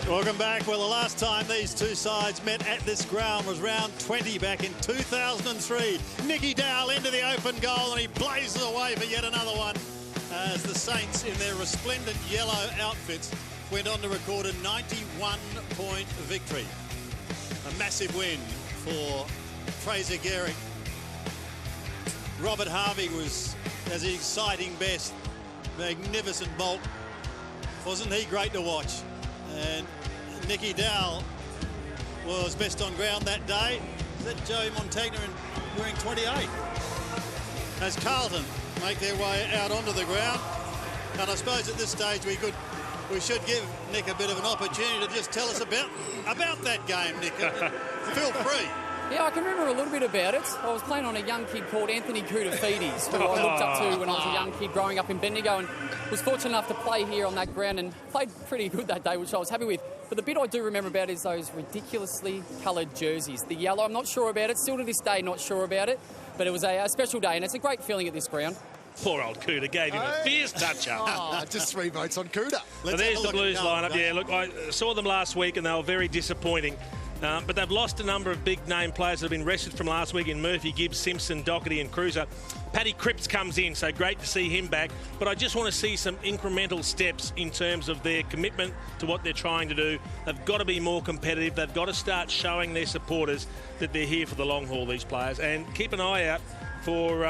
Welcome back. Well, the last time these two sides met at this ground was round 20 back in 2003. Nicky Dowell into the open goal, and he blazes away for yet another one as the Saints, in their resplendent yellow outfits, went on to record a 91-point victory. A massive win for Fraser Gehrig. Robert Harvey was, as his exciting best, magnificent bolt. Wasn't he great to watch? And Nicky Dowell was best on ground that day. Is that Joey Montagna wearing 28? As Carlton make their way out onto the ground. And I suppose at this stage we should give Nick a bit of an opportunity to just tell us about that game, Nick. Feel free. Yeah, I can remember a little bit about it. I was playing on a young kid called Anthony Koutafidis, who I looked up to when I was a young kid growing up in Bendigo, and was fortunate enough to play here on that ground and played pretty good that day, which I was happy with. But the bit I do remember about is those ridiculously coloured jerseys. The yellow, I'm not sure about it. Still to this day, not sure about it. But it was a special day, and it's a great feeling at this ground. Poor old Cooter gave him a fierce touch-up. Just 3 votes on Cooter. So there's the Blues lineup. Yeah, look, I saw them last week and they were very disappointing. But they've lost a number of big-name players that have been rested from last week in Murphy, Gibbs, Simpson, Doherty and Cruiser. Paddy Cripps comes in, so great to see him back. But I just want to see some incremental steps in terms of their commitment to what they're trying to do. They've got to be more competitive. They've got to start showing their supporters that they're here for the long haul, these players. And keep an eye out for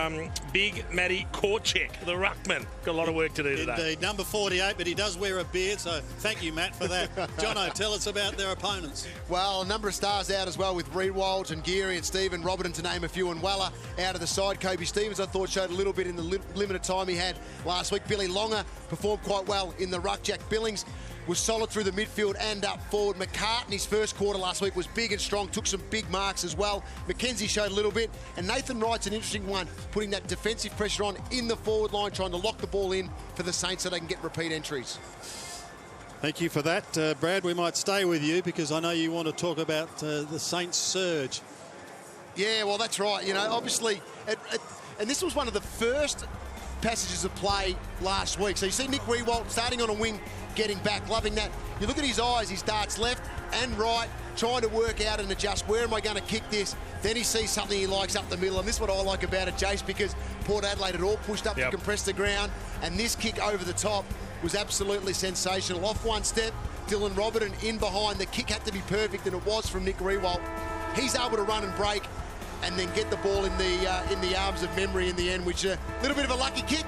big Matty Korchek, the ruckman. Got a lot of work to do today. Indeed, number 48, but he does wear a beard, so thank you, Matt, for that. Jono, tell us about their opponents. Well, a number of stars out as well, with Riewoldt and Geary and Stephen Robertson, to name a few, and Weller out of the side. Kobe Stevens, I thought, showed a little bit in the limited time he had last week. Billy Longer performed quite well in the ruck. Jack Billings was solid through the midfield and up forward. McCartney's first quarter last week was big and strong, took some big marks as well. McKenzie showed a little bit, and Nathan Wright's an interesting one, putting that defensive pressure on in the forward line, trying to lock the ball in for the Saints so they can get repeat entries. Thank you for that. Brad, we might stay with you because I know you want to talk about the Saints' surge. Yeah, well, that's right. You know, obviously, and this was one of the first passages of play last week. So you see Nick Riewoldt starting on a wing, getting back, loving that. You look at his eyes, he darts left and right, trying to work out and adjust. Where am I going to kick this? Then he sees something he likes up the middle, and this is what I like about it, Jace, because Port Adelaide had all pushed up to compress the ground, and this kick over the top was absolutely sensational. Off one step, Dylan Robertson in behind. The kick had to be perfect, and it was from Nick Riewoldt. He's able to run and break and then get the ball in the arms of memory in the end, which a little bit of a lucky kick.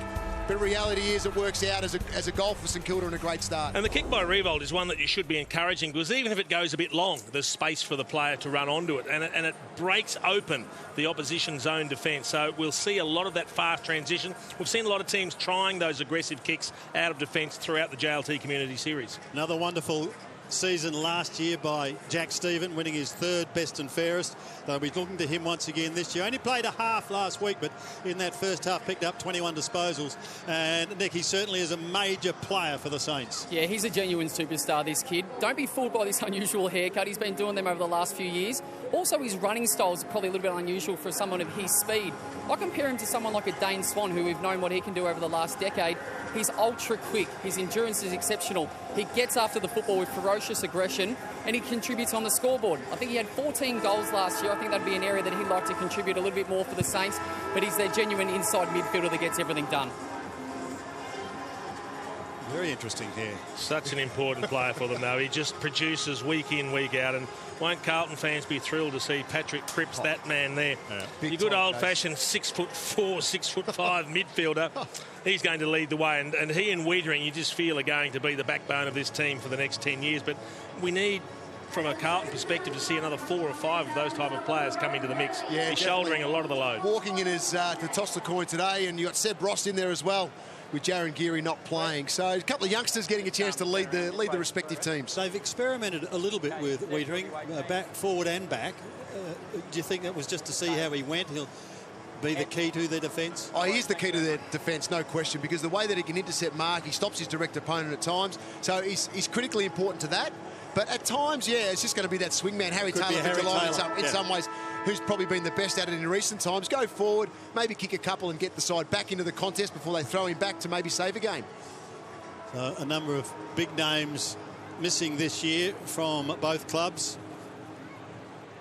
But reality is it works out as a goal for St Kilda and a great start. And the kick by Riewoldt is one that you should be encouraging, because even if it goes a bit long, there's space for the player to run onto it, and it breaks open the opposition zone defence. So we'll see a lot of that fast transition. We've seen a lot of teams trying those aggressive kicks out of defence throughout the JLT Community Series. Another wonderful season last year by Jack Stephen, winning his third best and fairest. They'll be looking to him once again this year. Only played a half last week, but in that first half picked up 21 disposals. And Nick, he certainly is a major player for the Saints. Yeah, he's a genuine superstar, this kid. Don't be fooled by this unusual haircut. He's been doing them over the last few years. Also, his running style is probably a little bit unusual for someone of his speed. I compare him to someone like a Dane Swan, who we've known what he can do over the last decade. He's ultra quick. His endurance is exceptional. He gets after the football with ferocious aggression, and he contributes on the scoreboard. I think he had 14 goals last year. I think that'd be an area that he'd like to contribute a little bit more for the Saints, but he's their genuine inside midfielder that gets everything done. Very interesting here. Such an important player for them, though. He just produces week in, week out, and won't Carlton fans be thrilled to see Patrick Cripps, that man there. Yeah. Your good old-fashioned 6'4", 6'5" midfielder. He's going to lead the way, and he and Wiedering, you just feel, are going to be the backbone of this team for the next 10 years. But we need, from a Carlton perspective, to see another 4 or 5 of those type of players come into the mix. Yeah, he's shouldering a lot of the load. Walking in as to toss the coin today, and you got Seb Ross in there as well, with Jaron Geary not playing. So a couple of youngsters getting a chance to lead the respective teams. They've experimented a little bit with Wiedering, back, forward and back. Do you think that was just to see how he went? He'll be the key to their defence? Oh, he is the key to their defence, no question, because the way that he can intercept mark, he stops his direct opponent at times. So he's critically important to that. But at times, yeah, it's just going to be that swingman, Harry Taylor, in some ways, who's probably been the best at it in recent times. Go forward, maybe kick a couple and get the side back into the contest before they throw him back to maybe save a game. A number of big names missing this year from both clubs.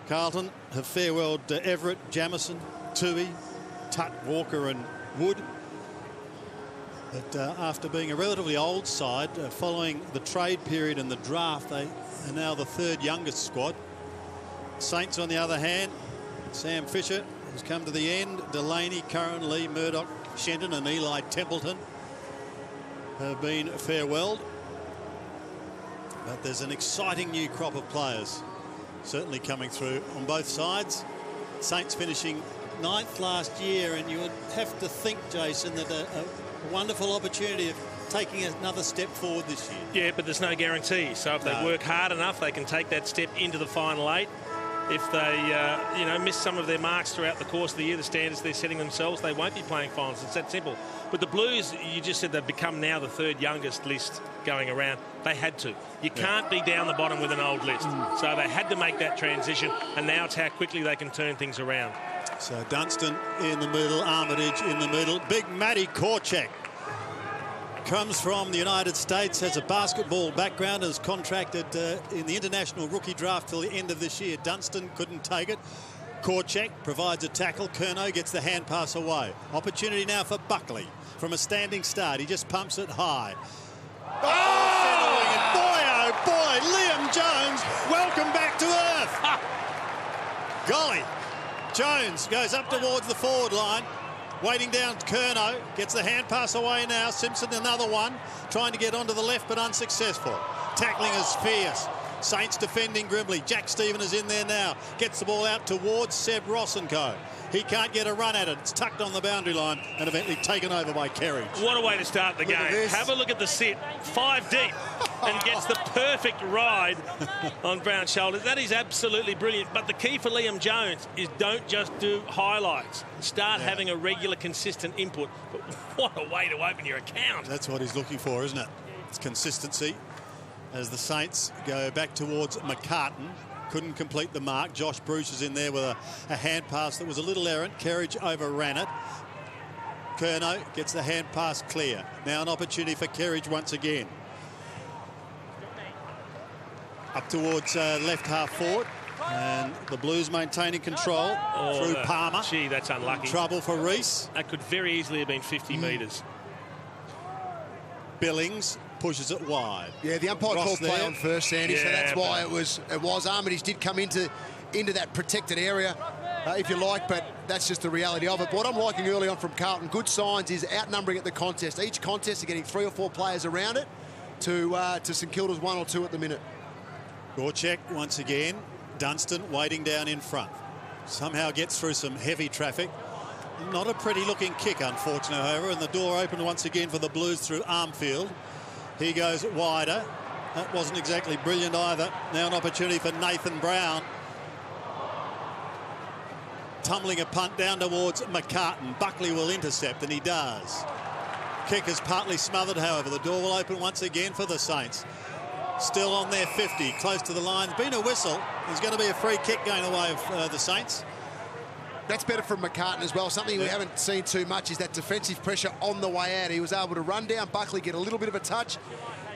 Carlton have farewelled Everett, Jamison, Toohey, Tutt, Walker and Wood. But after being a relatively old side, following the trade period and the draft, they are now the third youngest squad. Saints, on the other hand, Sam Fisher has come to the end. Delaney, Curran, Lee, Murdoch, Shenton and Eli Templeton have been farewelled. But there's an exciting new crop of players certainly coming through on both sides. Saints finishing 9th last year, and you would have to think, Jason, that a wonderful opportunity of taking another step forward this year. Yeah, but there's no guarantee. So if they work hard enough, they can take that step into the final 8. If they, miss some of their marks throughout the course of the year, the standards they're setting themselves, they won't be playing finals. It's that simple. But the Blues, you just said they've become now the 3rd youngest list going around. They had to. You can't be down the bottom with an old list. So they had to make that transition, and now it's how quickly they can turn things around. So Dunstan in the middle, Armitage in the middle. Big Matty Korchak comes from the United States, has a basketball background, is contracted in the international rookie draft till the end of this year. Dunstan couldn't take it. Korchak provides a tackle. Curnow gets the hand pass away. Opportunity now for Buckley from a standing start. He just pumps it high. And boy, oh boy, Liam Jones, welcome back to earth. Golly. Jones goes up towards the forward line. Waiting down, Curnow gets the hand pass away now. Simpson, another one, trying to get onto the left but unsuccessful. Tackling is fierce. Saints defending grimly. Jack Stephen is in there now. Gets the ball out towards Seb Rossenko. He can't get a run at it. It's tucked on the boundary line and eventually taken over by Kerridge. What a way to start the game. Have a look at the sit. 5 deep and gets the perfect ride on Brown's shoulders. That is absolutely brilliant. But the key for Liam Jones is don't just do highlights. Start having a regular, consistent input. But what a way to open your account. That's what he's looking for, isn't it? It's consistency as the Saints go back towards McCartan. Couldn't complete the mark. Josh Bruce is in there with a hand pass that was a little errant. Kerridge overran it. Curnow gets the hand pass clear. Now an opportunity for Kerridge once again. Up towards left half forward. And the Blues maintaining control through Palmer. Gee, that's unlucky. Trouble for Reese. That could very easily have been 50 metres. Billings pushes it wide. Yeah, the umpire called play on first, Sandy, so that's why it was. Armitage did come into that protected area, if you like, but that's just the reality of it. But what I'm liking early on from Carlton, good signs, is outnumbering at the contest. Each contest are getting 3 or 4 players around it to St Kilda's 1 or 2 at the minute. Korchak once again. Dunstan waiting down in front. Somehow gets through some heavy traffic. Not a pretty looking kick, unfortunately, however, and the door opened once again for the Blues through Armfield. He goes wider. That wasn't exactly brilliant either. Now an opportunity for Nathan Brown. Tumbling a punt down towards McCartan. Buckley will intercept, and he does. Kick is partly smothered, however. The door will open once again for the Saints. Still on their 50, close to the line. Been a whistle. There's going to be a free kick going away of the Saints. That's better from McCartan as well. Something we haven't seen too much is that defensive pressure on the way out. He was able to run down Buckley, get a little bit of a touch,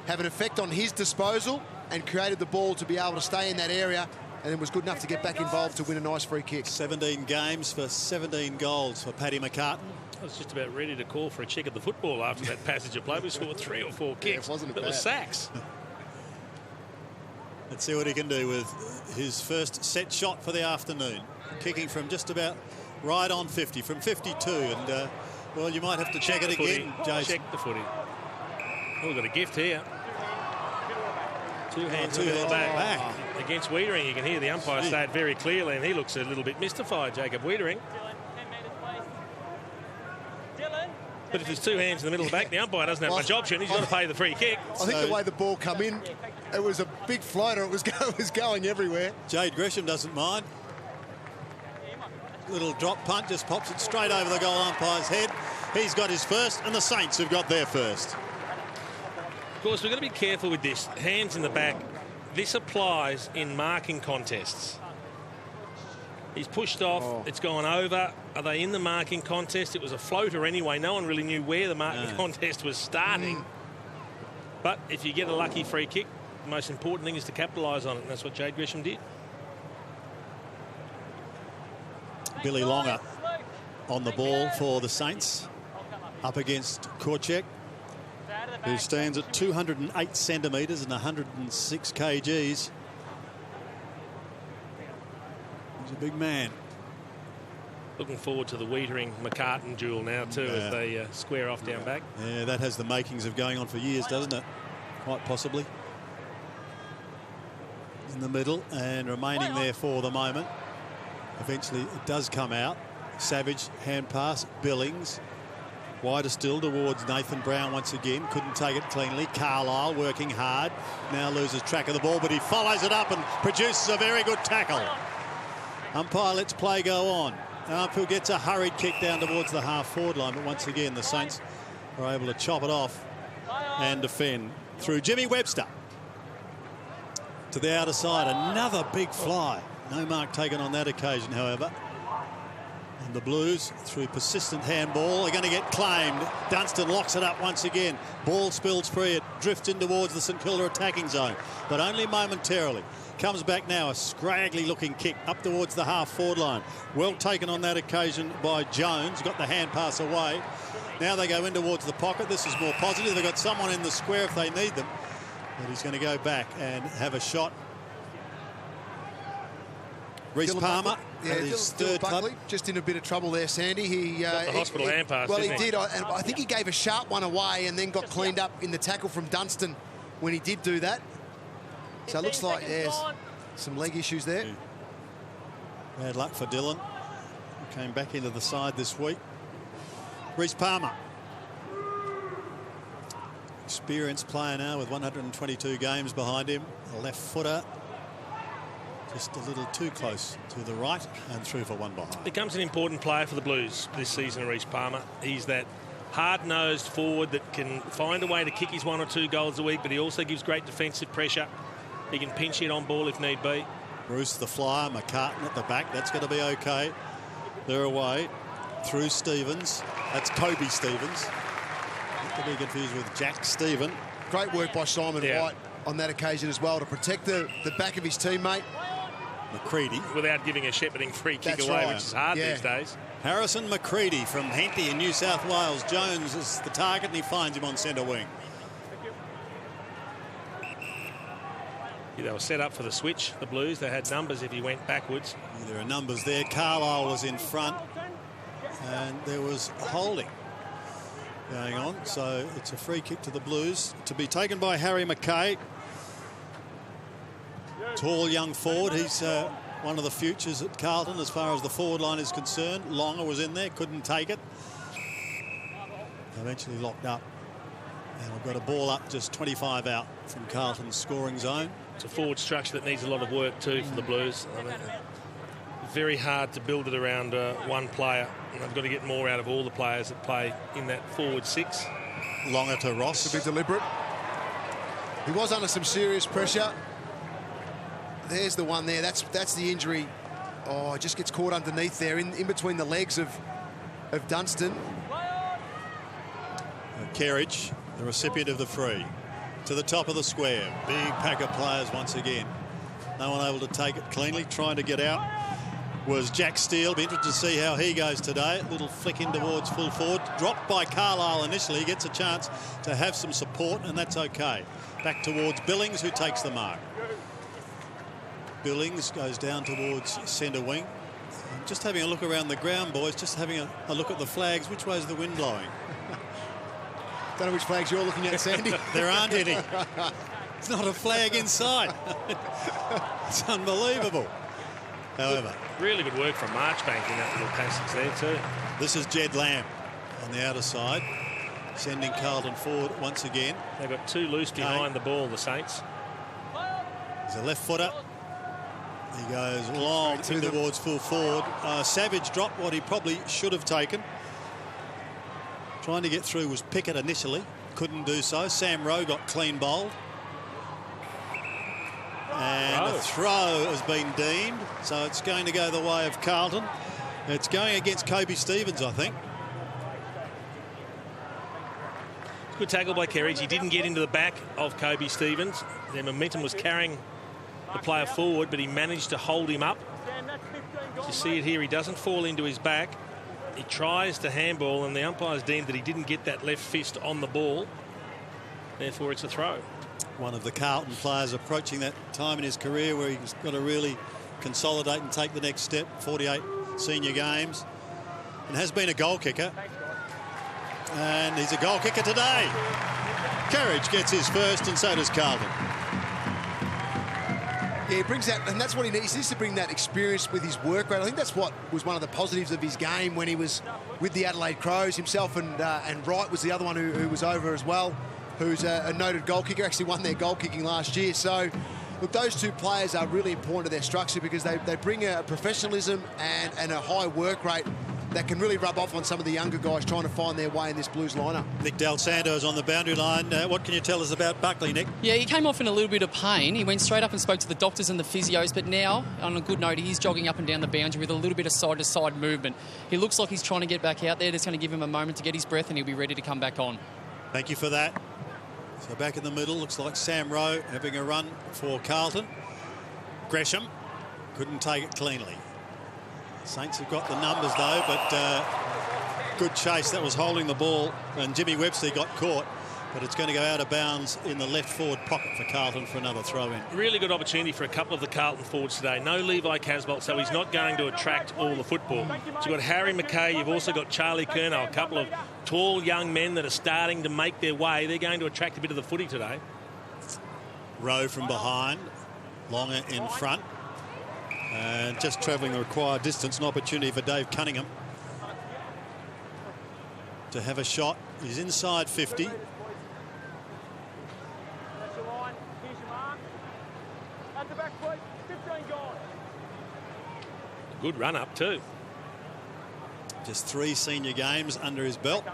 have an effect on his disposal, and created the ball to be able to stay in that area, and it was good enough to get back involved to win a nice free kick. 17 games for 17 goals for Paddy McCartan. I was just about ready to call for a check of the football after that passage of play. We scored 3 or 4 kicks. It wasn't bad. It was sacks. Let's see what he can do with his first set shot for the afternoon. Kicking from just about right on 50, from 52. And, well, you might have to check it again, Jason. Check the footy. Oh, we've got a gift here. 2 hands in the back. Against Wiedering, you can hear the umpire say it very clearly, and he looks a little bit mystified, Jacob Wiedering. But if there's 2 hands in the middle of the back, the umpire doesn't have much option. He's got to pay the free kick. I think the way the ball come in, it was a big floater. It was going everywhere. Jade Gresham doesn't mind. Little drop punt, just pops it straight over the goal umpire's head. He's got his first, and the Saints have got their first. Of course, we've got to be careful with this. Hands in the back. This applies in marking contests. He's pushed off. It's gone over. Are they in the marking contest? It was a floater anyway. No one really knew where the marking contest was starting. But if you get a lucky free kick, the most important thing is to capitalise on it, and that's what Jade Gresham did. Billy Longer on the ball for the Saints, up against Korchek, who stands at 208 centimetres and 106 kgs. He's a big man. Looking forward to the Wiedering-McCartan duel now too, as they square off down back. Yeah, that has the makings of going on for years, doesn't it? Quite possibly. In the middle and remaining there for the moment. Eventually it does come out. Savage, hand pass, Billings. Wider still towards Nathan Brown once again. Couldn't take it cleanly. Carlisle working hard. Now loses track of the ball, but he follows it up and produces a very good tackle. Umpire lets play go on. Armfield gets a hurried kick down towards the half-forward line, but once again the Saints are able to chop it off and defend through Jimmy Webster. To the outer side, another big fly. No mark taken on that occasion, however. And the Blues, through persistent handball, are going to get claimed. Dunstan locks it up once again. Ball spills free. It drifts in towards the St Kilda attacking zone, but only momentarily. Comes back now, a scraggly-looking kick up towards the half-forward line. Well taken on that occasion by Jones. Got the hand pass away. Now they go in towards the pocket. This is more positive. They've got someone in the square if they need them. But he's going to go back and have a shot. Reece Palmer, his third club. Just in a bit of trouble there, Sandy. He got the hospital hand pass. Well, he did. And I think he gave a sharp one away and then got cleaned up in the tackle from Dunstan when he did do that. So it looks like there's some leg issues there. Bad luck for Dylan, who came back into the side this week. Reece Palmer. Experienced player now with 122 games behind him. A left footer. Just a little too close to the right and through for one behind. Becomes an important player for the Blues this season, Reece Palmer. He's that hard-nosed forward that can find a way to kick his 1 or 2 goals a week, but he also gives great defensive pressure. He can pinch hit on ball if need be. Bruce the flyer, McCartan at the back. That's going to be okay. They're away. Through Stevens. That's Kobe Stevens. Not to be confused with Jack Stephen. Great work by Simon White on that occasion as well to protect the back of his teammate. McCready. Without giving a shepherding free kick away, which is hard these days. Harrison McCready from Henty in New South Wales. Jones is the target and he finds him on centre wing. Yeah, they were set up for the switch, the Blues. They had numbers if he went backwards. Yeah, there are numbers there. Carlisle was in front and there was holding going on. So it's a free kick to the Blues to be taken by Harry McKay. Tall young forward. He's one of the futures at Carlton as far as the forward line is concerned. Longer was in there, couldn't take it. Eventually locked up. And we've got a ball up just 25 out from Carlton's scoring zone. It's a forward structure that needs a lot of work too for the Blues. I mean, very hard to build it around one player. And they've got to get more out of all the players that play in that forward 6. Longer to Ross. It's a bit deliberate. He was under some serious pressure. There's the one there. That's the injury. Oh, it just gets caught underneath there in between the legs of Dunstan. Kerridge, the recipient of the free. To the top of the square. Big pack of players once again. No one able to take it cleanly. Trying to get out was Jack Steele. Be interested to see how he goes today. Little flick in towards full forward. Dropped by Carlisle initially. He gets a chance to have some support, and that's okay. Back towards Billings, who takes the mark. Billings goes down towards centre wing. Just having a look around the ground, boys. Just having a look at the flags. Which way is the wind blowing? Don't know which flags you're looking at, Sandy. There aren't any. It's not a flag in sight. It's unbelievable. However, really good work from Marchbank in that little passage there too. This is Jed Lamb on the outer side, sending Carlton forward once again. They've got 2 loose behind the ball, the Saints. There's a left footer. He goes long in towards full forward. Savage dropped what he probably should have taken. Trying to get through was Pickett initially. Couldn't do so. Sam Rowe got clean bowled. And the throw has been deemed. So it's going to go the way of Carlton. It's going against Kobe Stevens, I think. Good tackle by Kerridge. He didn't get into the back of Kobe Stevens. Their momentum was carrying the player forward, but he managed to hold him up. You see it here. He doesn't fall into his back. He tries to handball, and the umpires deemed that he didn't get that left fist on the ball. Therefore, it's a throw. One of the Carlton players approaching that time in his career where he's got to really consolidate and take the next step. 48 senior games, and has been a goal kicker. And he's a goal kicker today. Kerridge gets his first, and so does Carlton. Yeah, he brings that, and that's what he needs. He needs to bring that experience with his work rate. I think that's what was one of the positives of his game when he was with the Adelaide Crows. Himself and Wright was the other one who was over as well, who's a noted goal kicker, actually won their goal kicking last year. So, look, those two players are really important to their structure because they bring a professionalism and a high work rate that can really rub off on some of the younger guys trying to find their way in this Blues lineup. Nick Del Santo's on the boundary line. What can you tell us about Buckley, Nick? Yeah, he came off in a little bit of pain. He went straight up and spoke to the doctors and the physios, but now, on a good note, he's jogging up and down the boundary with a little bit of side-to-side movement. He looks like he's trying to get back out there. It's going to give him a moment to get his breath, and he'll be ready to come back on. Thank you for that. So back in the middle, looks like Sam Rowe having a run for Carlton. Gresham couldn't take it cleanly. Saints have got the numbers though, but good chase. That was holding the ball, and Jimmy Webster got caught, but it's going to go out of bounds in the left forward pocket for Carlton for another throw-in. Really good opportunity for a couple of the Carlton forwards today. No Levi Casbolt, so he's not going to attract all the football. So you've got Harry McKay, you've also got Charlie Curnow, a couple of tall young men that are starting to make their way. They're going to attract a bit of the footy today. Rowe from behind, Longer in front, and just travelling the required distance. An opportunity for Dave Cunningham to have a shot. He's inside 50. Good run up too. Just 3 senior games under his belt.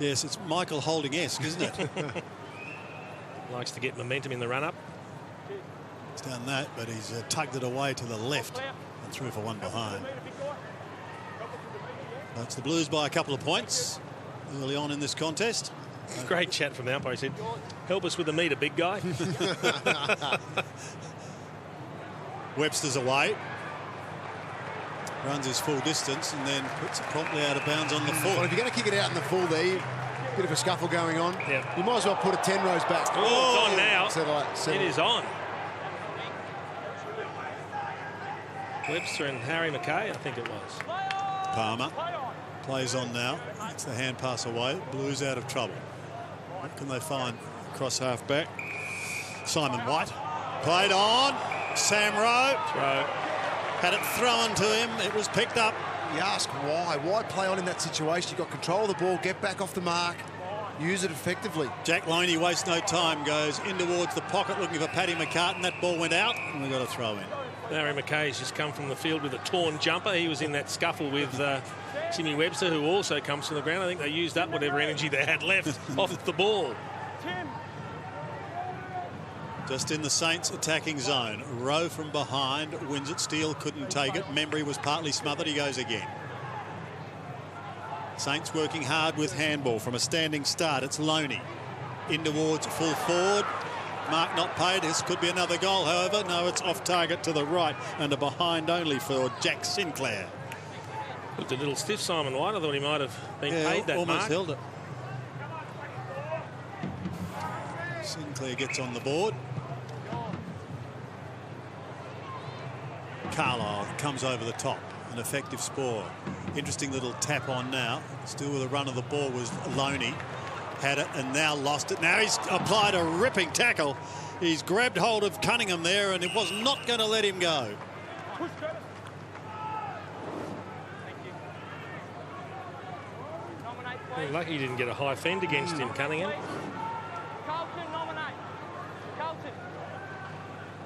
Yes, it's Michael Holding-esque, isn't it? Likes to get momentum in the run up. He's done that, but he's tugged it away to the left and threw for one behind. That's the Blues by a couple of points early on in this contest. Great chat from the umpire. He said, help us with the meter, big guy. Webster's away. Runs his full distance and then puts it promptly out of bounds on the full. Well, if you're going to kick it out in the full there, bit of a scuffle going on. Yep. You might as well put it 10 rows back. Oh, it's on now. Settle. It is on. Webster and Harry McKay, I think it was. Palmer plays on now. It's the hand pass away. Blues out of trouble. What can they find? Cross half back. Simon White played on. Sam Rowe. Throw. Had it thrown to him. It was picked up. You ask why? Why play on in that situation? You've got control of the ball, get back off the mark, use it effectively. Jack Loney wastes no time, goes in towards the pocket looking for Paddy McCartan. That ball went out and we got a throw in. Harry McKay's just come from the field with a torn jumper. He was in that scuffle with Jimmy Webster, who also comes from the ground. I think they used up whatever energy they had left off the ball. Just in the Saints attacking zone. Rowe from behind wins it. Steele couldn't take it. Membry was partly smothered. He goes again. Saints working hard with handball from a standing start. It's Loney in towards full forward. Mark not paid. This could be another goal, however. No, it's off target to the right and a behind only for Jack Sinclair. Looked a little stiff, Simon White. I thought he might have been paid that almost mark. held it. Sinclair gets on the board. Carlisle comes over the top. An effective spoil. Interesting little tap on now. Still with a run of the ball was Loney. Had it and now lost it. Now he's applied a ripping tackle. He's grabbed hold of Cunningham there and it was not going to let him go. Well, lucky he didn't get a high fend against him, Cunningham.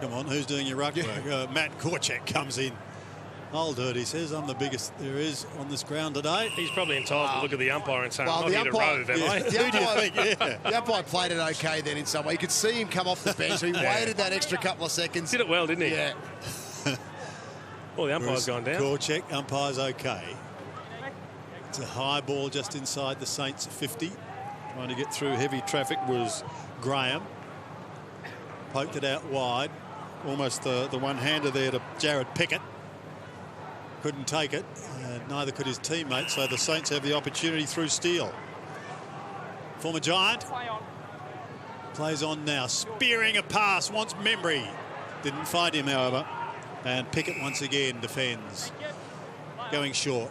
Come on, who's doing your ruck work? Matt Korchek comes in. I'll do it, he says. I'm the biggest there is on this ground today. He's probably entitled to look at the umpire and say, I'm not here to rove, am I? Who do you think? Yeah. The umpire played it okay then in some way. You could see him come off the bench. So he waited that extra couple of seconds. Did it well, didn't he? Yeah. Well, the umpire's gone down. Korchek, umpire's okay. It's a high ball just inside the Saints 50. Trying to get through heavy traffic was Graham. Poked it out wide. Almost the one-hander there to Jared Pickett. Couldn't take it. Neither could his teammate. So the Saints have the opportunity through Steele. Former Giant. Plays on now. Spearing a pass. Wants Membry. Didn't find him, however. And Pickett once again defends. Going short.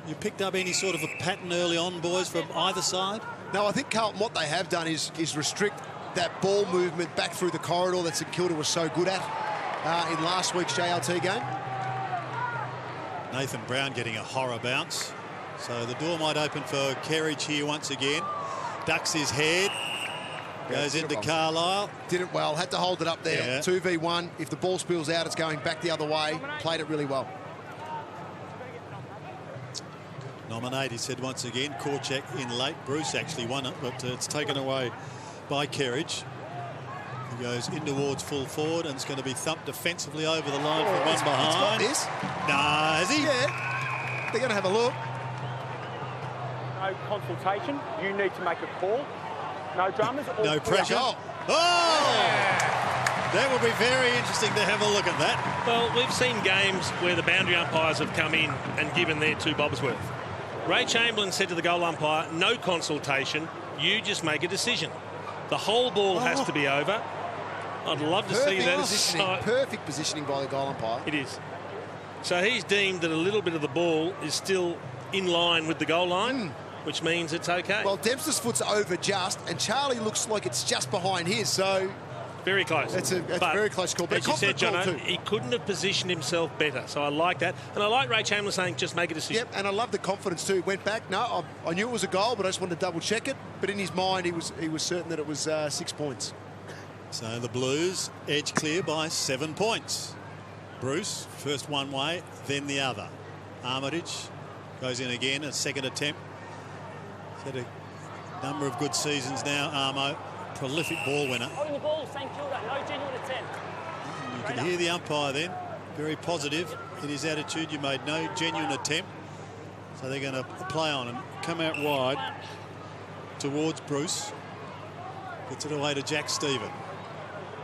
You picked up any sort of a pattern early on, boys, from either side? No, I think Carlton, what they have done is restrict that ball movement back through the corridor that St Kilda was so good at in last week's JLT game. Nathan Brown getting a horror bounce. So the door might open for Kerridge here once again. Ducks his head. Goes into Carlisle. Did it well. Had to hold it up there. 2v1. If the ball spills out, it's going back the other way. Played it really well. Nominate, he said once again. Korchak in late. Bruce actually won it, but it's taken away by Kerridge. He goes in towards full forward, and it's going to be thumped defensively over the line from one behind. It's got this. Nah, has he? Yeah. They're going to have a look. No consultation. You need to make a call. No dramas. No pressure. That will be very interesting to have a look at that. Well, we've seen games where the boundary umpires have come in and given their 2 bobs worth. Ray Chamberlain said to the goal umpire, no consultation, you just make a decision. The whole ball has to be over. I'd love to see that. Perfect positioning by the goal umpire. It is. So he's deemed that a little bit of the ball is still in line with the goal line, which means it's okay. Well, Dempster's foot's over just, and Charlie looks like it's just behind his, so... Very close. It's a very close call. But as you said, Jono, he couldn't have positioned himself better. So I like that. And I like Ray Chamberlain saying, just make a decision. Yep, and I love the confidence too. Went back. No, I knew it was a goal, but I just wanted to double check it. But in his mind, he was certain that it was 6 points. So the Blues edge clear by 7 points. Bruce, first one way, then the other. Armitage goes in again, a second attempt. He's had a number of good seasons now, Armo. Prolific ball winner. Holding the ball, St Kilda, no genuine attempt. You can hear the umpire then, very positive in his attitude. You made no genuine attempt. So they're going to play on and come out wide towards Bruce. Gets it away to Jack Stephen.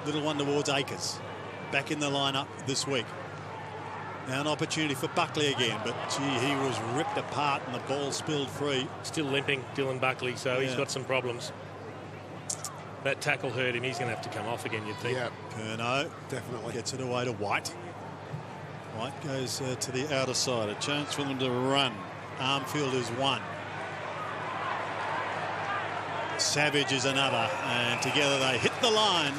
Little one towards Akers. Back in the lineup this week. Now an opportunity for Buckley again, but gee, he was ripped apart and the ball spilled free. Still limping, Dylan Buckley, so he's got some problems. That tackle hurt him. He's going to have to come off again, you'd think. Yeah, Curnow definitely gets it away to White. White goes to the outer side. A chance for them to run. Armfield is one. Savage is another. And together they hit the line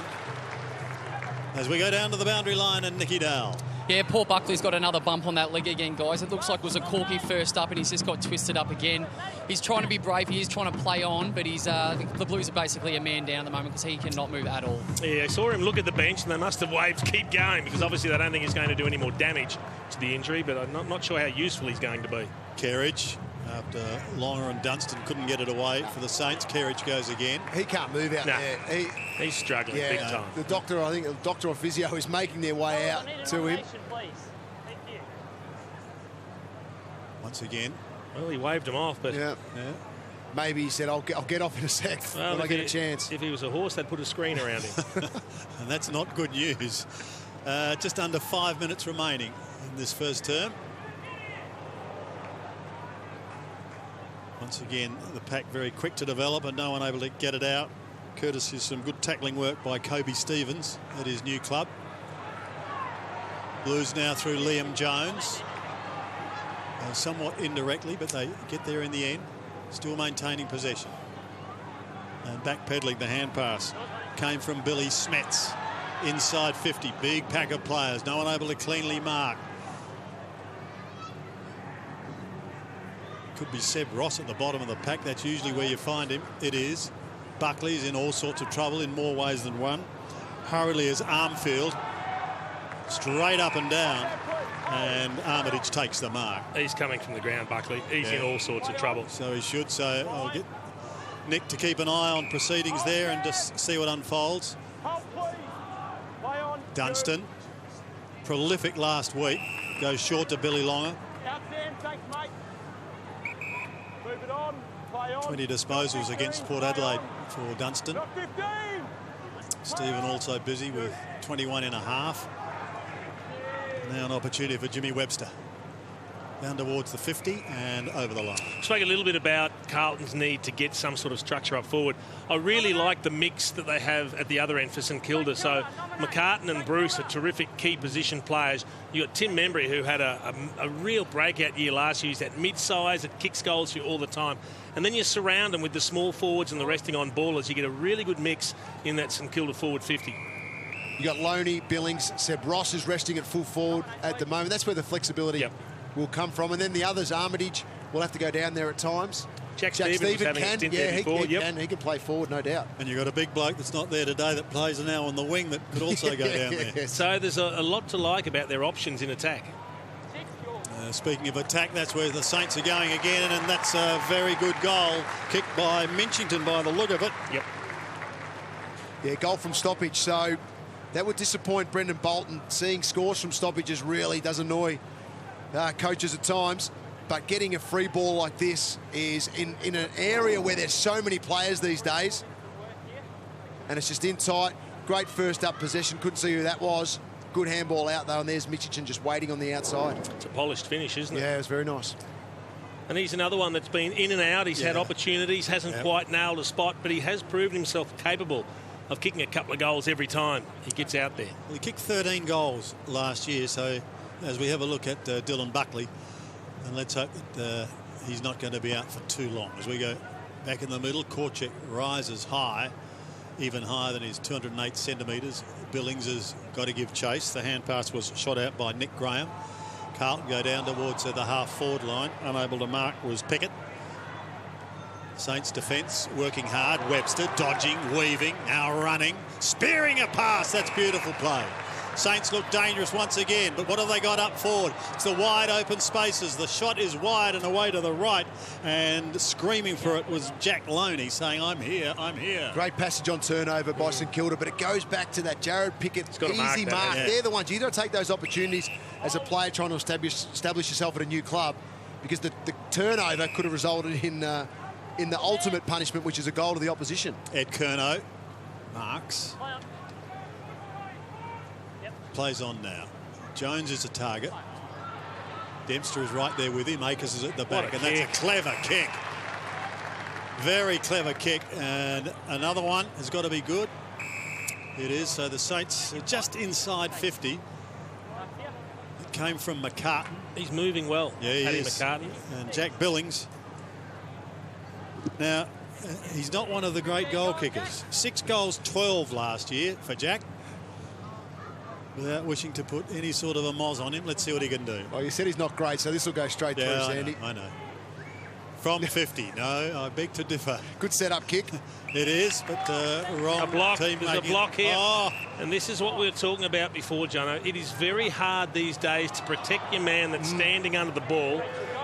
as we go down to the boundary line and Nicky Dowell. Yeah, Paul Buckley's got another bump on that leg again, guys. It looks like it was a corky first up, and he's just got twisted up again. He's trying to be brave. He is trying to play on, but he's the Blues are basically a man down at the moment because he cannot move at all. Yeah, I saw him look at the bench, and they must have waved keep going because obviously they don't think he's going to do any more damage to the injury, but I'm not sure how useful he's going to be. Kerridge, after Longer and Dunstan couldn't get it away for the Saints, Kerridge goes again. He can't move out there. He's struggling big time. The doctor, I think the doctor or physio is making their way out to him. Once again. Well, he waved him off, but... Yeah. Maybe he said, I'll get off in a sec when I get a chance. If he was a horse, they'd put a screen around him. And that's not good news. Just under 5 minutes remaining in this first term. Once again, the pack very quick to develop and no one able to get it out. Courtesy of some good tackling work by Kobe Stevens at his new club. Blues now through Liam Jones. Somewhat indirectly, but they get there in the end. Still maintaining possession. And backpedaling the hand pass came from Billy Smets. Inside 50. Big pack of players. No one able to cleanly mark. Could be Seb Ross at the bottom of the pack. That's usually where you find him. It is. Buckley's in all sorts of trouble in more ways than one. Hurriedly is Armfield. Straight up and down. And Armitage takes the mark. He's coming from the ground, Buckley. He's in all sorts of trouble. So he should. So I'll get Nick to keep an eye on proceedings there and just see what unfolds. Dunstan, prolific last week, goes short to Billy Longer. Out there, thanks, mate. Move it on, play on. 20 disposals against Port Adelaide for Dunstan. Stephen also busy with 21 and a half. Now an opportunity for Jimmy Webster. Down towards the 50 and over the line. Spoke a little bit about Carlton's need to get some sort of structure up forward. I really like the mix that they have at the other end for St Kilda. So McCartan and Bruce are terrific key position players. You got Tim Membry, who had a real breakout year last year. He's that mid-size that kicks goals for you all the time. And then you surround them with the small forwards and the resting on ballers. You get a really good mix in that St Kilda forward 50. You got Loney, Billings, Seb Ross is resting at full forward at the moment. That's where the flexibility will come from. And then the others, Armitage will have to go down there at times. Jack Stephen can, he can play forward, no doubt. And you've got a big bloke that's not there today that plays now on the wing that could also go down there. So there's a lot to like about their options in attack. Speaking of attack, that's where the Saints are going again, and that's a very good goal kicked by Minchington by the look of it. Yep. Yeah, goal from stoppage. So that would disappoint Brendan Bolton. Seeing scores from stoppages really does annoy coaches at times. But getting a free ball like this is in an area where there's so many players these days. And it's just in tight. Great first up possession. Couldn't see who that was. Good handball out though. And there's Mitchell just waiting on the outside. It's a polished finish, isn't it? Yeah, it was very nice. And he's another one that's been in and out. He's had opportunities, hasn't quite nailed a spot, but he has proven himself capable of kicking a couple of goals every time he gets out there. Well, he kicked 13 goals last year, so as we have a look at Dylan Buckley, and let's hope that he's not going to be out for too long. As we go back in the middle, Korchek rises high, even higher than his 208 centimetres. Billings has got to give chase. The hand pass was shot out by Nick Graham. Carlton go down towards the half-forward line. Unable to mark was Pickett. Saints defence working hard. Webster dodging, weaving, now running, spearing a pass. That's beautiful play. Saints look dangerous once again, but what have they got up forward? It's the wide open spaces. The shot is wide and away to the right, and screaming for it was Jack Loney saying, I'm here, I'm here. Great passage on turnover by St Kilda, but it goes back to that Jared Pickett easy mark. They're the ones. You've got to take those opportunities as a player trying to establish yourself at a new club, because the turnover could have resulted in the ultimate punishment, which is a goal to the opposition. Ed Curnow marks. Plays on now. Jones is a target. Dempster is right there with him. Akers is at the back, and that's a clever kick. Very clever kick, and another one has got to be good. It is. So the Saints are just inside 50. It came from McCartan. He's moving well. Yeah, he is. McCartan. And Jack Billings. Now, he's not one of the great goal kickers. 6 goals, 12 last year for Jack. Without wishing to put any sort of a moz on him, let's see what he can do. Well, you said he's not great, so this will go straight through, Sandy. I know. From 50. No, I beg to differ. Good setup kick. It is, but wrong. A block. Team There's a block here. Oh. And this is what we were talking about before, Jono. It is very hard these days to protect your man that's standing under the ball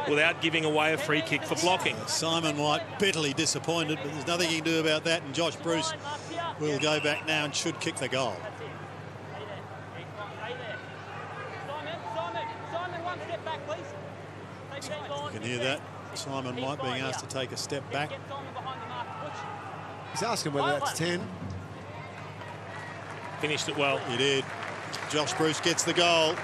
without giving away a free kick for blocking. Simon White bitterly disappointed, but there's nothing he can do about that. And Josh Bruce will go back now and should kick the goal. You can hear that. Simon White being asked to take a step back. He's asking whether that's 10. Finished it well. He did. Josh Bruce gets the goal,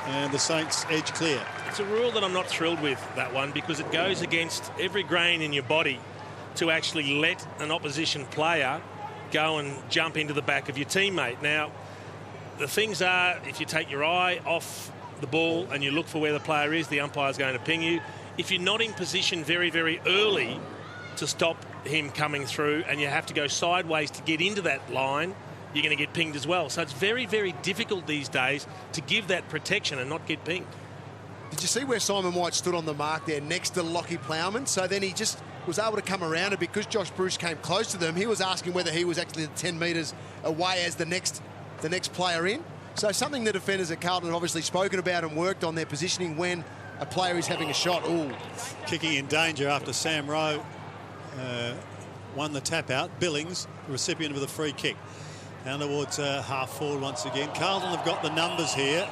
and the Saints edge clear. It's a rule that I'm not thrilled with, that one, because it goes against every grain in your body to actually let an opposition player go and jump into the back of your teammate. Now, the things are, if you take your eye off the ball and you look for where the player is, the umpire's going to ping you. If you're not in position very, very early to stop him coming through and you have to go sideways to get into that line, you're going to get pinged as well. So it's very, very difficult these days to give that protection and not get pinged. Did you see where Simon White stood on the mark there next to Lockie Plowman? So then he just was able to come around it because Josh Bruce came close to them. He was asking whether he was actually 10 metres away as the next player in. So something the defenders at Carlton have obviously spoken about and worked on their positioning when a player is having a shot. Ooh. Kicking in danger after Sam Rowe won the tap out. Billings, the recipient of the free kick. Down towards half forward once again. Carlton have got the numbers here.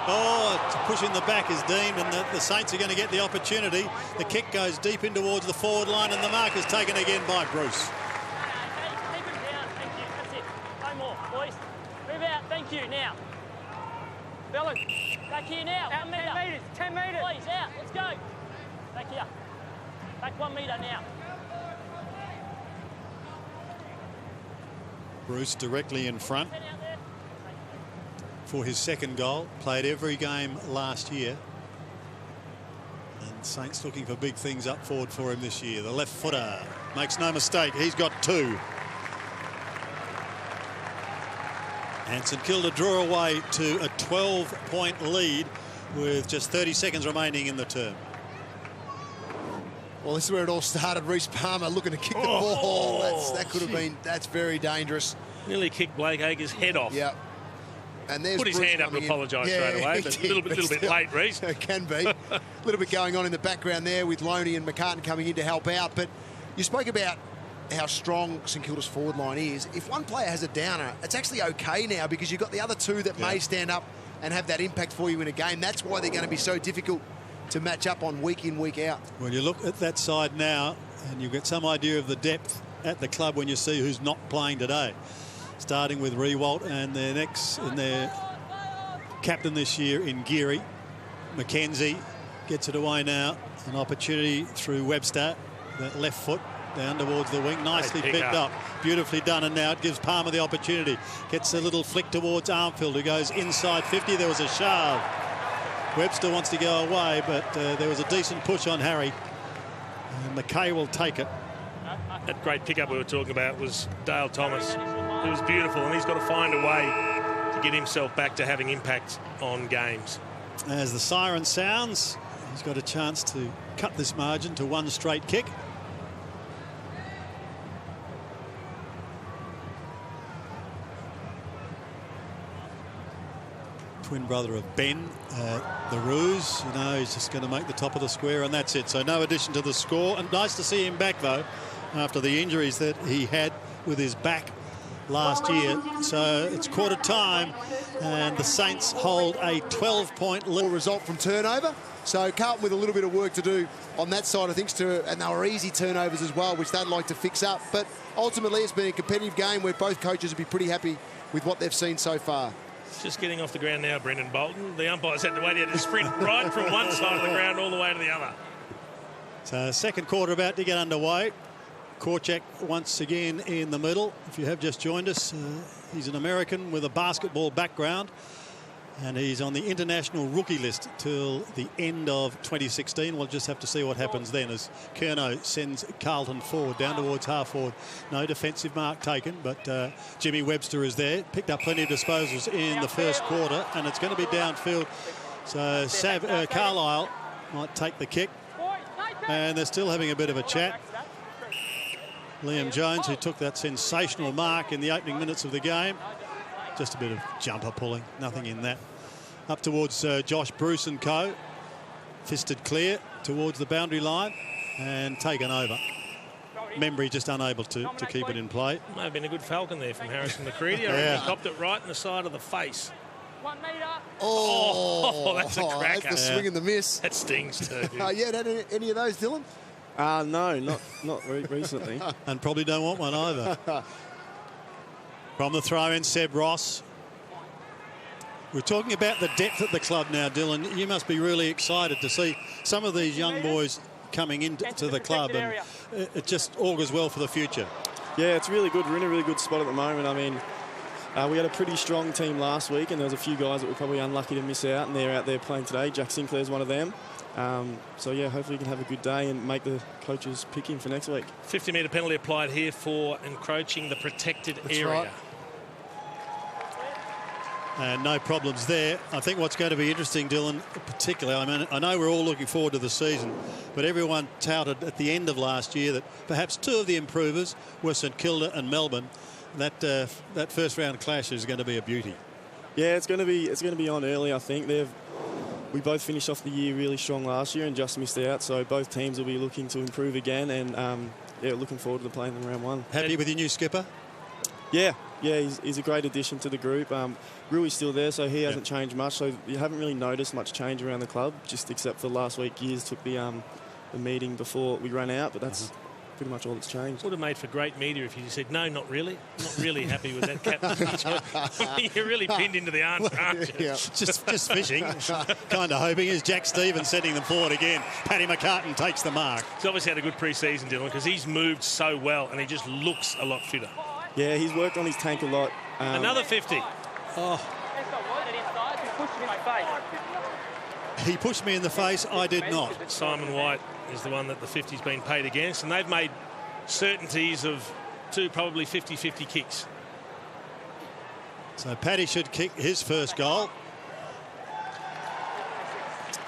Oh, pushing the back is Dean, and the Saints are going to get the opportunity. The kick goes deep in towards the forward line, and the mark is taken again by Bruce. Keep him down. Thank you. That's it. No more, boys. Move out. Thank you. Now. Fellas, back here now. Out 10 metres. 10 metres. Please, out. Let's go. Back here. Back 1 metre now. Bruce directly in front for his second goal. Played every game last year. And Saints looking for big things up forward for him this year. The left footer makes no mistake. He's got 2. And St Kilda draw away to a 12-point lead with just 30 seconds remaining in the term. Well, this is where it all started. Reece Palmer looking to kick the ball. That could have been. That's very dangerous. Nearly kicked Blake Acres' head off. Yeah. And there's put his Bruce hand up to apologise straight away, but a little bit late, Reece. It can be. A little bit going on in the background there with Loney and McCartan coming in to help out. But you spoke about how strong St Kilda's forward line is. If one player has a downer, it's actually okay now because you've got the other 2 that may stand up and have that impact for you in a game. That's why they're going to be so difficult to match up on week in, week out. When you look at that side now, and you get some idea of the depth at the club when you see who's not playing today. Starting with Rewalt and their captain this year in Geary. McKenzie gets it away now. An opportunity through Webster. That left foot down towards the wing. Nicely picked up. Beautifully done. And now it gives Palmer the opportunity. Gets a little flick towards Armfield, who goes inside 50. There was a shove. Webster wants to go away, but there was a decent push on Harry. And McKay will take it. That great pickup we were talking about was Dale Thomas. It was beautiful, and he's got to find a way to get himself back to having impact on games. As the siren sounds, he's got a chance to cut this margin to 1 straight kick. Twin brother of Ben, the Ruse. You know, he's just going to make the top of the square, and that's it. So no addition to the score. And nice to see him back, though, after the injuries that he had with his back last year. So it's quarter time, and the Saints hold a 12-point lead. Result from turnover. So Carlton with a little bit of work to do on that side of things, and they were easy turnovers as well, which they'd like to fix up. But ultimately, it's been a competitive game where both coaches will be pretty happy with what they've seen so far. Just getting off the ground now, Brendan Bolton. The umpires had to wait. He had to sprint right from one side of the ground all the way to the other. So second quarter about to get underway. Korchak once again in the middle. If you have just joined us, he's an American with a basketball background, and he's on the international rookie list till the end of 2016. We'll just have to see what happens then as Kerno sends Carlton forward, down towards half forward. No defensive mark taken, but Jimmy Webster is there. Picked up plenty of disposals in the first quarter, and it's going to be downfield. So Carlisle might take the kick, and they're still having a bit of a chat. Liam Jones, who took that sensational mark in the opening minutes of the game. Just a bit of jumper pulling, nothing in that. Up towards Josh Bruce and co. Fisted clear towards the boundary line and taken over. Membry just unable to keep it in play. May have been a good falcon there from Harrison McCready. He copped it right in the side of the face. 1 metre. Oh, that's a cracker. That's the swing and the miss. That stings too. Yeah, had any of those, Dylan? No, not recently. And probably don't want one either. From the throw-in, Seb Ross. We're talking about the depth at the club now, Dylan. You must be really excited to see some of these young boys coming into the club, and it just augurs well for the future. Yeah, it's really good. We're in a really good spot at the moment. I mean, we had a pretty strong team last week, and there was a few guys that were probably unlucky to miss out, and they're out there playing today. Jack Sinclair's one of them. So, yeah, hopefully he can have a good day and make the coaches pick him for next week. 50-metre penalty applied here for encroaching the protected area. Right. And no problems there. I think what's going to be interesting, Dylan, particularly, I mean, I know we're all looking forward to the season, but everyone touted at the end of last year that perhaps 2 of the improvers were St Kilda and Melbourne. That first round clash is going to be a beauty. Yeah, it's going to be on early, I think. We both finished off the year really strong last year and just missed out, so both teams will be looking to improve again, and yeah, looking forward to playing them round 1. Happy with your new skipper? Yeah, Yeah, he's a great addition to the group. Rui's still there, so he hasn't changed much. So you haven't really noticed much change around the club, just except for last week. Gears took the meeting before we ran out, but that's pretty much all that's changed. Would have made for great media if you just said, no, not really. Not really happy with that captain. You're really pinned into the answer, aren't you? Yeah. just fishing. Kind of hoping is Jack Stevens sending them forward again. Paddy McCartan takes the mark. He's obviously had a good pre-season, Dylan, because he's moved so well and he just looks a lot fitter. Yeah, he's worked on his tank a lot. Another 50. Oh. He pushed me in the face. I did not. Simon White is the one that the 50's been paid against, and they've made certainties of 2 probably 50-50 kicks. So Paddy should kick his first goal.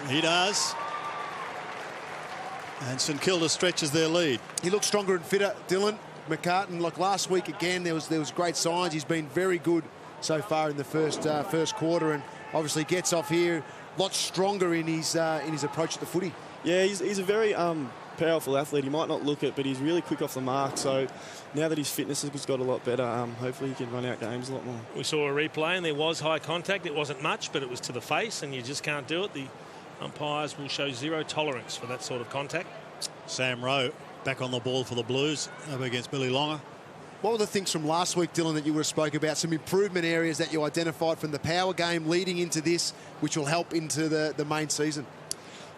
He does. And St Kilda stretches their lead. He looks stronger and fitter, Dylan. McCartan, like last week again, there was great signs. He's been very good so far in the first quarter, and obviously gets off here a lot stronger in his approach at the footy. Yeah, he's a very powerful athlete. He might not look it, but he's really quick off the mark. So now that his fitness has got a lot better, hopefully he can run out games a lot more. We saw a replay and there was high contact. It wasn't much, but it was to the face, and you just can't do it. The umpires will show zero tolerance for that sort of contact. Sam Rowe back on the ball for the Blues up against Billy Longer. What were the things from last week, Dylan, that you would have spoke about? Some improvement areas that you identified from the power game leading into this, which will help into the main season?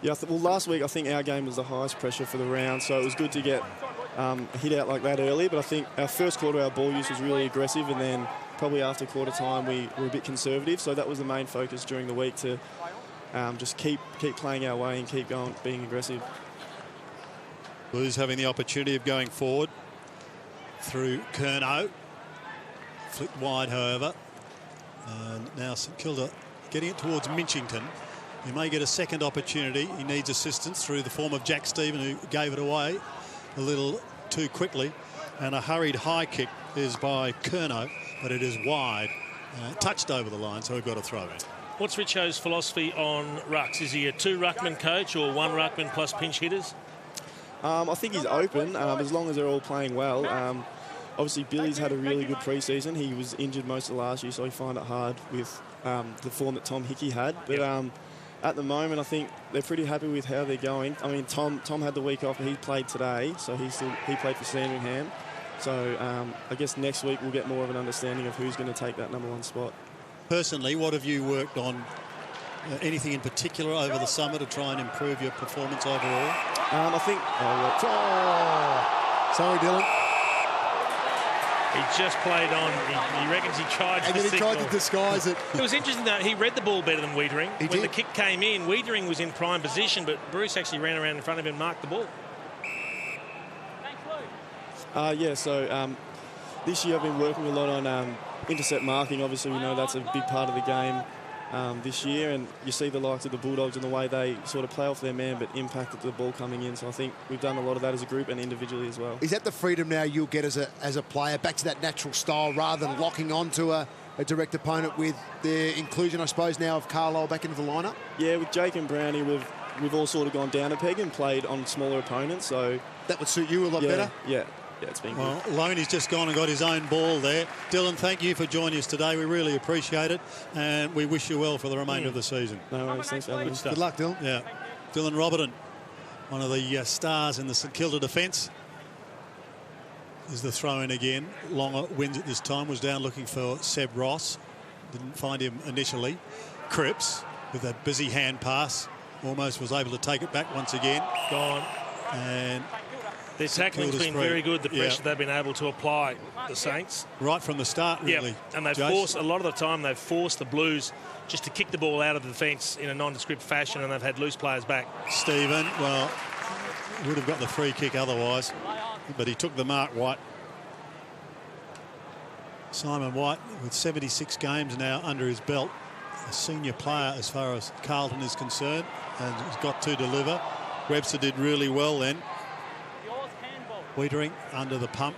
Yeah, well, last week I think our game was the highest pressure for the round, so it was good to get a hit out like that early. But I think our first quarter, our ball use was really aggressive, and then probably after quarter time we were a bit conservative. So that was the main focus during the week, to just keep playing our way and keep going, being aggressive. Blues having the opportunity of going forward through Curnow. Flicked wide, however. And now St Kilda getting it towards Minchington. He may get a second opportunity. He needs assistance through the form of Jack Stephen, who gave it away a little too quickly. And a hurried high kick is by Curnow, but it is wide. Touched over the line, so we've got to throw in. What's Richo's philosophy on rucks? Is he a 2-ruckman coach or 1 ruckman plus pinch hitters? I think he's open, as long as they're all playing well. Obviously, Billy's had a really good pre-season. He was injured most of last year, so I find it hard with the form that Tom Hickey had. But at the moment, I think they're pretty happy with how they're going. I mean, Tom had the week off, but he played today, so he played for Sandringham. So I guess next week we'll get more of an understanding of who's going to take that #1 spot. Personally, what have you worked on? Anything in particular over the summer to try and improve your performance overall? I think... Sorry, Dylan. He just played on. He reckons he tried and to then he signal. tried to disguise it. It was interesting that he read the ball better than Wiedering. He when did. the kick came in, Wiedering was in prime position, but Bruce actually ran around in front of him and marked the ball. Thanks, Lou. This year I've been working a lot on intercept marking. Obviously, we know that's a big part of the game this year, and you see the likes of the Bulldogs and the way they sort of play off their man but impact the ball coming in. So I think we've done a lot of that as a group and individually as well. Is that the freedom now you'll get as a player, back to that natural style rather than locking onto a direct opponent with the inclusion, I suppose, now of Carlisle back into the lineup? Yeah, with Jake and Brownie, we've all sort of gone down a peg and played on smaller opponents. So that would suit you a lot better? Yeah, it's been well, good. Loney's just gone and got his own ball there. Dylan, thank you for joining us today. We really appreciate it, and we wish you well for the remainder of the season. No worries, thanks for having me. Good luck, Dylan. Yeah, Dylan Roberton, one of the stars in the St Kilda defence, is the throw-in again. Longer wins it this time, was down looking for Seb Ross. Didn't find him initially. Cripps, with a busy hand pass, almost was able to take it back once again. Gone. And their tackling's been very good, the pressure they've been able to apply, the Saints. Right from the start, really. Yep. And they've forced, a lot of the time, they've forced the Blues just to kick the ball out of the defence in a nondescript fashion, and they've had loose players back. Stephen, well, would have got the free kick otherwise, but he took the mark, White. Simon White, with 76 games now under his belt, a senior player as far as Carlton is concerned, and has got to deliver. Webster did really well then. Wiedering under the pump.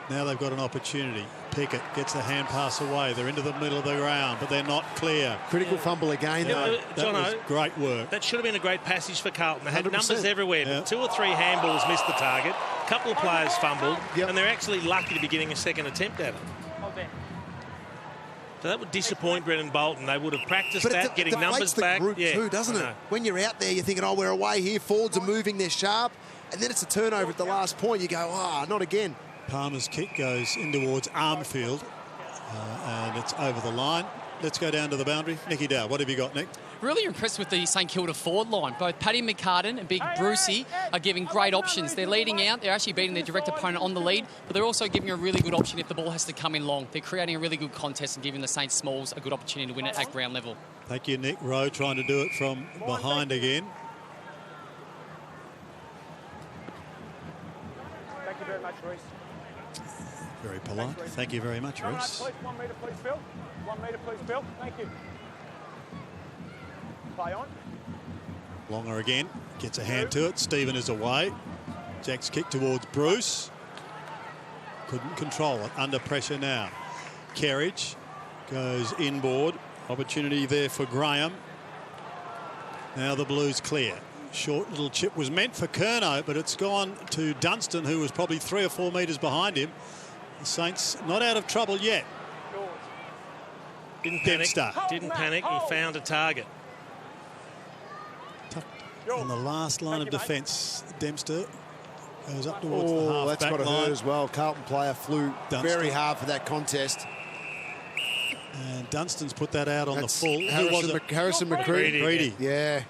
Now they've got an opportunity. Pickett gets the hand pass away. They're into the middle of the ground, but they're not clear. Critical fumble again. No, that was great work. That should have been a great passage for Carlton. They had 100%. numbers everywhere, but 2 or 3 handballs missed the target. A couple of players fumbled, and they're actually lucky to be getting a second attempt at it. So that would disappoint Brennan Bolton. They would have practiced that, getting numbers back. Group too, doesn't it? When you're out there, you're thinking, oh, we're away here. Forwards are moving, they're sharp. And then it's a turnover at the last point. You go, not again. Palmer's kick goes in towards Armfield, and it's over the line. Let's go down to the boundary. Nicky Dow, what have you got, Nick? Really impressed with the St Kilda forward line. Both Paddy McCartan and Big Brucey are giving great options. They're leading out. They're actually beating their direct opponent on the lead, but they're also giving a really good option if the ball has to come in long. They're creating a really good contest and giving the Saints Smalls a good opportunity to win it at ground level. Thank you, Nick. Rowe trying to do it from behind again. Thank you very much, Reece. Very polite. Thank you very much, Reece. 1 metre, please, Phil. 1 metre, please, Phil. Thank you. Play on. Longer again. Gets a hand to it. Stephen is away. Jack's kick towards Bruce. Couldn't control it. Under pressure now. Kerridge goes inboard. Opportunity there for Graham. Now the Blues clear. Short little chip was meant for Curnow, but it's gone to Dunstan, who was probably 3 or 4 metres behind him. The Saints not out of trouble yet. Didn't panic. He found a target. On the last line of defence, Dempster goes up towards the half-back that's got to line. hurt as well. Carlton player flew very hard for that contest. And Dunstan's put that out on the full. Harrison McCready. Yeah.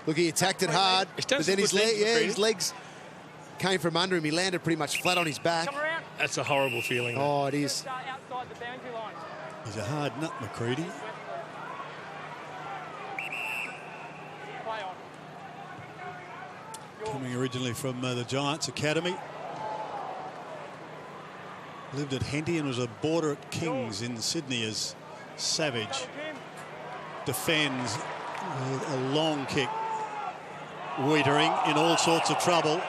Look, he attacked it hard, but then his legs came from under him. He landed pretty much flat on his back. That's a horrible feeling. Oh, it is. He's a hard nut, McCready. Coming originally from the Giants Academy. Lived at Henty and was a boarder at Kings in Sydney as Savage defends with a long kick. Wiedering in all sorts of trouble.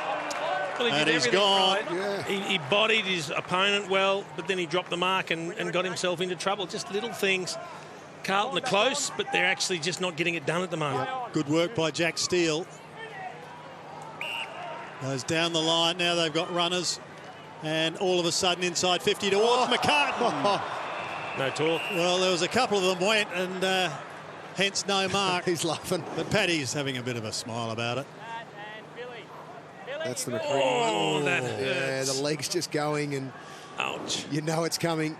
Well, and he's gone. Right. He bodied his opponent well, but then he dropped the mark and got himself into trouble. Just little things. Carlton are close, but they're actually just not getting it done at the moment. Good work by Jack Steele. Goes down the line. Now they've got runners. And all of a sudden inside 50 towards McCartan. No talk. Well, there was a couple of them went and hence no mark. He's laughing. But Paddy's having a bit of a smile about it. That's the McCready. Oh, that hurts. The leg's just going and you know it's coming.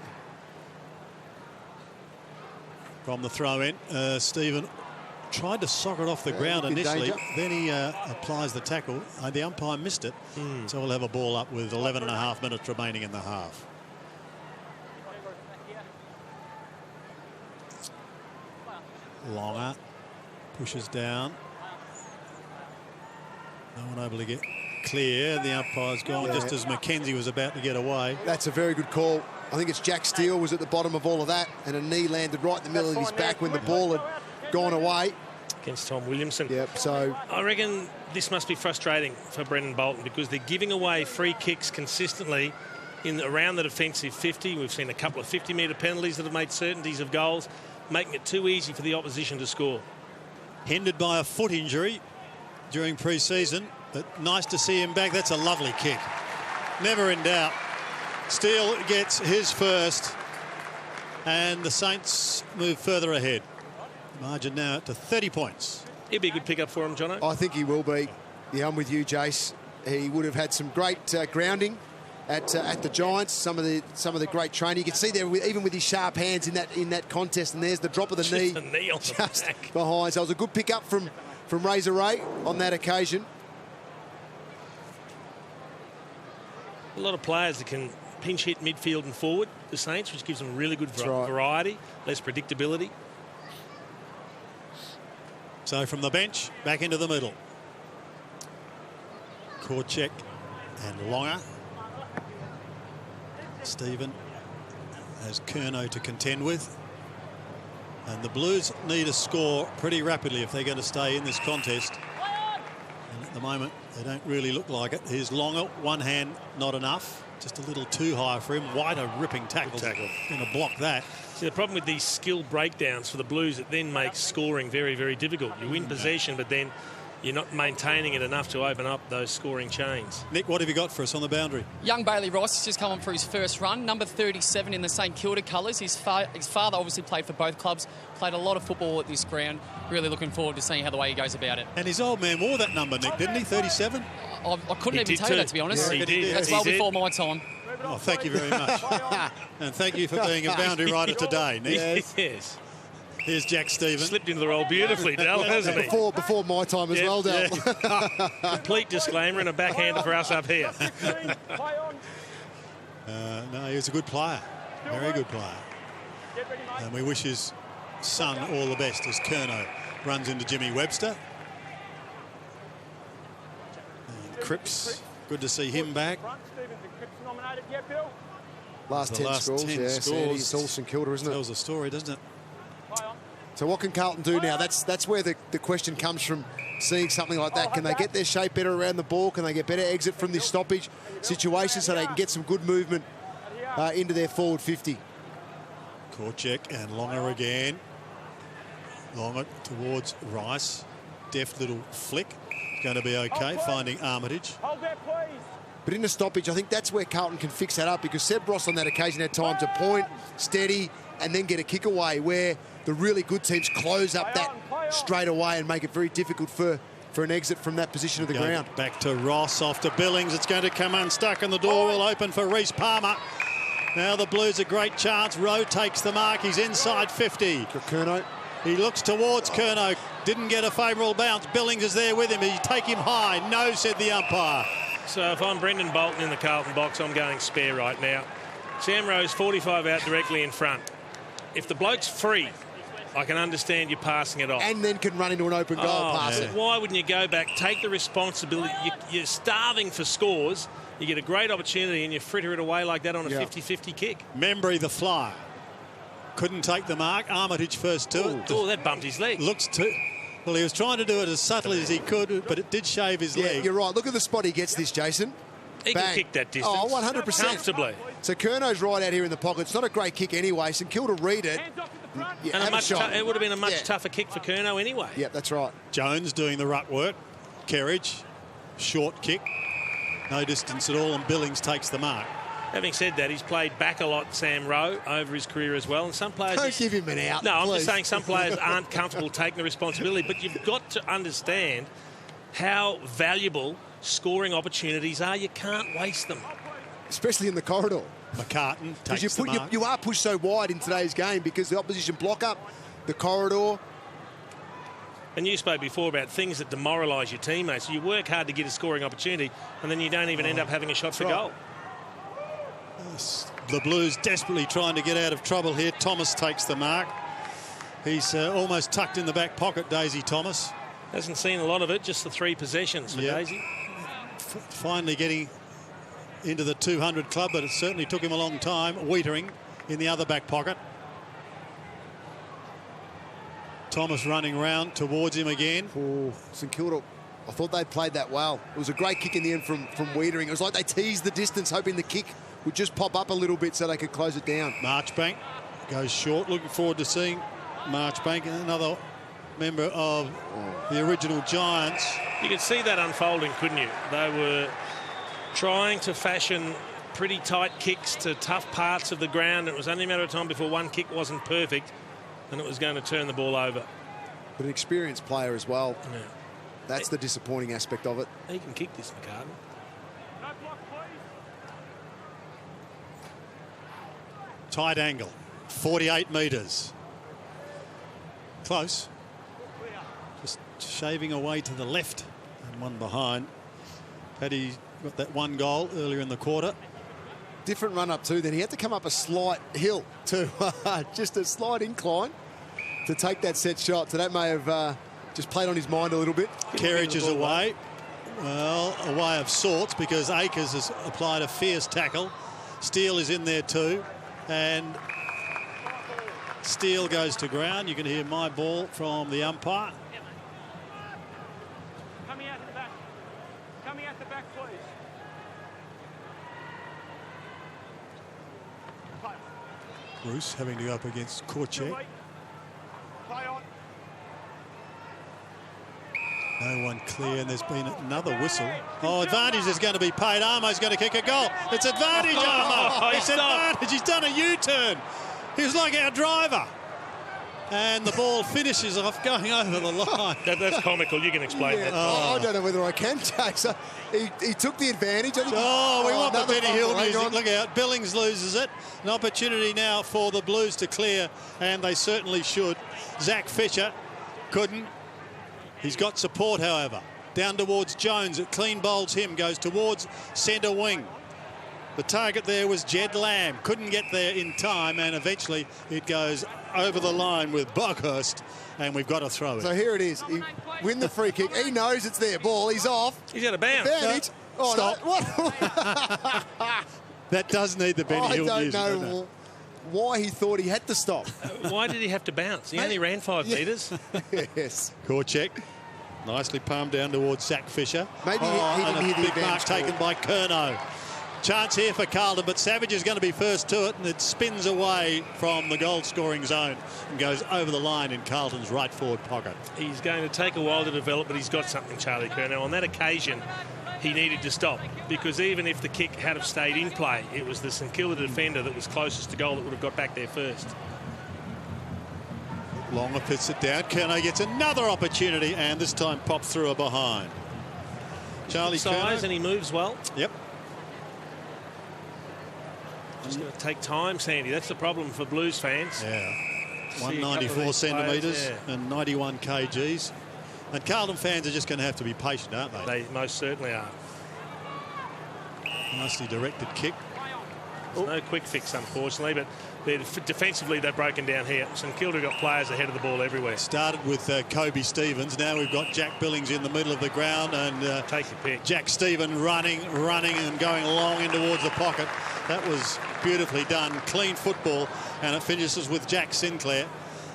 From the throw-in, Stephen tried to sock it off the ground initially. Then he applies the tackle. The umpire missed it. So we'll have a ball up with 11.5 minutes remaining in the half. Longer pushes down. No one able to get clear. The umpire's gone just as Mackenzie was about to get away. That's a very good call. I think it's Jack Steele was at the bottom of all of that, and a knee landed right in the middle of his back when the ball had gone away. Against Tom Williamson. Yep, so I reckon this must be frustrating for Brendan Bolton because they're giving away free kicks consistently around the defensive 50. We've seen a couple of 50-metre penalties that have made certainties of goals, making it too easy for the opposition to score. Hindered by a foot injury during pre-season, but nice to see him back. That's a lovely kick. Never in doubt. Steele gets his first, and the Saints move further ahead. Margin now to 30 points. It'd be a good pickup for him, Jono. I think he will be. Yeah, I'm with you, Jace. He would have had some great grounding at the Giants. Some of the great training. You can see there, even with his sharp hands in that contest. And there's the drop of the knee. The knee on just the back. Behind. So it was a good pickup from Razor Ray on that occasion. A lot of players that can pinch hit midfield and forward, the Saints, which gives them really good variety, less predictability. So from the bench, back into the middle. Korchek and Longer. Stephen has Curnow to contend with. And the Blues need a score pretty rapidly if they're going to stay in this contest. And at the moment, they don't really look like it. Here's Longer, one hand not enough. Just a little too high for him. Wider ripping tackles. Going to block that. See, the problem with these skill breakdowns for the Blues, it then makes scoring very, very difficult. You win possession, but then you're not maintaining it enough to open up those scoring chains. Nick, what have you got for us on the boundary? Young Bailey Ross has just come on for his first run, number 37 in the St Kilda colours. His father obviously played for both clubs, played a lot of football at this ground. Really looking forward to seeing how the way he goes about it. And his old man wore that number, Nick, didn't he? 37? I couldn't even tell you that, to be honest. Yeah, he did. That's He well did. before my time. Oh, thank you very much. And thank you for being a boundary rider today, Nick. Yes. Here's Jack Stevens. Slipped into the role beautifully, Dal, hasn't he? Before my time as well, Dal. Complete disclaimer and a backhander for us up here. No, he was a good player. Very good player. And we wish his son all the best as Curnow runs into Jimmy Webster. And Cripps, good to see him back. Last 10 scores, it's all St Kilda, isn't it? Tells a story, doesn't it? So what can Carlton do now? That's where the question comes from, seeing something like that. Can they get their shape better around the ball? Can they get better exit from this stoppage situation so they can get some good movement into their forward 50? Korchek and Longer again. Longer towards Rice. Deft little flick. Going to be okay, finding Armitage. Hold there, please. But in the stoppage, I think that's where Carlton can fix that up, because Seb Ross on that occasion had time to point, steady, and then get a kick away, where the really good teams close up that straight away and make it very difficult for an exit from that position of the ground. Back to Ross, off to Billings. It's going to come unstuck and the door will open for Reece Palmer. Now the Blues a great chance. Rowe takes the mark. He's inside 50. Curnow. He looks towards Curnow. Didn't get a favourable bounce. Billings is there with him. He take him high. No, said the umpire. So if I'm Brendan Bolton in the Carlton box, I'm going spare right now. Sam Rowe's 45 out directly in front. If the bloke's free, I can understand you passing it off. And then can run into an open goal pass it. Why wouldn't you go back, take the responsibility? You're starving for scores. You get a great opportunity and you fritter it away like that on a 50-50 kick. Membry, the flyer. Couldn't take the mark. Armitage first to it. Oh, that bumped his leg. Looks too... Well, he was trying to do it as subtly as he could, but it did shave his leg. You're right. Look at the spot he gets this, Jason. He can kick that distance. Oh, 100%. Comfortably. So Curnow's right out here in the pocket. It's not a great kick anyway. St Kilda read it. And it would have been a much tougher kick for Curnow anyway. Yeah, that's right. Jones doing the ruck work. Kerridge, short kick. No distance at all, and Billings takes the mark. Having said that, he's played back a lot, Sam Rowe, over his career as well. And some players... Don't give him an out, No, I'm please. just saying some players aren't comfortable taking the responsibility. But you've got to understand how valuable scoring opportunities are. You can't waste them. Especially in the corridor. McCartan takes the mark. You are pushed so wide in today's game because the opposition block up the corridor. And you spoke before about things that demoralise your teammates. You work hard to get a scoring opportunity, and then you don't even end up having a shot for goal. The Blues desperately trying to get out of trouble here. Thomas takes the mark. He's almost tucked in the back pocket, Daisy Thomas. Hasn't seen a lot of it, just the 3 possessions for Daisy. Finally getting into the 200 club, but it certainly took him a long time. Wiedering in the other back pocket. Thomas running round towards him again. Oh, St Kilda, I thought they'd played that well. It was a great kick in the end from Wiedering. It was like they teased the distance, hoping the kick would just pop up a little bit so they could close it down. Marchbank goes short. Looking forward to seeing Marchbank, another member of the original Giants. You could see that unfolding, couldn't you? They were trying to fashion pretty tight kicks to tough parts of the ground. It was only a matter of time before one kick wasn't perfect and it was going to turn the ball over. But an experienced player as well. Yeah. That's the disappointing aspect of it. He can kick this, McCartan. Tight angle, 48 metres. Close. Just shaving away to the left and one behind. Paddy got that one goal earlier in the quarter. Different run up too. Then he had to come up a slight hill to just a slight incline to take that set shot. So that may have just played on his mind a little bit. Kerridge is away. Well, away of sorts because Akers has applied a fierce tackle. Steele is in there too. And Steele goes to ground. You can hear my ball from the umpire. Coming out the back. Coming out the back, please. Bruce having to go up against Korchek. Play on. No one clear, and there's been another whistle. Oh, advantage is going to be paid. Armo's going to kick a goal. It's advantage, Armo. It's advantage. He's done a U-turn. He was like our driver. And the ball finishes off going over the line. That's comical. You can explain that. I don't know whether I can, Jake. He took the advantage. We want the Benny Hill music. On. Look out. Billings loses it. An opportunity now for the Blues to clear, and they certainly should. Zach Fisher couldn't. He's got support, however. Down towards Jones. It clean bowls him. Goes towards centre wing. The target there was Jed Lamb. Couldn't get there in time, and eventually it goes over the line with Boghurst, and we've got a throw in. So here it is. He win the free kick. He knows it's their ball. He's off. He's got a bounce. Advantage. Oh, Stop. No. What? That does need the Benny Hill music. I don't know why he thought he had to stop. Why did he have to bounce? He only ran 5 metres. Yes. Korchek nicely palmed down towards Zach Fisher. Maybe he didn't hear the big mark advantage taken by Curnow. Chance here for Carlton, but Savage is going to be first to it, and it spins away from the goal-scoring zone and goes over the line in Carlton's right forward pocket. He's going to take a while to develop, but he's got something, Charlie Curnow. On that occasion, he needed to stop, because even if the kick had have stayed in play, it was the St Kilda defender that was closest to goal that would have got back there first. Longer puts it down. Curnow gets another opportunity, and this time popped through a behind. Charlie Size, Curnow. and he moves well. Yep. Just going to take time, Sandy. That's the problem for Blues fans. Yeah. See 194 centimetres yeah. and 91 kgs. And Carlton fans are just going to have to be patient, aren't they? They most certainly are. Nicely directed kick. There's no quick fix, unfortunately, but defensively they've broken down here. St Kilda got players ahead of the ball everywhere. Started with Kobe Stevens. Now we've got Jack Billings in the middle of the ground, and take your pick. Jack Stevens running and going long in towards the pocket. That was beautifully done. Clean football, and it finishes with Jack Sinclair.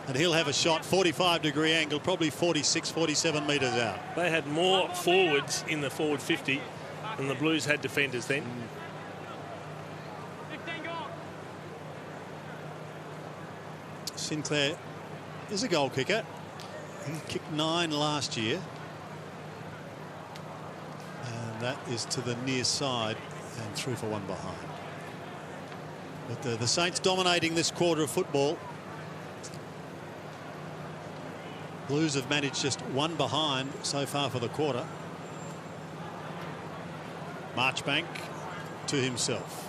And he'll have a shot, 45-degree angle, probably 46, 47 metres out. They had more forwards in the forward 50 than the Blues had defenders then. Sinclair is a goal kicker. He kicked 9 last year. And that is to the near side and through for one behind. But the Saints dominating this quarter of football. Blues have managed just one behind so far for the quarter. Marchbank to himself.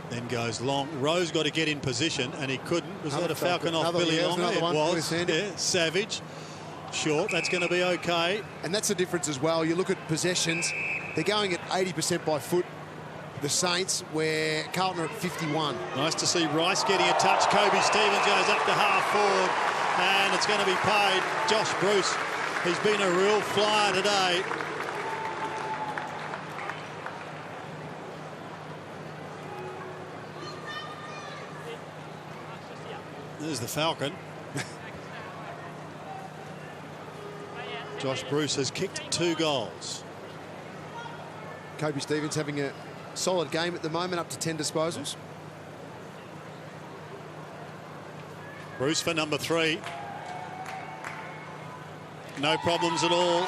Then goes long. Rose got to get in position, and he couldn't. Was that a Falcon off Billy Longer? It was. Yeah, Savage. Short. That's going to be okay. And that's the difference as well. You look at possessions. They're going at 80% by foot. The Saints, where Carlton are at 51. Nice to see Rice getting a touch. Kobe Stevens goes up to half forward, and it's going to be paid. Josh Bruce, he's been a real flyer today. There's the Falcon. Josh Bruce has kicked 2 goals. Kobe Stevens having a solid game at the moment, up to 10 disposals. Bruce for number 3. No problems at all.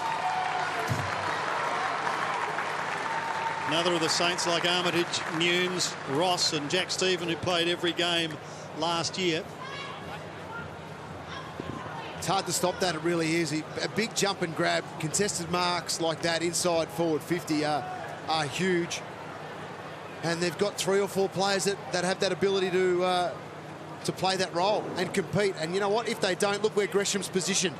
Another of the Saints like Armitage, Nunes, Ross and Jack Stephen, who played every game last year. It's hard to stop that, it really is. A big jump and grab, contested marks like that inside forward 50 are huge. And they've got 3 or 4 players that have that ability to play that role and compete. And you know what? If they don't, look where Gresham's positioned,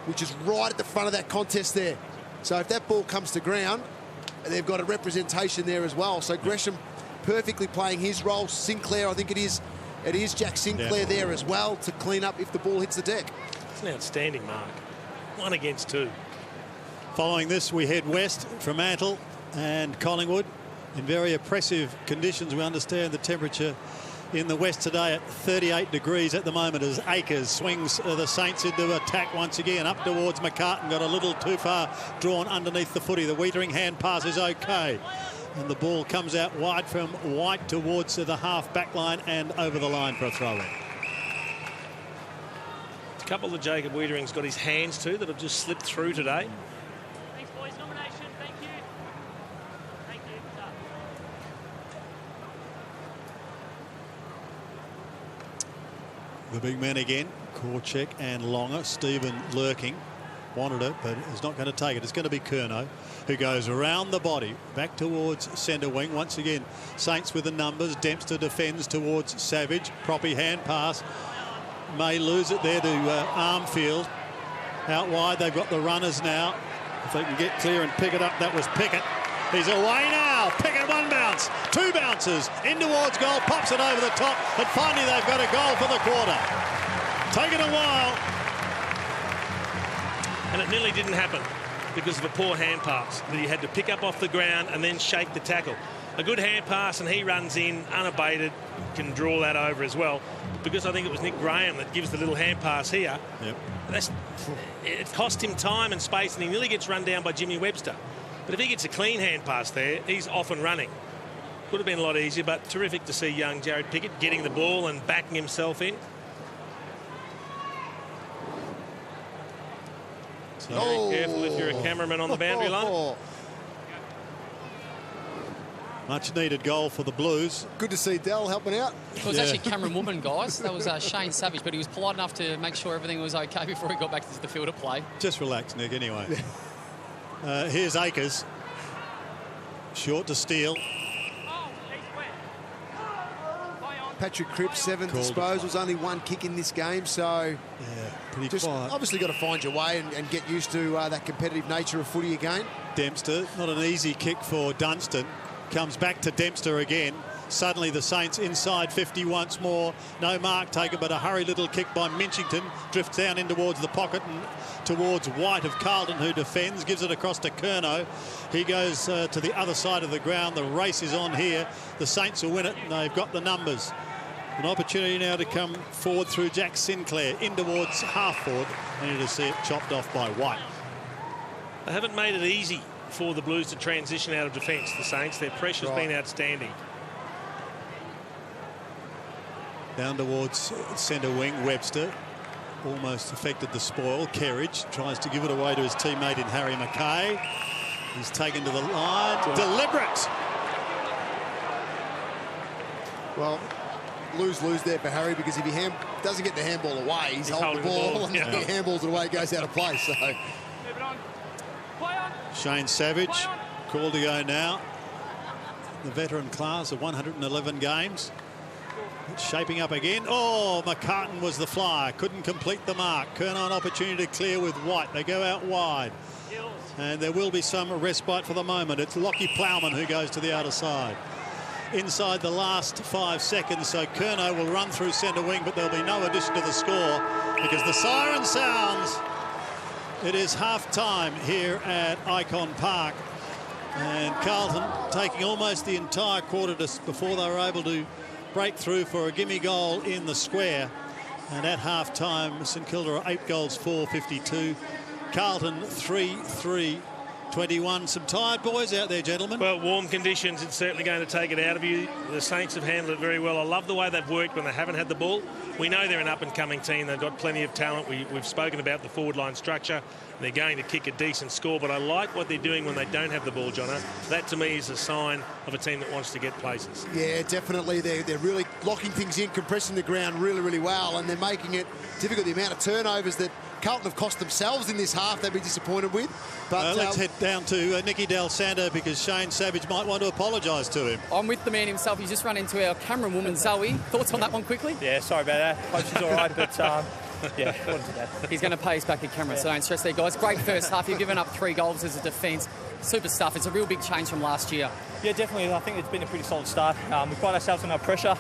which is right at the front of that contest there. So if that ball comes to ground, they've got a representation there as well. So Gresham perfectly playing his role. Sinclair, I think it is Jack Sinclair there as well to clean up if the ball hits the deck. It's an outstanding mark. 1 against 2. Following this, we head west from Mantle and Collingwood in very oppressive conditions. We understand the temperature in the west today at 38 degrees at the moment as Akers swings the Saints into attack once again. Up towards McCartan, got a little too far drawn underneath the footy. The Wiedering hand pass is okay. And the ball comes out wide from White towards the half back line and over the line for a throw-in. A couple of Jacob Wiedering's got his hands to that have just slipped through today. Thanks, boys. Nomination. Thank you. Thank you. The big men again, Korchek and Longer. Stephen lurking, wanted it, but is not going to take it. It's going to be Curnow, who goes around the body, back towards centre wing. Once again, Saints with the numbers. Dempster defends towards Savage. Proppy hand pass. May lose it there to Armfield. Out wide, they've got the runners now. If they can get clear and pick it up, that was Pickett. He's away now. Pickett, one bounce, two bounces, in towards goal, pops it over the top, and finally they've got a goal for the quarter. Taken a while. And it nearly didn't happen because of a poor hand pass that he had to pick up off the ground and then shake the tackle. A good hand pass and he runs in unabated, can draw that over as well. Because I think it was Nick Graham that gives the little hand pass here. Yep. It cost him time and space, and he nearly gets run down by Jimmy Webster. But if he gets a clean hand pass there, he's off and running. Could have been a lot easier, but terrific to see young Jared Pickett getting the ball and backing himself in. So very careful if you're a cameraman on the boundary line. Much needed goal for the Blues. Good to see Dell helping out. It was actually Cameron Woodman, guys. That was Shane Savage, but he was polite enough to make sure everything was okay before he got back to the field of play. Just relax, Nick, anyway. Here's Akers. Short to Steele. Patrick Cripps, 7 disposals, only 1 kick in this game, so yeah, pretty just quiet. obviously got to find your way and get used to that competitive nature of footy again. Dempster, not an easy kick for Dunstan. Comes back to Dempster again. Suddenly the Saints inside 50 once more. No mark taken, but a hurried little kick by Minchington. Drifts down in towards the pocket and towards White of Carlton, who defends. Gives it across to Curnow. He goes to the other side of the ground. The race is on here. The Saints will win it, and they've got the numbers. An opportunity now to come forward through Jack Sinclair in towards half forward. They need to see it chopped off by White. They haven't made it easy for the Blues to transition out of defence, the Saints. Their pressure's been outstanding. Down towards centre wing, Webster. Almost affected the spoil. Kerridge tries to give it away to his teammate in Harry Mackay. He's taken to the line. Deliberate. Well, lose there for Harry, because if he doesn't get the handball away, he's holding the ball, and if he handballs it away, it goes out of play. So. Shane Savage called to go now. The veteran class of 111 games. It's shaping up again. Oh, McCartan was the flyer. Couldn't complete the mark. Curnow an opportunity to clear with White. They go out wide. And there will be some respite for the moment. It's Lockie Plowman who goes to the outer side. Inside the last 5 seconds, so Curnow will run through centre wing, but there'll be no addition to the score because the siren sounds. It is half-time here at Icon Park, and Carlton taking almost the entire quarter before they were able to break through for a gimme goal in the square. And at half-time, St Kilda are 8 goals, 4-52. Carlton 3-3-21. Some tired boys out there, gentlemen. Well, warm conditions, it's certainly going to take it out of you. The Saints have handled it very well. I love the way they've worked when they haven't had the ball. We know they're an up-and-coming team. They've got plenty of talent. We've spoken about the forward line structure. They're going to kick a decent score, but I like what they're doing when they don't have the ball, Jono. That, to me, is a sign of a team that wants to get places. Yeah, definitely. They're really locking things in, compressing the ground really, really well, and they're making it difficult. The amount of turnovers that Carlton have cost themselves in this half, they'd be disappointed with. But let's head down to Nicky Del Santo, because Shane Savage might want to apologise to him. I'm with the man himself. He's just run into our cameraman woman, Zoe. Thoughts on that one quickly? Yeah, sorry about that. Hope she's all right, but yeah, wasn't too bad. He's going to pay us back a camera, so don't stress there, guys. Great first half. You've given up 3 goals as a defence. Super stuff. It's a real big change from last year. Yeah, definitely. I think it's been a pretty solid start. We pride ourselves on our pressure,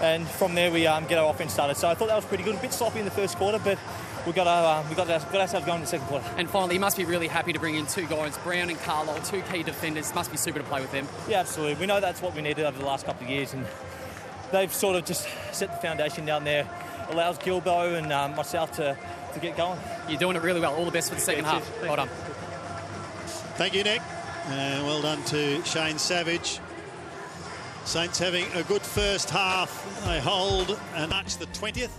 and from there we get our offence started. So I thought that was pretty good. A bit sloppy in the first quarter, but we got ourselves going in the second quarter. And finally, you must be really happy to bring in 2 guys, Brown and Carlisle, 2 key defenders. Must be super to play with them. Yeah, absolutely. We know that's what we needed over the last couple of years, and they've sort of just set the foundation down there. Allows Gilbo and myself to get going. You're doing it really well. All the best for the second half. Well done. Thank you, Nick. And well done to Shane Savage. Saints having a good first half. They hold and March the 20th.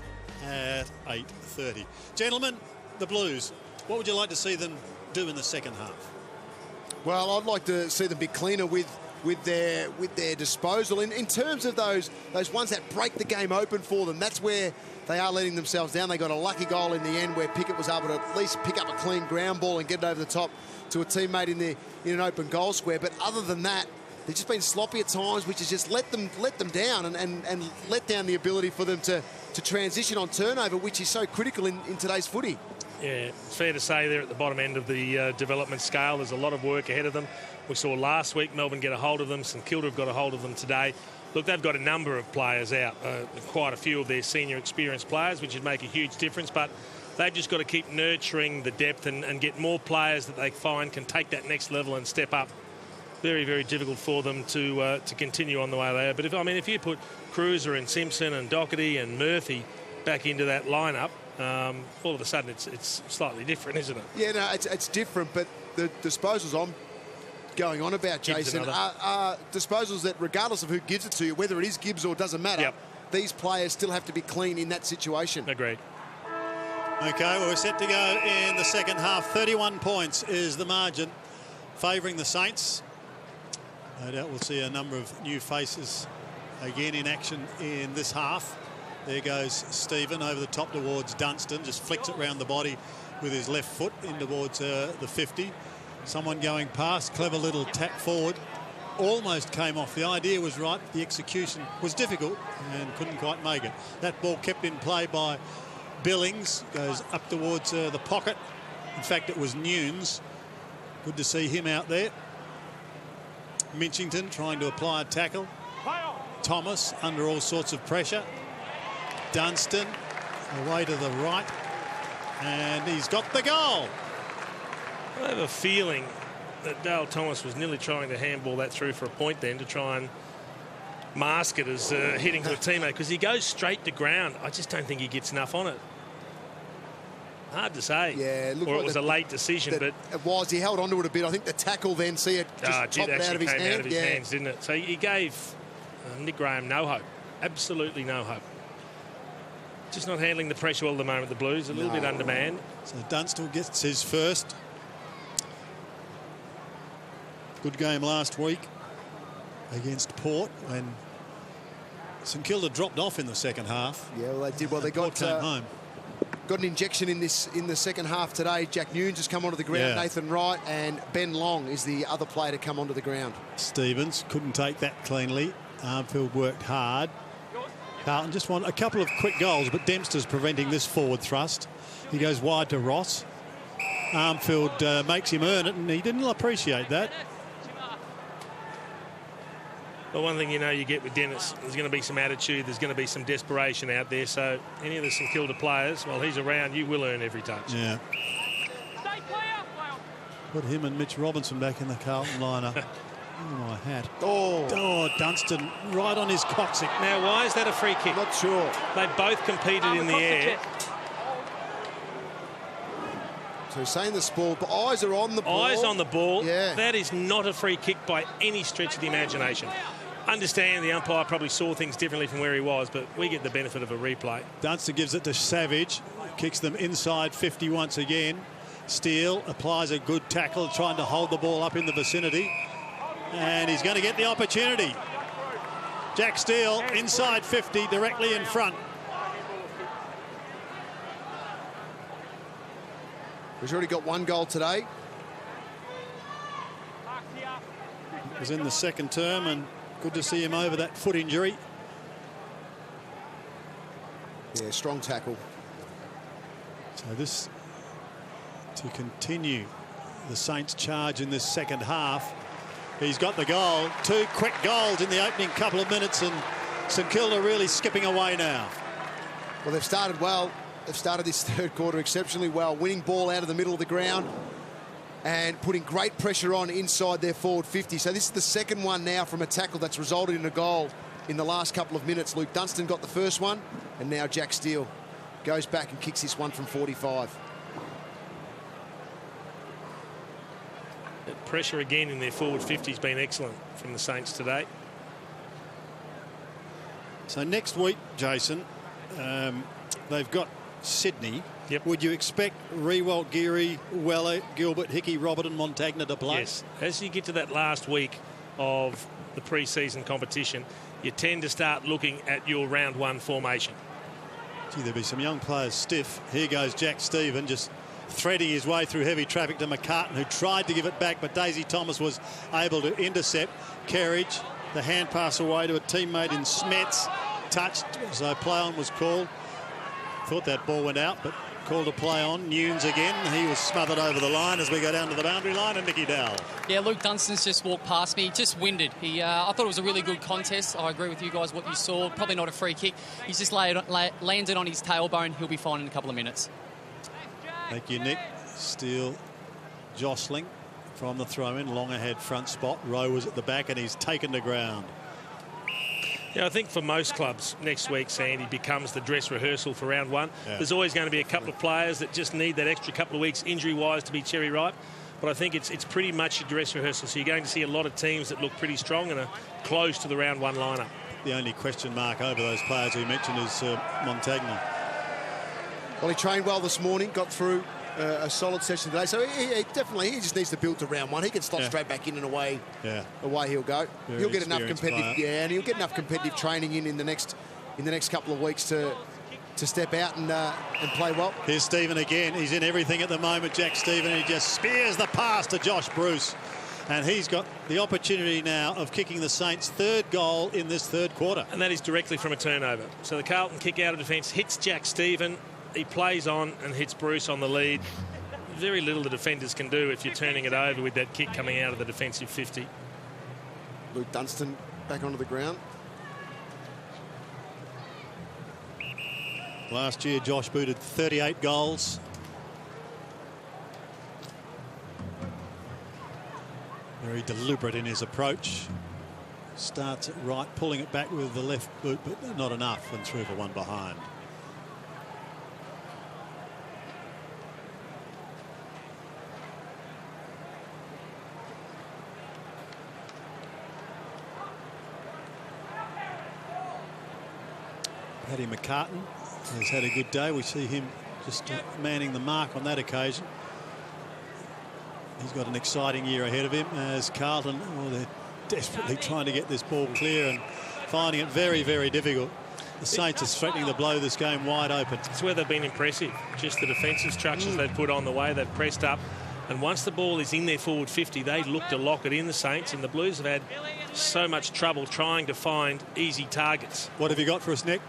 at 8:30. Gentlemen, the Blues, what would you like to see them do in the second half? Well, I'd like to see them be cleaner with their disposal. In terms of those ones that break the game open for them, that's where they are letting themselves down. They got a lucky goal in the end where Pickett was able to at least pick up a clean ground ball and get it over the top to a teammate in an open goal square. But other than that, they've just been sloppy at times, which has just let them down and let down the ability for them to transition on turnover, which is so critical in today's footy. Yeah, it's fair to say they're at the bottom end of the development scale. There's a lot of work ahead of them. We saw last week Melbourne get a hold of them. St Kilda have got a hold of them today. Look, they've got a number of players out, quite a few of their senior experienced players, which would make a huge difference. But they've just got to keep nurturing the depth and get more players that they find can take that next level and step up. Very, very difficult for them to continue on the way they are. But if you put Cruiser and Simpson and Doherty and Murphy back into that lineup, all of a sudden it's slightly different, isn't it? Yeah, no, it's different, but the disposals I'm going on about, Jason, are disposals that, regardless of who gives it to you, whether it is Gibbs or doesn't matter, these players still have to be clean in that situation. Agreed. Okay, well, we're set to go in the second half. 31 points is the margin, favouring the Saints. No doubt we'll see a number of new faces again in action in this half. There goes Stephen over the top towards Dunstan, just flicks it round the body with his left foot in towards the 50. Someone going past, clever little tap forward, almost came off. The idea was right, the execution was difficult and couldn't quite make it. That ball kept in play by Billings, goes up towards the pocket. In fact, it was Nunes. Good to see him out there. Minchington trying to apply a tackle. Thomas under all sorts of pressure. Dunstan away to the right, and he's got the goal. I have a feeling that Dale Thomas was nearly trying to handball that through for a point then to try and mask it as hitting to a teammate, because he goes straight to ground. I just don't think he gets enough on it. Hard to say. Yeah, or it was a late decision, but it was. He held onto it a bit. I think the tackle then, see it just chopped out of his hand. Out of his hands, didn't it? So he gave Nick Graham no hope. Absolutely no hope. Just not handling the pressure well at the moment, the Blues. A little bit undermanned. So Dunstall gets his first. Good game last week against Port when St Kilda dropped off in the second half. Yeah, well, they did. Well, they got home. Got an injection in the second half today. Jack Nunes has come onto the ground. Yeah. Nathan Wright and Ben Long is the other player to come onto the ground. Stevens couldn't take that cleanly. Armfield worked hard. Carlton just want a couple of quick goals, but Dempster's preventing this forward thrust. He goes wide to Ross. Armfield makes him earn it, and he didn't appreciate that. Well, one thing you know you get with Dennis, there's going to be some attitude, there's going to be some desperation out there. So any of the St Kilda players, while he's around, you will earn every touch. Yeah. Put him and Mitch Robinson back in the Carlton lineup. Oh, my hat. Oh, Dunstan right on his coccyx. Now, why is that a free kick? Not sure. They both competed in the air. So he's saying the ball, but eyes are on the ball. Eyes on the ball. Yeah. That is not a free kick by any stretch of the imagination. Understand the umpire probably saw things differently from where he was, but we get the benefit of a replay. Dunstan gives it to Savage. Kicks them inside 50 once again. Steele applies a good tackle, trying to hold the ball up in the vicinity. And he's going to get the opportunity. Jack Steele inside 50, directly in front. He's already got one goal today. He was in the second term, and good to see him over that foot injury. Yeah, strong tackle. So this to continue the Saints' charge in this second half. He's got the goal. 2 quick goals in the opening couple of minutes, and St Kilda really skipping away now. Well, they've started well. They've started this third quarter exceptionally well, winning ball out of the middle of the ground and putting great pressure on inside their forward 50. So this is the second one now from a tackle that's resulted in a goal in the last couple of minutes. Luke Dunstan got the first one, and now Jack Steele goes back and kicks this one from 45. Pressure again in their forward 50 has been excellent from the Saints today. So next week, Jason, they've got Sydney. Yep. Would you expect Riewoldt, Geary, Weller, Gilbert, Hickey, Roberton, Montagna to play? Yes. As you get to that last week of the pre-season competition, you tend to start looking at your round one formation. Gee, there'll be some young players stiff. Here goes Jack Stephen, just threading his way through heavy traffic to McCartan, who tried to give it back, but Daisy Thomas was able to intercept. Kerridge, the hand pass away to a teammate in Smets, touched, so play on was called. Thought that ball went out, but called a play on. Nunes again. He was smothered over the line as we go down to the boundary line, and Nicky Dowell. Yeah, Luke Dunstan's just walked past me, just winded. I thought it was a really good contest. I agree with you guys what you saw. Probably not a free kick. He's just landed on his tailbone. He'll be fine in a couple of minutes. Thank you, Nick. Steele jostling from the throw-in. Long ahead front spot. Rowe was at the back, and he's taken the ground. Yeah, I think for most clubs next week, Sandy, becomes the dress rehearsal for round one. Yeah. There's always going to be a couple of players that just need that extra couple of weeks injury-wise to be cherry ripe. But I think it's pretty much a dress rehearsal. So you're going to see a lot of teams that look pretty strong and are close to the round one lineup. The only question mark over those players we mentioned is Montagna. Well, he trained well this morning, got through a solid session today. So he definitely just needs to build to round one. He can slot straight back in and away. Yeah. Away he'll go. Very he'll get enough competitive. Player. Yeah, and he'll get enough competitive training in the next couple of weeks to step out and play well. Here's Stephen again. He's in everything at the moment. Jack Stephen. He just spears the pass to Josh Bruce, and he's got the opportunity now of kicking the Saints' third goal in this third quarter. And that is directly from a turnover. So the Carlton kick out of defence hits Jack Stephen. He plays on and hits Bruce on the lead. Very little the defenders can do if you're turning it over with that kick coming out of the defensive 50. Luke Dunstan back onto the ground. Last year, Josh booted 38 goals. Very deliberate in his approach. Starts it right, pulling it back with the left boot, but not enough, and through for one behind. Paddy McCartan has had a good day. We see him just manning the mark on that occasion. He's got an exciting year ahead of him as Carlton, they're desperately trying to get this ball clear and finding it very, very difficult. The Saints are threatening to blow this game wide open. It's where they've been impressive. Just the defensive structures they've put on, the way they've pressed up. And once the ball is in their forward 50, they look to lock it in, the Saints, and the Blues have had so much trouble trying to find easy targets. What have you got for us, Nick?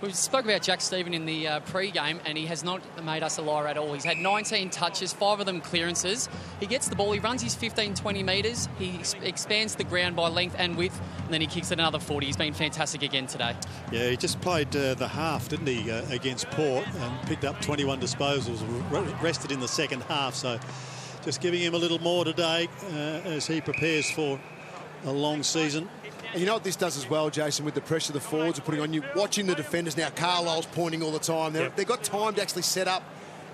We spoke about Jack Stephen in the pre-game, and he has not made us a liar at all. He's had 19 touches, 5 of them clearances. He gets the ball, he runs his 15, 20 metres, he expands the ground by length and width, and then he kicks it another 40. He's been fantastic again today. Yeah, he just played the half, didn't he, against Port, and picked up 21 disposals, rested in the second half. So just giving him a little more today as he prepares for a long season. And you know what this does as well, Jason, with the pressure the forwards are putting on you, watching the defenders now. Carlisle's pointing all the time. They've got time to actually set up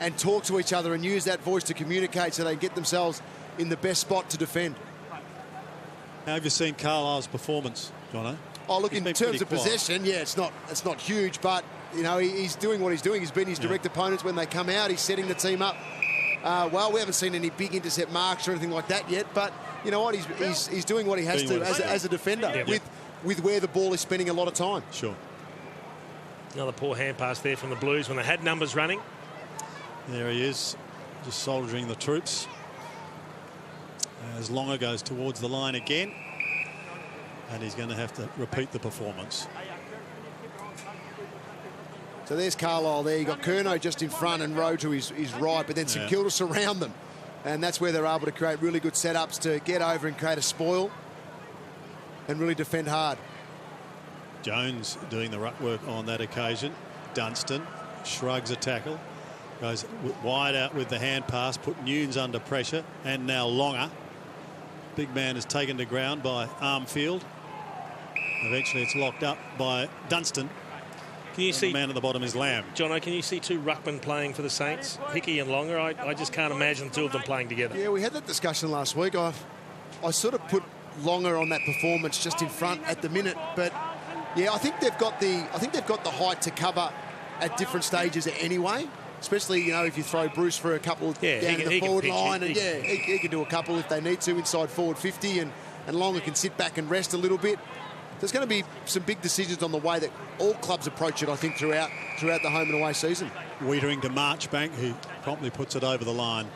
and talk to each other and use that voice to communicate so they get themselves in the best spot to defend. How have you seen Carlisle's performance, Jono? Oh, look, in terms of possession, yeah, it's not huge, but you know he's doing what he's doing. He's beating his direct opponents when they come out. He's setting the team up. Well, we haven't seen any big intercept marks or anything like that yet, but you know what? He's doing what he has to as a defender with where the ball is spending a lot of time. Sure. Another poor hand pass there from the Blues when they had numbers running. There he is, just soldiering the troops. As Longer goes towards the line again, and he's going to have to repeat the performance. So there's Carlisle there. You got Curnow just in front and Rowe to his right, but then St Kilda surround them. And that's where they're able to create really good setups to get over and create a spoil and really defend hard. Jones doing the ruck work on that occasion. Dunstan shrugs a tackle, goes wide out with the hand pass, put Nunes under pressure, and now Longer. Big man is taken to ground by Armfield. Eventually it's locked up by Dunstan. Can you see the man at the bottom is Lamb? Jono, can you see two ruckmen playing for the Saints, Hickey and Longer? I just can't imagine the two of them playing together. Yeah, we had that discussion last week. I sort of put Longer on that performance just in front at the minute, but yeah, I think they've got the height to cover at different stages anyway. Especially, you know, if you throw Bruce for a couple down in the forward line. And, he can do a couple if they need to inside forward 50, and Longer can sit back and rest a little bit. There's going to be some big decisions on the way that all clubs approach it, I think, throughout the home and away season. Wiedering to Marchbank, who promptly puts it over the line.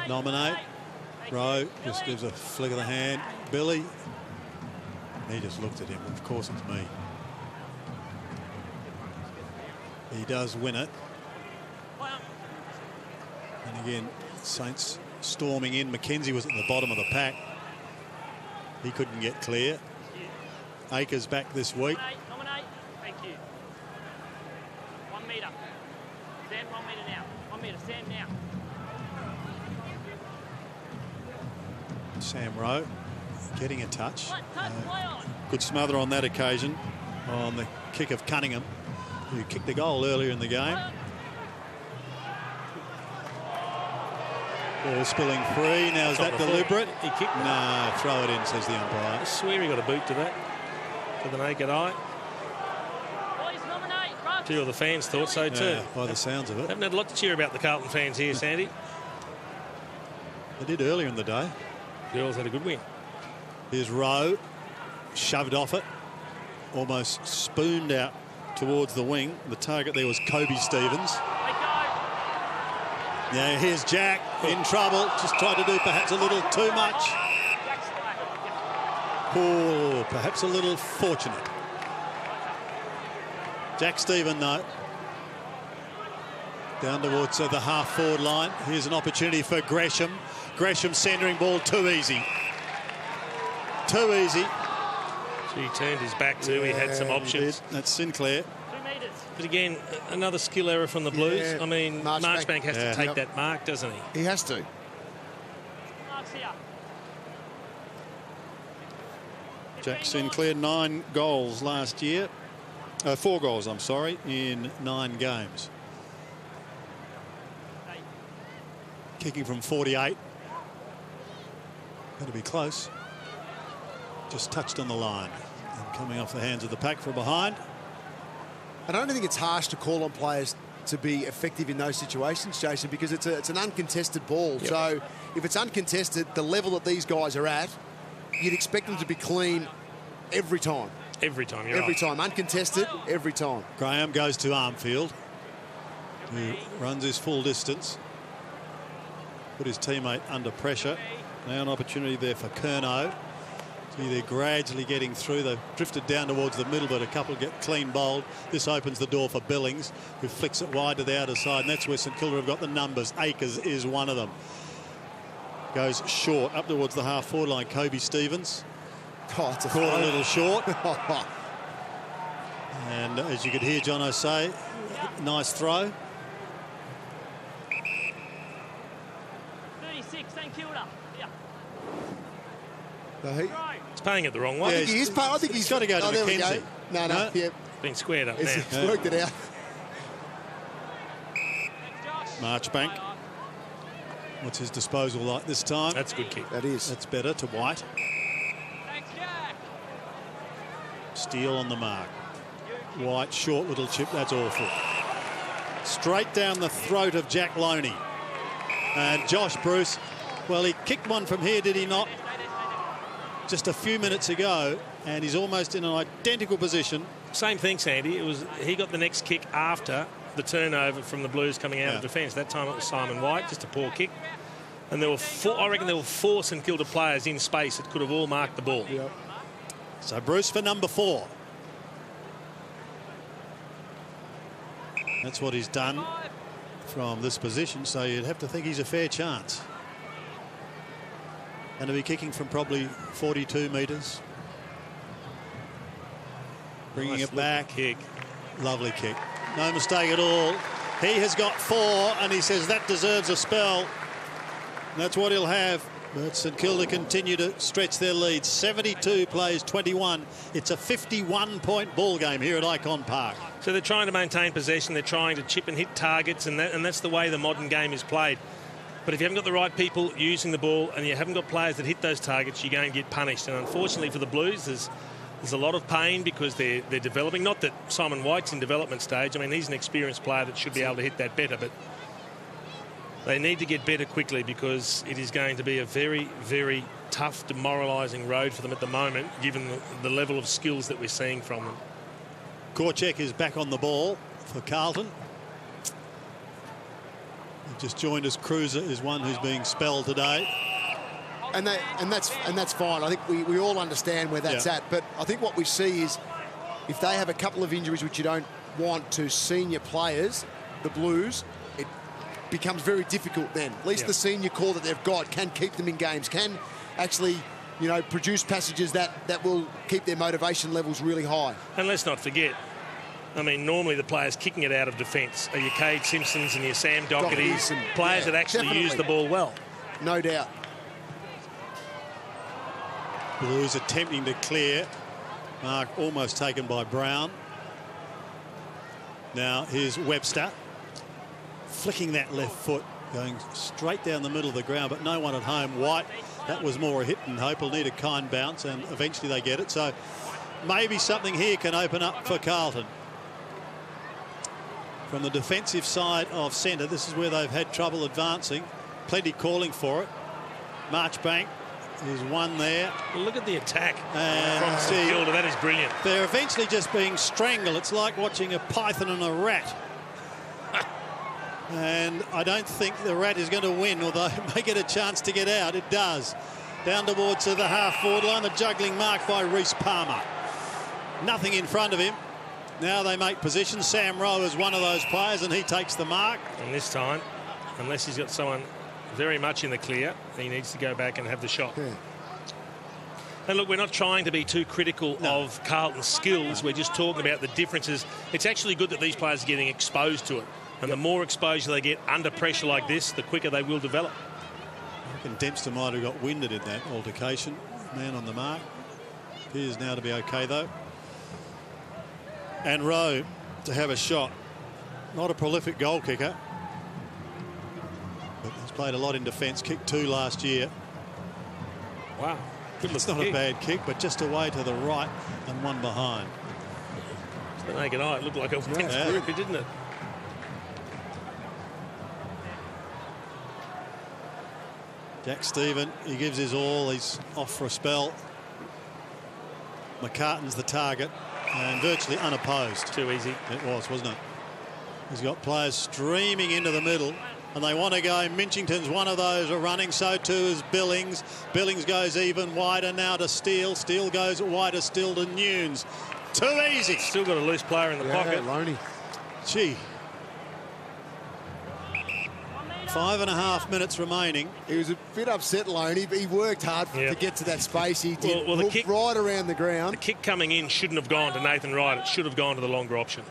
Nominate. Rowe just gives a flick of the hand. Billy, he just looked at him. Of course it's me. He does win it. And again, Saints storming in. McKenzie was at the bottom of the pack. He couldn't get clear. Akers back this week. Nominate. Thank you. 1 metre. Sam, 1 metre now. 1 metre. Sam now. Sam Rowe getting a touch. Good smother on that occasion on the kick of Cunningham, who kicked a goal earlier in the game. Ball spilling free. Now, is that deliberate? He kicked it. No, throw it in, says the umpire. I swear he got a boot to that, to the naked eye. A few of the fans thought so too. Yeah, by the sounds of it. Haven't had a lot to cheer about the Carlton fans here, Sandy. They did earlier in the day. Girls had a good win. Here's Rowe, shoved off it, almost spooned out towards the wing. The target there was Kobe Stevens. Yeah, here's Jack in trouble. Just tried to do perhaps a little too much. Oh, perhaps a little fortunate. Jack Stephen, though. Down towards the half-forward line. Here's an opportunity for Gresham. Gresham centering ball, too easy. Too easy. So he turned his back too. He had some options. That's Sinclair. 2 metres. But again, another skill error from the Blues. Yeah. I mean, Marchbank has to take that mark, doesn't he? He has to. Mark's here. Jack Sinclair, 9 goals last year. 4 goals, I'm sorry, in 9 games. Kicking from 48. Going to be close. Just touched on the line. And coming off the hands of the pack from behind. And I don't think it's harsh to call on players to be effective in those situations, Jason, because it's an uncontested ball. Yep. So if it's uncontested, the level that these guys are at, you'd expect them to be clean every time. Every time, you're every right. time. Uncontested, every time. Graham goes to Armfield, who runs his full distance. Put his teammate under pressure. Now an opportunity there for Curnow. See, they're gradually getting through. They've drifted down towards the middle, but a couple get clean bowled. This opens the door for Billings, who flicks it wide to the outer side, and that's where St Kilda have got the numbers. Akers is one of them. Goes short up towards the half-forward line. Kobe Stevens. Oh, it's caught a little short. And as you could hear Jono say, nice throw. 36, St Kilda. Yeah. It's paying it the wrong way. Yeah, I think he's got to go to McKenzie. No. Yeah. Been squared up He's worked it out. Marchbank. What's his disposal like this time? That's a good kick. That is. That's better to White. Steele on the mark. White, short little chip. That's awful. Straight down the throat of Jack Loney. And Josh Bruce, well, he kicked one from here, did he not? Just a few minutes ago, and he's almost in an identical position. Same thing, Sandy. He got the next kick after the turnover from the Blues coming out of defence. That time it was Simon White, just a poor kick. And there were I reckon there were 4 St Kilda players in space that could have all marked the ball. Yep. So Bruce for number 4. That's what he's done from this position, so you'd have to think he's a fair chance. And to be kicking from probably 42 metres. Bringing it back. Kick. Lovely kick. No mistake at all. He has got 4, and he says that deserves a spell. And that's what he'll have. But St Kilda continue to stretch their lead. 72 plays 21. It's a 51-point ball game here at Icon Park. So they're trying to maintain possession. They're trying to chip and hit targets, and that's the way the modern game is played. But if you haven't got the right people using the ball and you haven't got players that hit those targets, you're going to get punished. And unfortunately for the Blues, there's There's a lot of pain because they're developing. Not that Simon White's in development stage. I mean, he's an experienced player that should be able to hit that better, but they need to get better quickly because it is going to be a very, very tough, demoralising road for them at the moment, given the level of skills that we're seeing from them. Korchek is back on the ball for Carlton. They've just joined us. Cruiser is one who's being spelled today. And that's fine. I think we all understand where that's at. But I think what we see is if they have a couple of injuries which you don't want to senior players, the Blues, it becomes very difficult then. At least the senior core that they've got can keep them in games, can actually, you know, produce passages that will keep their motivation levels really high. And let's not forget, I mean, normally the players kicking it out of defence are your Cade Simpsons and your Sam Doherty's, players that actually use the ball well. No doubt. Blues attempting to clear. Mark almost taken by Brown. Now here's Webster. Flicking that left foot, going straight down the middle of the ground, but no one at home. White, that was more a hit and hope. He'll need a kind bounce, and eventually they get it. So maybe something here can open up for Carlton. From the defensive side of centre, this is where they've had trouble advancing. Plenty calling for it. Marchbank. There's one there. Look at the attack and from St.Kilda. That is brilliant. They're eventually just being strangled. It's like watching a python and a rat. And I don't think the rat is going to win, although it may get a chance to get out. It does. Down towards the half-forward line. The juggling mark by Reece Palmer. Nothing in front of him. Now they make position. Sam Rowe is one of those players, and he takes the mark. And this time, unless he's got someone very much in the clear, he needs to go back and have the shot. And look, we're not trying to be too critical of Carlton's skills. We're just talking about the differences. It's actually good that these players are getting exposed to it. And the more exposure they get under pressure like this, the quicker they will develop. I reckon Dempster might have got winded in that altercation. Man on the mark. Appears now to be okay, though. And Rowe to have a shot. Not a prolific goal kicker, but he's played a lot in defence. Kicked 2 last year. Wow. It's not a bad kick, but just away to the right and one behind. To the naked eye, it looked like it went through, didn't it? Jack Stephen, he gives his all. He's off for a spell. McCartan's the target and virtually unopposed. Too easy. It was, wasn't it? He's got players streaming into the middle and they want to go. Minchington's one of those are running. So too is Billings. Billings goes even wider now to Steele. Steele goes wider still to Nunes. Too easy. Still got a loose player in the pocket. Loney. Gee. 5.5 minutes remaining. He was a bit upset, Loney, but he worked hard to get to that space. He did the kick right around the ground. The kick coming in shouldn't have gone to Nathan Wright. It should have gone to the longer option.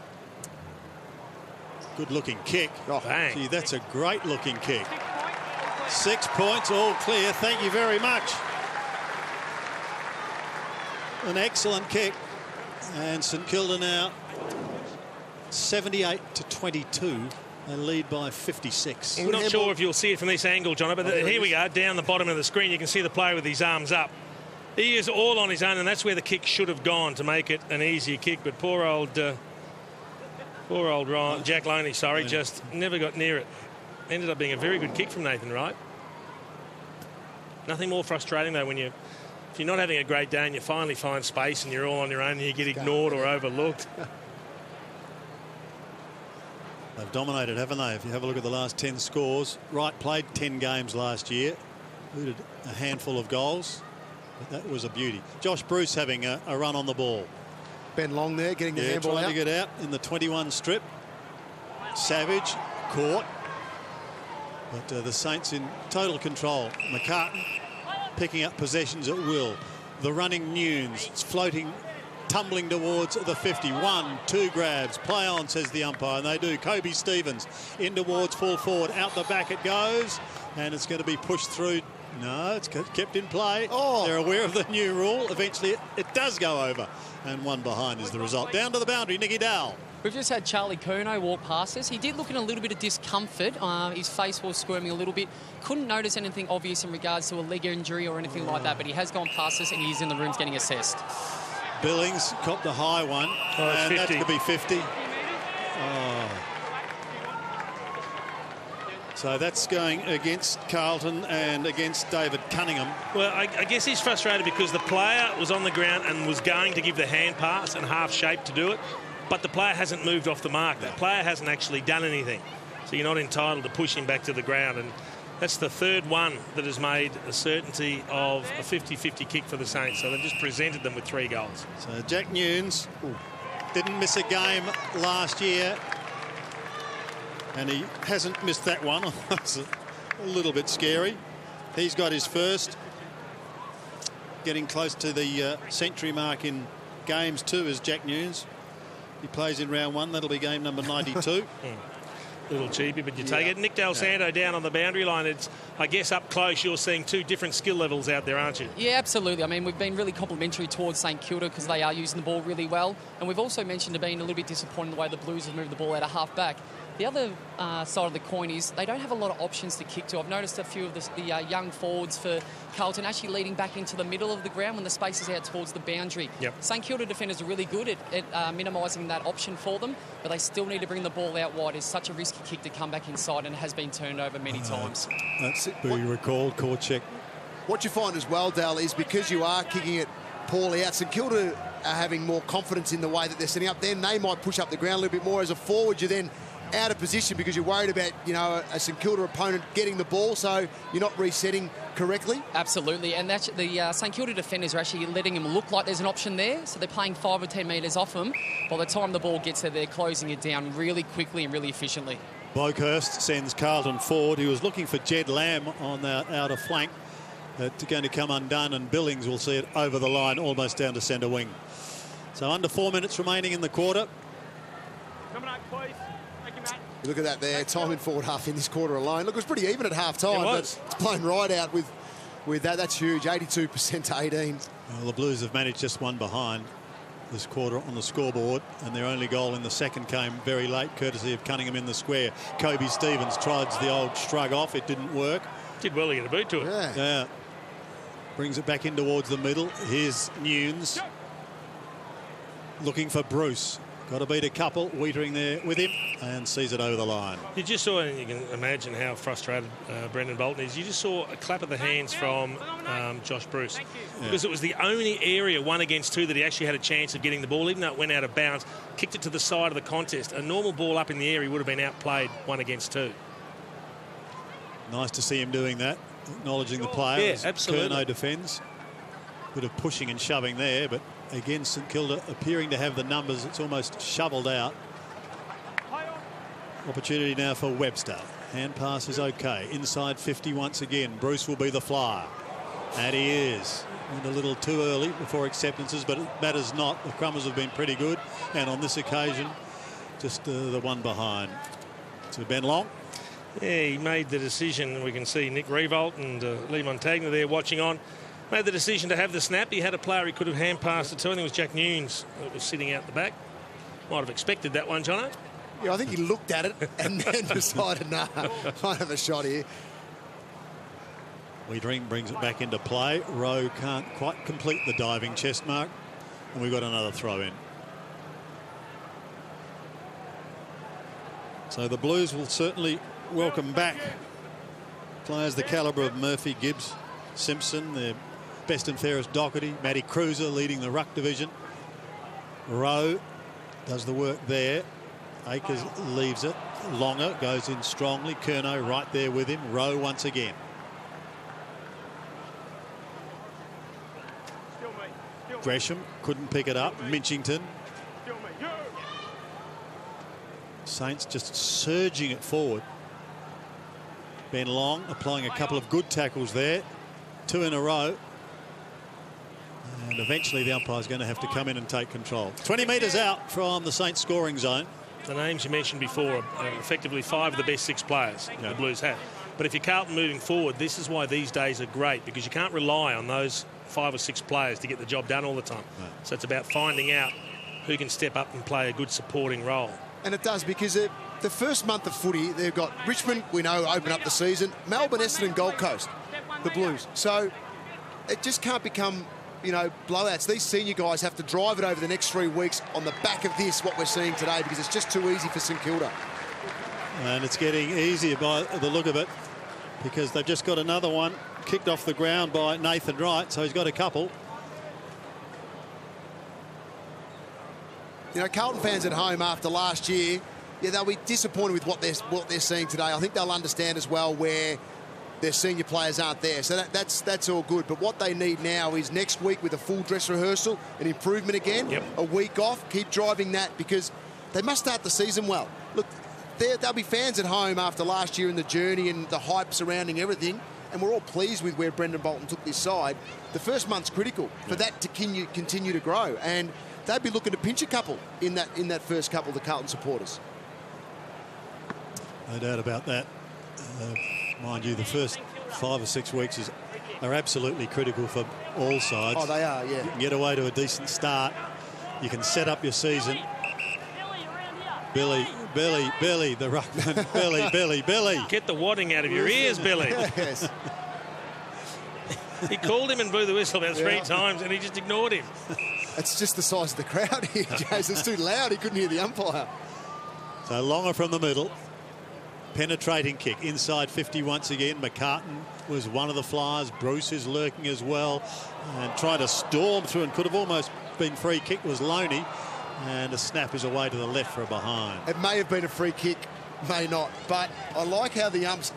Good looking kick. Oh, bang. Gee, that's a great looking kick. 6 points, all clear. Thank you very much. An excellent kick. And St Kilda now 78-22. They lead by 56. I'm not sure if you'll see it from this angle, John, but here we are, down the bottom of the screen. You can see the player with his arms up. He is all on his own, and that's where the kick should have gone to make it an easier kick. But poor old Ryan, Jack Loney, sorry, just never got near it. Ended up being a very good kick from Nathan Wright. Nothing more frustrating, though, when if you're not having a great day and you finally find space and you're all on your own and you get ignored or overlooked. They've dominated, haven't they? If you have a look at the last 10 scores. Wright played 10 games last year. Included a handful of goals. But that was a beauty. Josh Bruce having a run on the ball. Ben Long there getting the handball out. Trying to get out in the 21 strip. Savage caught. But the Saints in total control. McCartan picking up possessions at will. The running Nunes. It's floating, tumbling towards the 50. 1, 2 grabs. Play on, says the umpire, and they do. Kobe Stevens in towards full forward. Out the back it goes, and it's going to be pushed through. No, it's kept in play. They're aware of the new rule. Eventually it does go over, and one behind is the result. Down to the boundary, Nicky Dowell. We've just had Charlie Curnow walk past us. He did look in a little bit of discomfort. His face was squirming a little bit. Couldn't notice anything obvious in regards to a leg injury or anything like that, but he has gone past us and he's in the rooms getting assessed. Billings copped a high one, and that could be 50. Oh. So that's going against Carlton and against David Cunningham. Well, I guess he's frustrated because the player was on the ground and was going to give the hand pass and half shape to do it, but the player hasn't moved off the mark. The player hasn't actually done anything. So you're not entitled to push him back to the ground. And that's the third one that has made a certainty of a 50-50 kick for the Saints. So they've just presented them with 3 goals. So Jack Nunes didn't miss a game last year, and he hasn't missed that one. It's a little bit scary. He's got his first, getting close to the century mark in games too, as Jack Nunes. He plays in round 1. That'll be game number 92. A little cheapy, but you take it. Nick Del Santo down on the boundary line. It's, I guess, up close, you're seeing 2 different skill levels out there, aren't you? Yeah, absolutely. I mean, we've been really complimentary towards St Kilda because they are using the ball really well. And we've also mentioned being a little bit disappointed in the way the Blues have moved the ball out of half-back. The other side of the coin is they don't have a lot of options to kick to. I've noticed a few of the young forwards for Carlton actually leading back into the middle of the ground when the space is out towards the boundary. Yep. St Kilda defenders are really good at minimising that option for them, but they still need to bring the ball out wide. It's such a risky kick to come back inside, and it has been turned over many times. That's it. We recalled Korchek. What you find as well, Dale, is because you are kicking it poorly out, St Kilda are having more confidence in the way that they're setting up. Then they might push up the ground a little bit more. As a forward, you're then out of position because you're worried about, you know, a St Kilda opponent getting the ball, so you're not resetting correctly. Absolutely, and that's the St Kilda defenders are actually letting him look like there's an option there, so they're playing 5 or 10 metres off him. By the time the ball gets there, they're closing it down really quickly and really efficiently. Boakhurst sends Carlton forward. He was looking for Jed Lamb on the outer flank. That's going to come undone, and Billings will see it over the line, almost down to centre wing. So under 4 minutes remaining in the quarter. Coming up, please. Thank you, Matt. You look at that there, time in forward half in this quarter alone. Look, it was pretty even at half-time, but it's blown right out with that. That's huge, 82% to 18. Well, the Blues have managed just one behind this quarter on the scoreboard, and their only goal in the second came very late, courtesy of Cunningham in the square. Kobe Stevens tried the old shrug off. It didn't work. Did well to get a boot to it. Yeah. Brings it back in towards the middle. Here's Nunes. Looking for Bruce. Got to beat a couple. Weitering there with him and sees it over the line. You just saw, and you can imagine how frustrated Brendan Bolton is. You just saw a clap of the hands from Josh Bruce. Because it was the only area 1 against 2 that he actually had a chance of getting the ball, even though it went out of bounds, kicked it to the side of the contest. A normal ball up in the air, he would have been outplayed 1 against 2. Nice to see him doing that, acknowledging the player. Yeah, absolutely. Curnow defends. Bit of pushing and shoving there, but again, St Kilda appearing to have the numbers. It's almost shovelled out. Opportunity now for Webster. Hand pass is okay. Inside 50 once again. Bruce will be the flyer. And he is. Went a little too early before acceptances, but it matters not. The Crummers have been pretty good. And on this occasion, just the one behind. To Ben Long. Yeah, he made the decision. We can see Nick Revolt and Lee Montagna there watching on. Made the decision to have the snap. He had a player he could have hand passed it to. I think it was Jack Nunes that was sitting out the back. Might have expected that one, Jono. Yeah, I think he looked at it and then decided, nah, might have a shot here. Weitering brings it back into play. Rowe can't quite complete the diving chest mark. And we've got another throw in. So the Blues will certainly welcome back players the calibre of Murphy, Gibbs, Simpson, their best and fairest Doherty, Matty Cruiser leading the ruck division. Rowe does the work there. Akers leaves it. Longer goes in strongly. Curnow right there with him. Rowe once again. Gresham couldn't pick it up. Minchington. Saints just surging it forward. Ben Long applying a couple of good tackles there. 2 in a row. And eventually the umpire's going to have to come in and take control. 20 metres out from the Saints scoring zone. The names you mentioned before are effectively 5 of the best 6 players the Blues have. But if you're Carlton moving forward, this is why these days are great, because you can't rely on those 5 or 6 players to get the job done all the time. No. So it's about finding out who can step up and play a good supporting role. And it does, because the first month of footy, they've got Richmond, we know, open up the season, Melbourne, Essendon, Gold Coast, the Blues. So it just can't become blowouts. These senior guys have to drive it over the next 3 weeks on the back of this, what we're seeing today, because it's just too easy for St Kilda. And it's getting easier by the look of it, because they've just got another one kicked off the ground by Nathan Wright, so he's got a couple. Carlton fans at home after last year, they'll be disappointed with what they're seeing today. I think they'll understand as well where their senior players aren't there. So that's all good. But what they need now is next week with a full dress rehearsal, an improvement again, a week off, keep driving that, because they must start the season well. Look, there'll be fans at home after last year and the journey and the hype surrounding everything, and we're all pleased with where Brendan Bolton took this side. The first month's critical for that to continue to grow, and they'd be looking to pinch a couple in that first couple, the Carlton supporters. No doubt about that. Mind you, the first 5 or 6 weeks are absolutely critical for all sides. Oh, they are, yeah. You can get away to a decent start. You can set up your season. Billy, the ruckman. Billy. Get the wadding out of your ears, Billy. Yes. He called him and blew the whistle about 3 times, and he just ignored him. It's just the size of the crowd here, James. It's too loud. He couldn't hear the umpire. So Longer from the middle. Penetrating kick inside 50 once again. McCartan was one of the flyers. Bruce is lurking as well and trying to storm through, and could have almost been free kick was Loney, and a snap is away to the left for a behind. It may have been a free kick, may not, but I like how the umps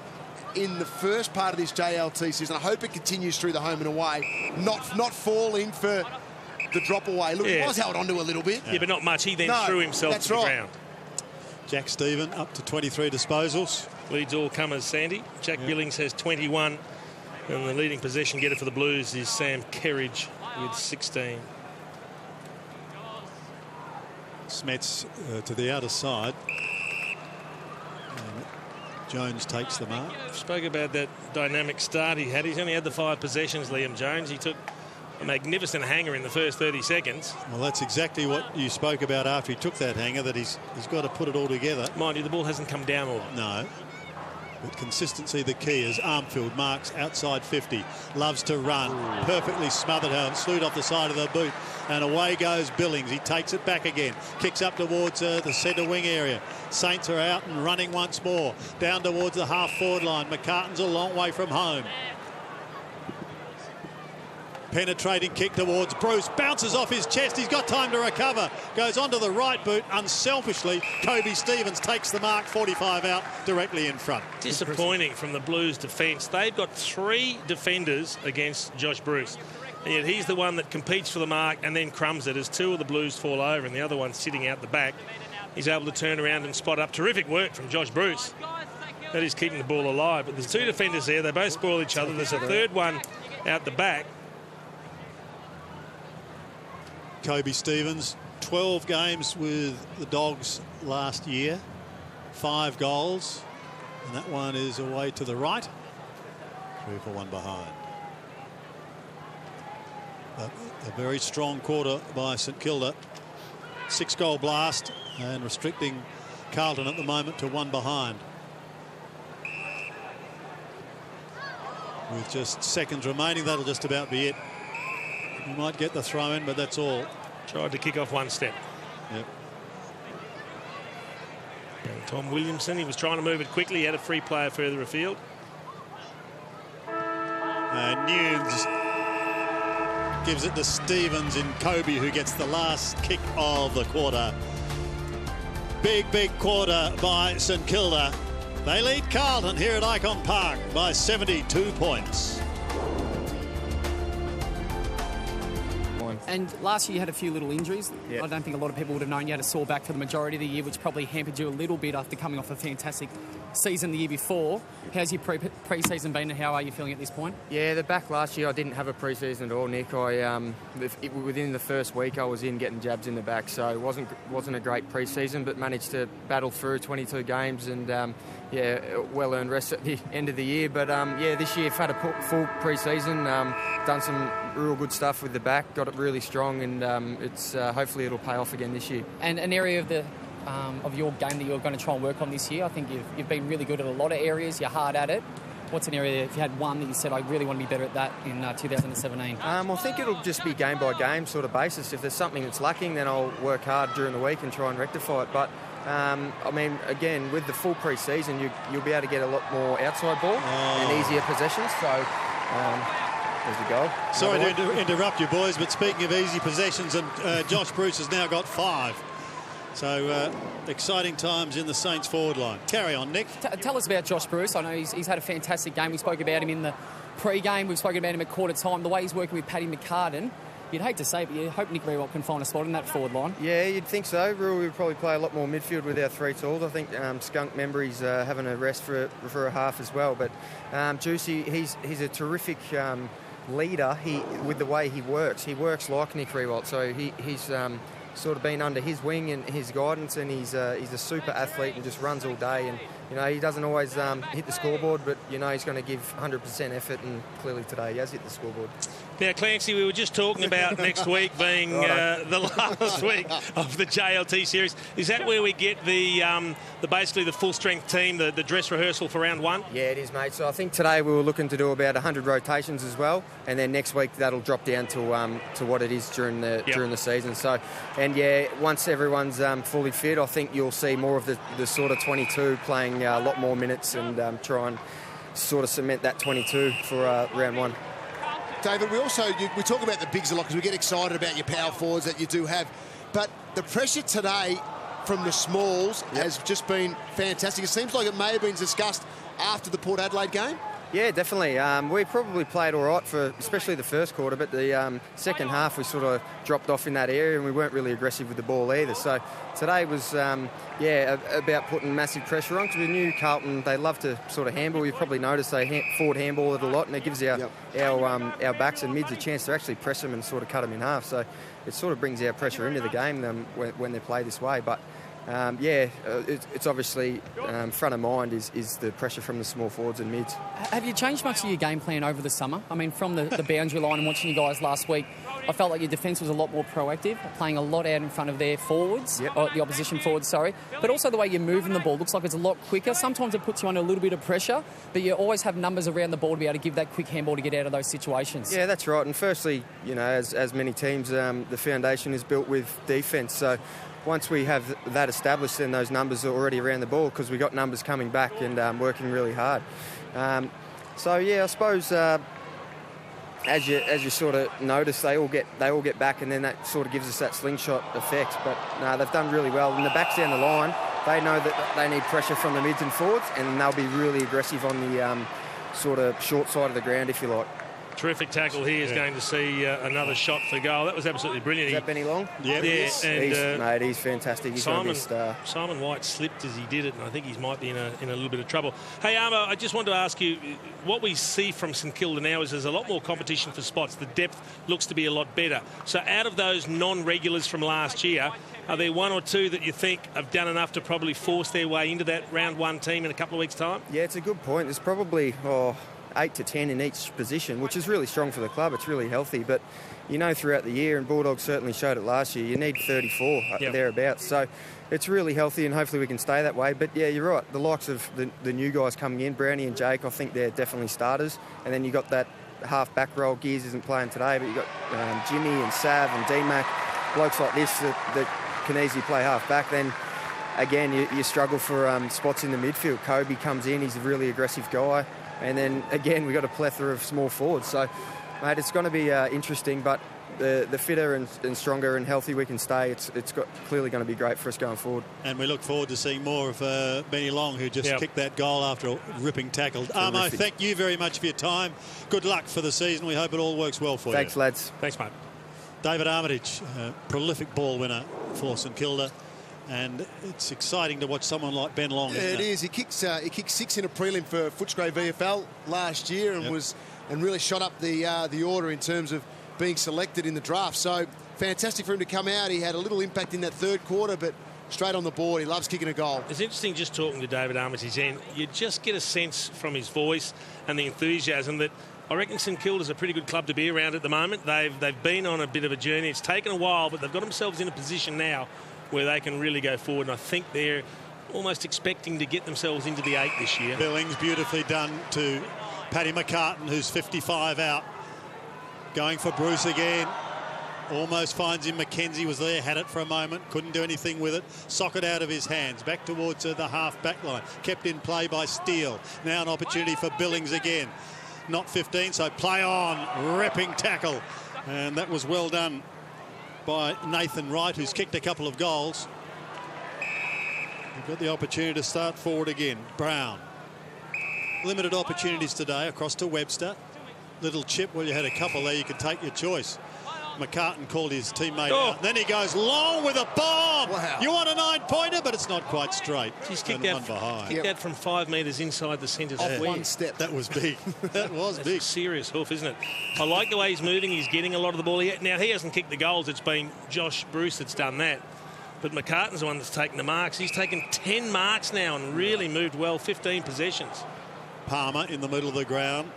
in the first part of this JLT season, I hope it continues through the home and away, not falling for the drop away. Look, he was held onto a little bit. Yeah, but not much. He then threw himself to the ground. Jack Stephen up to 23 disposals. Leads all comers, Sandy. Jack Billings has 21. And the leading possession getter for the Blues is Sam Kerridge with 16. Smets to the outer side. And Jones takes the mark. Spoke about that dynamic start he had. He's only had the 5 possessions, Liam Jones. He took a magnificent hanger in the first 30 seconds. Well, that's exactly what you spoke about after he took that hanger, that he's got to put it all together. Mind you, the ball hasn't come down all. No. But consistency the key, as Armfield marks outside 50. Loves to run. Ooh. Perfectly smothered her and slewed off the side of the boot. And away goes Billings. He takes it back again. Kicks up towards the centre wing area. Saints are out and running once more. Down towards the half-forward line. McCartan's a long way from home. Penetrating kick towards Bruce. Bounces off his chest. He's got time to recover. Goes onto the right boot. Unselfishly, Kobe Stevens takes the mark. 45 out, directly in front. Disappointing from the Blues defence. They've got 3 defenders against Josh Bruce. And yet he's the one that competes for the mark and then crumbs it as 2 of the Blues fall over and the other one's sitting out the back. He's able to turn around and spot up. Terrific work from Josh Bruce. That is keeping the ball alive. But there's 2 defenders there. They both spoil each other. There's a third one out the back. Kobe Stevens, 12 games with the Dogs last year, 5 goals, and that one is away to the right. 3 for 1 behind. But a very strong quarter by St Kilda. 6-goal blast and restricting Carlton at the moment to 1 behind. With just seconds remaining, that'll just about be it. You might get the throw in, but that's all. Tried to kick off 1 step. Yep. And Tom Williamson, he was trying to move it quickly. He had a free player further afield. And Nunes gives it to Stevens in Kobe, who gets the last kick of the quarter. Big quarter by St Kilda. They lead Carlton here at Icon Park by 72 points. And last year you had a few little injuries. Yep. I don't think a lot of people would have known you had a sore back for the majority of the year, which probably hampered you a little bit after coming off a fantastic season the year before. How's your pre-season been and how are you feeling at this point? Yeah, the back last year I didn't have a pre-season at all, Nick. Within the first week I was in getting jabs in the back, so it wasn't a great pre-season, but managed to battle through 22 games and well-earned rest at the end of the year. But this year I've had a full pre-season, done some real good stuff with the back, got it really strong, and it's hopefully it'll pay off again this year. And an area of your game that you're going to try and work on this year, I think you've been really good at a lot of areas. You're hard at it. what's an area, if you had one that you said, I really want to be better at that in 2017? I think it'll just be game-by-game sort of basis. If there's something that's lacking, then I'll work hard during the week and try and rectify it. But, I mean, again, with the full pre-season, you'll be able to get a lot more outside ball and easier possessions. So, there's the goal. Sorry to interrupt you, boys, but speaking of easy possessions, and Josh Bruce has now got 5. So, exciting times in the Saints forward line. Carry on, Nick. Tell us about Josh Bruce. I know he's had a fantastic game. We spoke about him in the pre-game. We've spoken about him at quarter time. The way he's working with Paddy McCartan. You'd hate to say it, but you hope Nick Rewalt can find a spot in that forward line. Yeah, you'd think so. Rule would probably play a lot more midfield with our 3 tools. I think Skunk Membry's having a rest for a half as well. But Juicy, he's a terrific leader. With the way he works like Nick Rewalt. So he's sort of been under his wing and his guidance, and he's a super athlete and just runs all day. And he doesn't always hit the scoreboard, but he's going to give 100% effort, and clearly today he has hit the scoreboard. Now, Clancy, we were just talking about next week being the last week of the JLT series. Is that where we get the basically the full strength team, the dress rehearsal for round 1? Yeah, it is, mate. So I think today we were looking to do about 100 rotations as well, and then next week that'll drop down to what it is during the season. So, and yeah, once everyone's fully fit, I think you'll see more of the sort of 22 playing a lot more minutes and try and sort of cement that 22 for round 1. David, we talk about the bigs a lot because we get excited about your power forwards that you do have, but the pressure today from the smalls has just been fantastic. It seems like it may have been discussed after the Port Adelaide game. Yeah, definitely. We probably played all right for especially the first quarter, but the second half we sort of dropped off in that area and we weren't really aggressive with the ball either. So today was, about putting massive pressure on, because we knew Carlton, they love to sort of handball. You've probably noticed they forward handball it a lot, and it gives our backs and mids a chance to actually press them and sort of cut them in half. So it sort of brings our pressure into the game when they play this way. But it's obviously front of mind is the pressure from the small forwards and mids. Have you changed much of your game plan over the summer? I mean, from the boundary line and watching you guys last week, I felt like your defence was a lot more proactive, playing a lot out in front of their forwards, or the opposition forwards, sorry. But also the way you're moving the ball looks like it's a lot quicker. Sometimes it puts you under a little bit of pressure, but you always have numbers around the ball to be able to give that quick handball to get out of those situations. Yeah, that's right. And firstly, as many teams, the foundation is built with defence. So once we have that established, then those numbers are already around the ball, because we've got numbers coming back and working really hard. I suppose as you sort of notice, they all get back, and then that sort of gives us that slingshot effect. But no, they've done really well. And the backs down the line, they know that they need pressure from the mids and forwards, and they'll be really aggressive on the sort of short side of the ground, if you like. Terrific tackle here. Is going to see another shot for goal. That was absolutely brilliant. Is that Benny Long? Yeah. And he's fantastic. He's going to be a star. Simon White slipped as he did it, and I think he might be in a little bit of trouble. Hey, Armo, I just wanted to ask you, what we see from St Kilda now is there's a lot more competition for spots. The depth looks to be a lot better. So out of those non-regulars from last year, are there one or two that you think have done enough to probably force their way into that round 1 team in a couple of weeks' time? Yeah, it's a good point. There's probably 8 to 10 in each position, which is really strong for the club. It's really healthy. But, throughout the year, and Bulldogs certainly showed it last year, you need 34 thereabouts. So it's really healthy, and hopefully we can stay that way. But, yeah, you're right. The likes of the new guys coming in, Brownie and Jake, I think they're definitely starters. And then you got that half-back role. Gears isn't playing today, but you got Jimmy and Sav and D-Mac, blokes like this that can easily play half-back. Then, again, you struggle for spots in the midfield. Kobe comes in. He's a really aggressive guy. And then, again, we've got a plethora of small forwards. So, mate, it's going to be interesting, but the fitter and stronger and healthy we can stay, it's clearly going to be great for us going forward. And we look forward to seeing more of Benny Long, who just kicked that goal after a ripping tackle. Armo, thank you very much for your time. Good luck for the season. We hope it all works well for you. Thanks, lads. Thanks, mate. David Armitage, prolific ball winner for St Kilda. And it's exciting to watch someone like Ben Long. Yeah, it is. He kicked 6 in a prelim for Footscray VFL last year and really shot up the order in terms of being selected in the draft. So fantastic for him to come out. He had a little impact in that third quarter, but straight on the board. He loves kicking a goal. It's interesting just talking to David Armitage, and you just get a sense from his voice and the enthusiasm that I reckon St Kilda's a pretty good club to be around at the moment. They've been on a bit of a journey. It's taken a while, but they've got themselves in a position now where they can really go forward. And I think they're almost expecting to get themselves into the 8 this year. Billings beautifully done to Paddy McCartan, who's 55 out. Going for Bruce again. Almost finds him. McKenzie was there, had it for a moment, couldn't do anything with it. Socket out of his hands, back towards the half-back line. Kept in play by Steele. Now an opportunity for Billings again. Not 15, so play on. Ripping tackle. And that was well done by Nathan Wright, who's kicked a couple of goals. We've got the opportunity to start forward again. Brown. Limited opportunities today across to Webster. Little chip, well, you had a couple there, you could take your choice. McCartan called his teammate out. Then he goes long with a bomb. Wow. You want a 9-pointer, but it's not quite straight. He's kicked that from 5 metres inside the centre square. One step. That was big. That was big. A serious hoof, isn't it? I like the way he's moving. He's getting a lot of the ball. Now, he hasn't kicked the goals. It's been Josh Bruce that's done that. But McCartan's the one that's taken the marks. He's taken 10 marks now and really moved well. 15 possessions. Palmer in the middle of the ground.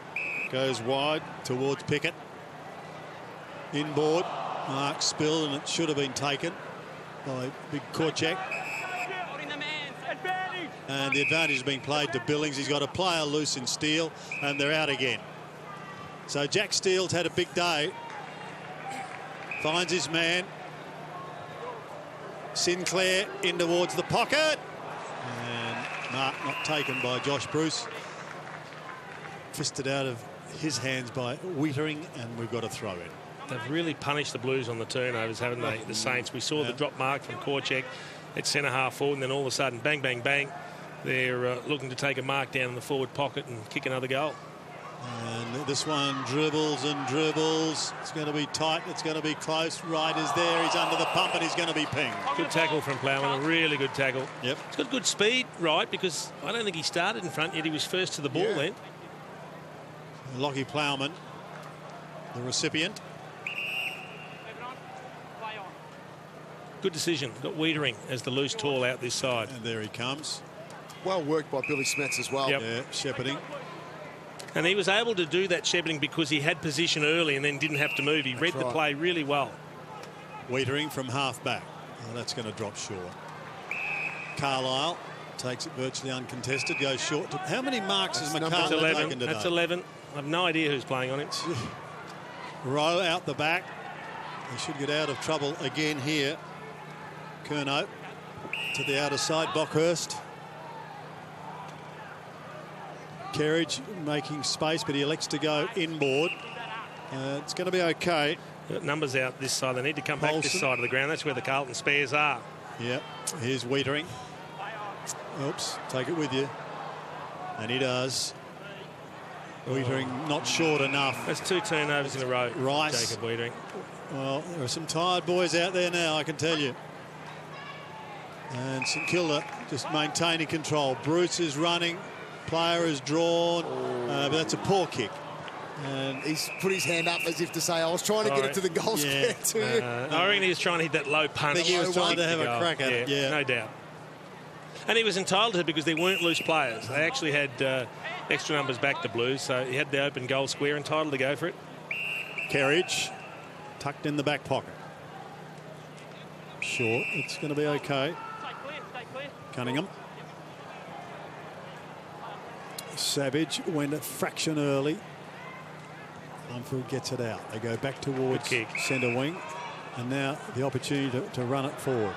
Goes wide towards Pickett. Inboard. Mark spilled, and it should have been taken by Big Korchak. And the advantage has been played to Billings. He's got a player loose in Steele, and they're out again. So Jack Steele's had a big day. Finds his man. Sinclair in towards the pocket. And mark not taken by Josh Bruce. Fisted out of his hands by Wietering, and we've got a throw in. They've really punished the Blues on the turnovers, haven't they, the Saints? We saw the drop mark from Korchak at centre-half forward, and then all of a sudden, bang, bang, bang, they're looking to take a mark down in the forward pocket and kick another goal. And this one dribbles and dribbles. It's going to be tight. It's going to be close. Wright is there. He's under the pump, and he's going to be pinged. Good tackle from Plowman, a really good tackle. Yep. He's got good speed, Wright, because I don't think he started in front, yet he was first to the ball then. Lockie Plowman, the recipient. Good decision. Got Wietering as the loose tall out this side. And there he comes. Well worked by Billy Smets as well. Yep. Yeah, shepherding. And he was able to do that shepherding because he had position early and then didn't have to move. He read the play really well. Wietering from half-back. Oh, that's going to drop short. Carlisle takes it virtually uncontested, goes short. How many marks has McCartan taken today? That's 11. I have no idea who's playing on it. Rowe out the back. He should get out of trouble again here. Curnow to the outer side, Bockhurst. Kerridge making space, but he elects to go inboard. It's going to be okay. Numbers out this side. They need to come back this side of the ground. That's where the Carlton spares are. Yep. Here's Wietering. Oops. Take it with you. And he does. Wietering not short enough. That's 2 turnovers in a row. Rice. Jacob Wietering. Well, there are some tired boys out there now, I can tell you. And St Kilda just maintaining control. Bruce is running. Player is drawn. But that's a poor kick. And he's put his hand up as if to say, I was trying to get it to the goal square to you. I reckon he was trying to hit that low punch. I think he was trying to have a crack at it. Yeah, no doubt. And he was entitled to it because there weren't loose players. They actually had extra numbers back to Blues, so he had the open goal square, entitled to go for it. Kerridge tucked in the back pocket. Short. It's going to be okay. Cunningham. Savage went a fraction early. Mumford gets it out. They go back towards centre wing. And now the opportunity to run it forward.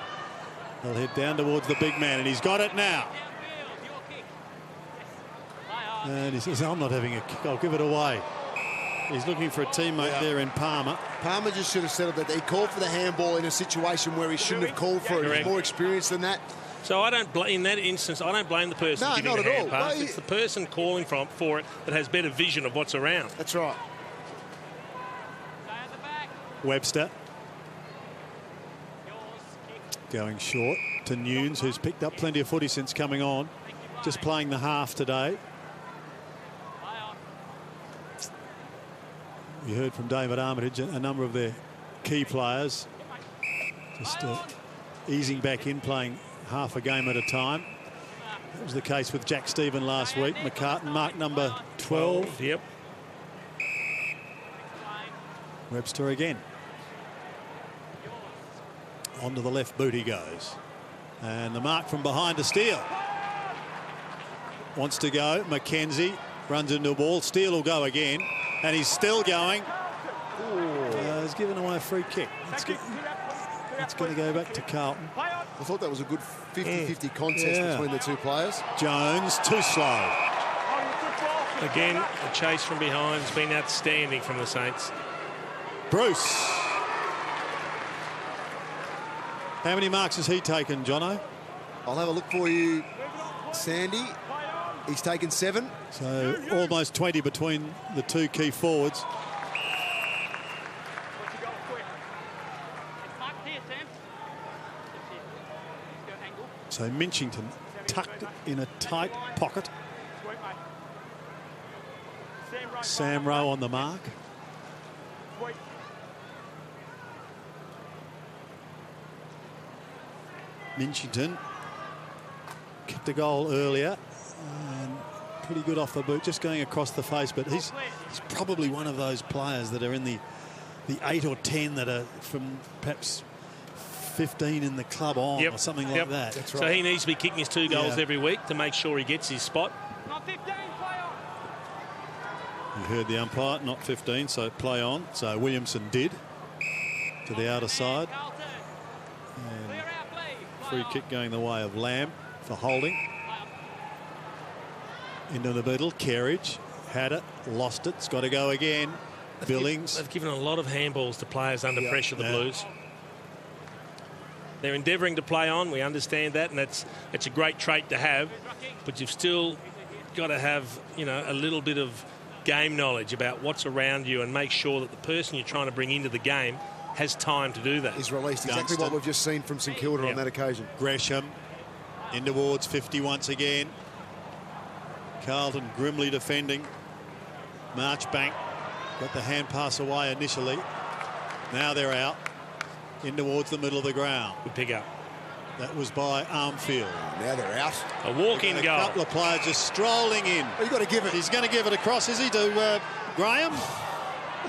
They'll head down towards the big man, and he's got it now. And he says, I'm not having a kick, I'll give it away. He's looking for a teammate there in Palmer. Palmer just should have settled that. He called for the handball in a situation where he shouldn't have called for it. He's more experienced than that. So I don't in that instance, I don't blame the person giving the hand pass. It's the person calling for it that has better vision of what's around. That's right. Webster. Going short to Nunes, who's picked up plenty of footy since coming on. Just playing the half today. We heard from David Armitage, a number of their key players just easing back in, playing half a game at a time. That was the case with Jack Stephen last week. McCartan, mark number 12. Yep. Webster again. Onto the left boot he goes. And the mark from behind to Steele. wants to go. Mackenzie runs into a ball. Steele will go again. And he's still going. He's given away a free kick. It's going to go back to Carlton. I thought that was a good 50-50 contest between the two players. Jones, too slow. Again, the chase from behind has been outstanding from the Saints. Bruce. How many marks has he taken, Jono? I'll have a look for you, Sandy. He's taken 7. So almost 20 between the two key forwards. So Minchington tucked in a tight pocket. Sam Rowe on the mark. Minchington kicked a goal earlier. And pretty good off the boot, just going across the face. But he's probably one of those players that are in the 8 or 10 that are from perhaps 15 in the club on or something like that. That's right. So he needs to be kicking his 2 goals every week to make sure he gets his spot. You heard the umpire, not 15, so play on. So Williamson did to the outer side. And free kick going the way of Lamb for holding. Into the middle, Kerridge had it, lost it, it's got to go again. Billings. They've given a lot of handballs to players under pressure, the Blues. They're endeavouring to play on, we understand that, and that's a great trait to have, but you've still got to have, you know, a little bit of game knowledge about what's around you and make sure that the person you're trying to bring into the game has time to do that. He's released exactly what we've just seen from St Kilda on that occasion. Gresham in towards 50 once again. Carlton grimly defending. Marchbank got the hand pass away initially. Now they're out. In towards the middle of the ground. Good pick up. That was by Armfield. Now they're out. A walk-in goal. A couple of players just strolling in. You've got to give it. He's going to give it across, is he, to Graham?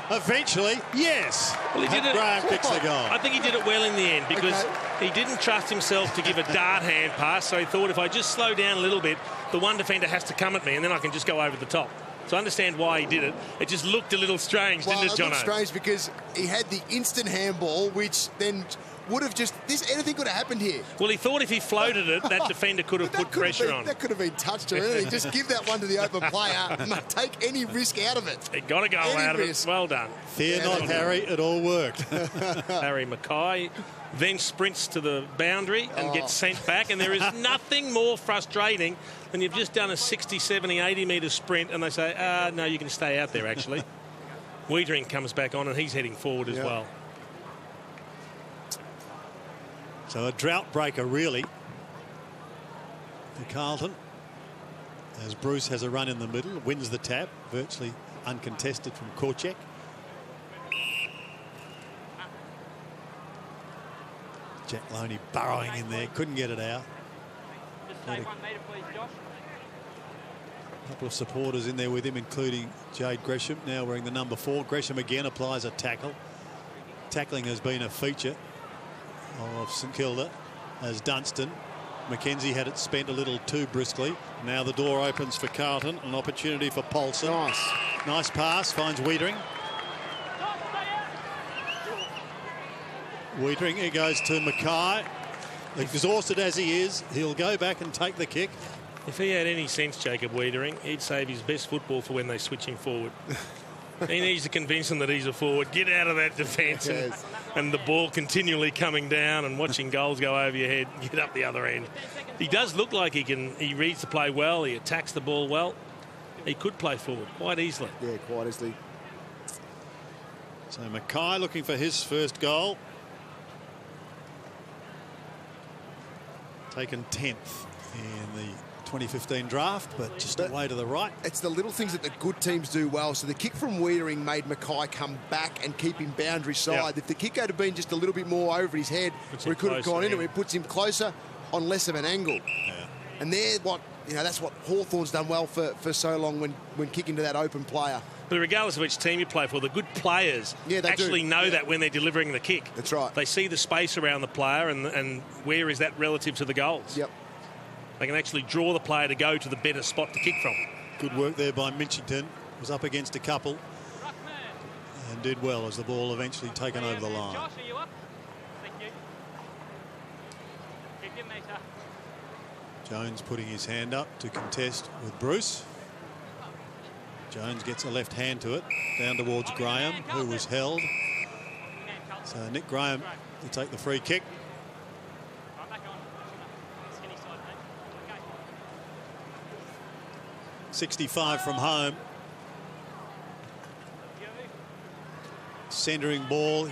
Eventually, yes. Well, he did it. Graham kicks the goal. I think he did it well in the end because he didn't trust himself to give a dart hand pass, so he thought if I just slow down a little bit, the one defender has to come at me and then I can just go over the top. So I understand why he did it. It just looked a little strange, didn't it, Jono? It looked strange because he had the instant handball, which then would have just... anything could have happened here. Well, he thought if he floated it, that defender could have put pressure on. That could have been touched or anything. Just give that one to the open player. Take any risk out of it. He got a goal out of it. Well done. Fear not, Harry. It all worked. Harry Mackay then sprints to the boundary and gets sent back, and there is nothing more frustrating than you've just done a 60, 70, 80-metre sprint and they say, no, you can stay out there, actually. Wiedering comes back on and he's heading forward as well. So a drought breaker, really, for Carlton. As Bruce has a run in the middle, wins the tap, virtually uncontested from Korchek. Jack Loney burrowing in there, couldn't get it out. A couple of supporters in there with him, including Jade Gresham, now wearing the number 4. Gresham again applies a tackle. Tackling has been a feature of St Kilda as Dunstan. Mackenzie had it spent a little too briskly. Now the door opens for Carlton, an opportunity for Paulson. Nice pass, finds Wiedering. Wiedering, it goes to Mackay. Exhausted as he is, he'll go back and take the kick. If he had any sense, Jacob Wiedering, he'd save his best football for when they switch him forward. He needs to convince them that he's a forward. Get out of that defence and the ball continually coming down and watching goals go over your head. Get up the other end. He does look like he reads the play well. He attacks the ball well. He could play forward quite easily. Yeah, quite easily. So Mackay looking for his first goal. Taken 10th in the 2015 draft, but just away to the right. It's the little things that the good teams do well. So the kick from Wiedering made Mackay come back and keep him boundary side. If the kick had been just a little bit more over his head, where he could have gone into it, it puts him closer on less of an angle. And that's what Hawthorn's done well for so long when kicking to that open player. But regardless of which team you play for, the good players actually know that when they're delivering the kick. That's right. They see the space around the player and where is that relative to the goals. Yep. they can actually draw the player to go to the better spot to kick from. Good work there by Minchington. Was up against a couple and did well as the ball eventually taken over the line. Josh, are you up? Thank you. Give me, sir. Jones putting his hand up to contest with Bruce. Jones gets a left hand to it, down towards Graham, who was held. So Nick Graham to take the free kick. 65 from home. Centering ball.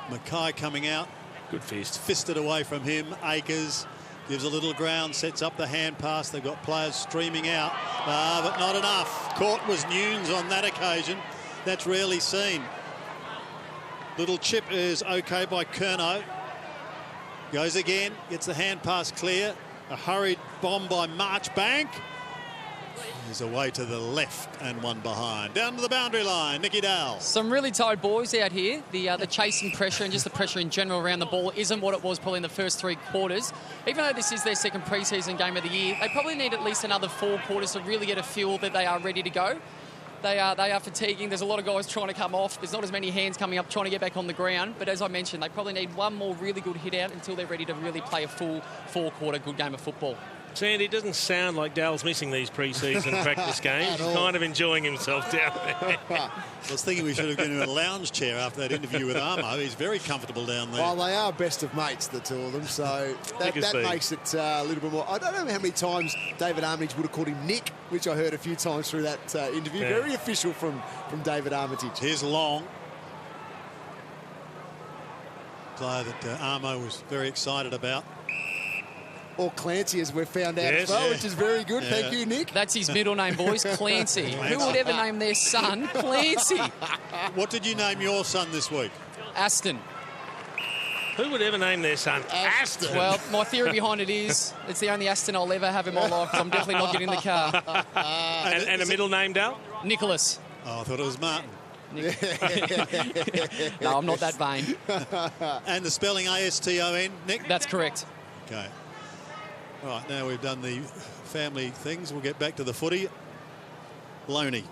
Mackay coming out. Good fist. Fisted away from him. Akers gives a little ground, sets up the hand pass. They've got players streaming out, but not enough. Caught was Nunes on that occasion. That's rarely seen. Little chip is okay by Curnow. Goes again, gets the hand pass clear. A hurried bomb by Marchbank. He's away to the left and one behind. Down to the boundary line, Nicky Dowell. Some really tired boys out here. The chasing pressure and just the pressure in general around the ball isn't what it was probably in the first 3 quarters. Even though this is their second pre-season game of the year, they probably need at least another 4 quarters to really get a feel that they are ready to go. They are fatiguing. There's a lot of guys trying to come off. There's not as many hands coming up trying to get back on the ground. But as I mentioned, they probably need one more really good hit out until they're ready to really play a full 4-quarter good game of football. Sandy, it doesn't sound like Dale's missing these pre-season practice games. He's kind of enjoying himself down there. I was thinking we should have given him a lounge chair after that interview with Armo. He's very comfortable down there. Well, they are best of mates, the two of them, so that makes it a little bit more. I don't know how many times David Armitage would have called him Nick, which I heard a few times through that interview. Yeah. Very official from David Armitage. Here's Long. Player that Armo was very excited about. Or Clancy, as we've found out as well, which is very good. Yeah. Thank you, Nick. That's his middle name, boys, Clancy. Who would ever name their son Clancy? What did you name your son this week? Aston. Who would ever name their son Aston? Well, my theory behind it is it's the only Aston I'll ever have in my life, so I'm definitely not getting in the car. And a middle name, Dale? Nicholas. Oh, I thought it was Martin. No, I'm not that vain. And the spelling A-S-T-O-N, Nick? That's correct. Okay. All right, now we've done the family things. We'll get back to the footy. Loney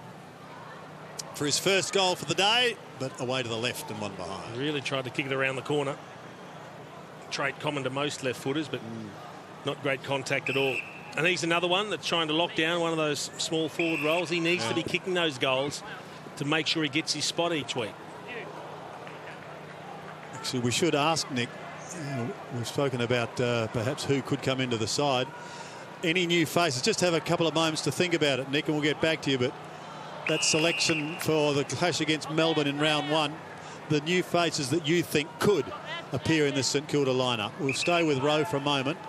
for his first goal for the day, but away to the left and one behind. Really tried to kick it around the corner. Trait common to most left footers, but not great contact at all. And he's another one that's trying to lock down one of those small forward roles. He needs to be kicking those goals to make sure he gets his spot each week. Actually, we should ask Nick. We've spoken about perhaps who could come into the side. Any new faces? Just have a couple of moments to think about it, Nick, and we'll get back to you. But that selection for the clash against Melbourne in round 1, the new faces that you think could appear in the St Kilda lineup. We'll stay with Rowe for a moment.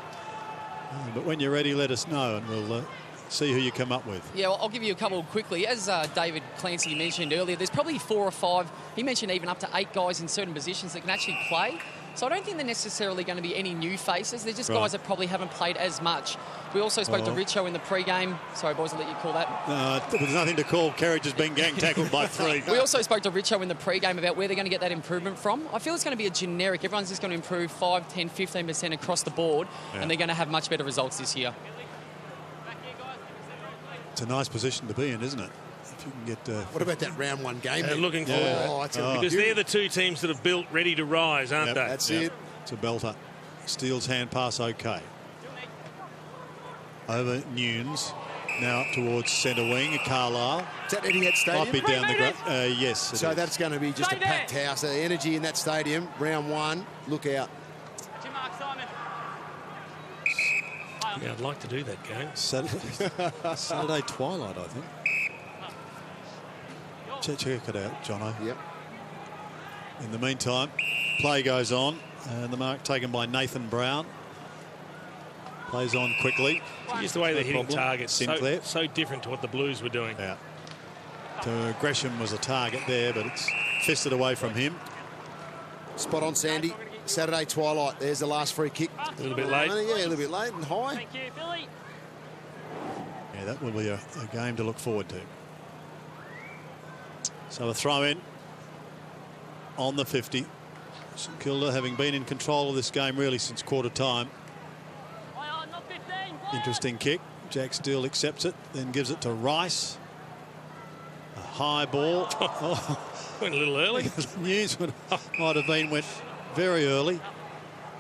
But when you're ready, let us know and we'll see who you come up with. Yeah, well, I'll give you a couple quickly. As David Clancy mentioned earlier, there's probably 4 or 5, he mentioned even up to 8 guys in certain positions that can actually play. So I don't think they're necessarily going to be any new faces. They're just guys that probably haven't played as much. We also spoke to Richo in the pre-game. Sorry, boys, I'll let you call that. There's nothing to call. Kerridge has been gang tackled by 3. We also spoke to Richo in the pre-game about where they're going to get that improvement from. I feel it's going to be a generic. Everyone's just going to improve 5, 10, 15% across the board, and they're going to have much better results this year. It's a nice position to be in, isn't it? If you can get. What about that round 1 game? Looking forward. Because they're the 2 teams that have built ready to rise, aren't they? That's it. It's a belter. Steele's hand pass okay. Over Nunes. Now up towards centre wing. Carlisle. Is that Etihad Stadium? Might be down the ground. Yes. So that's going to be just a packed house. The energy in that stadium. Round 1. Look out. Yeah, I'd like to do that game. Saturday twilight, I think. Check it out, Jono. Yep. In the meantime, play goes on, and the mark taken by Nathan Brown. Plays on quickly. Just the way they're hitting targets. Sinclair. So different to what the Blues were doing. Yeah. So Gresham was a target there, but it's fisted away from him. Spot on, Sandy. Saturday twilight. There's the last free kick. A little bit late. Yeah, a little bit late and high. Thank you, Billy. Yeah, that will be a game to look forward to. So a throw in on the 50. St Kilda having been in control of this game really since quarter time. Not 15, Interesting kick. Jack Steele accepts it, then gives it to Rice. A high ball. Went a little early. The news might have been went very early.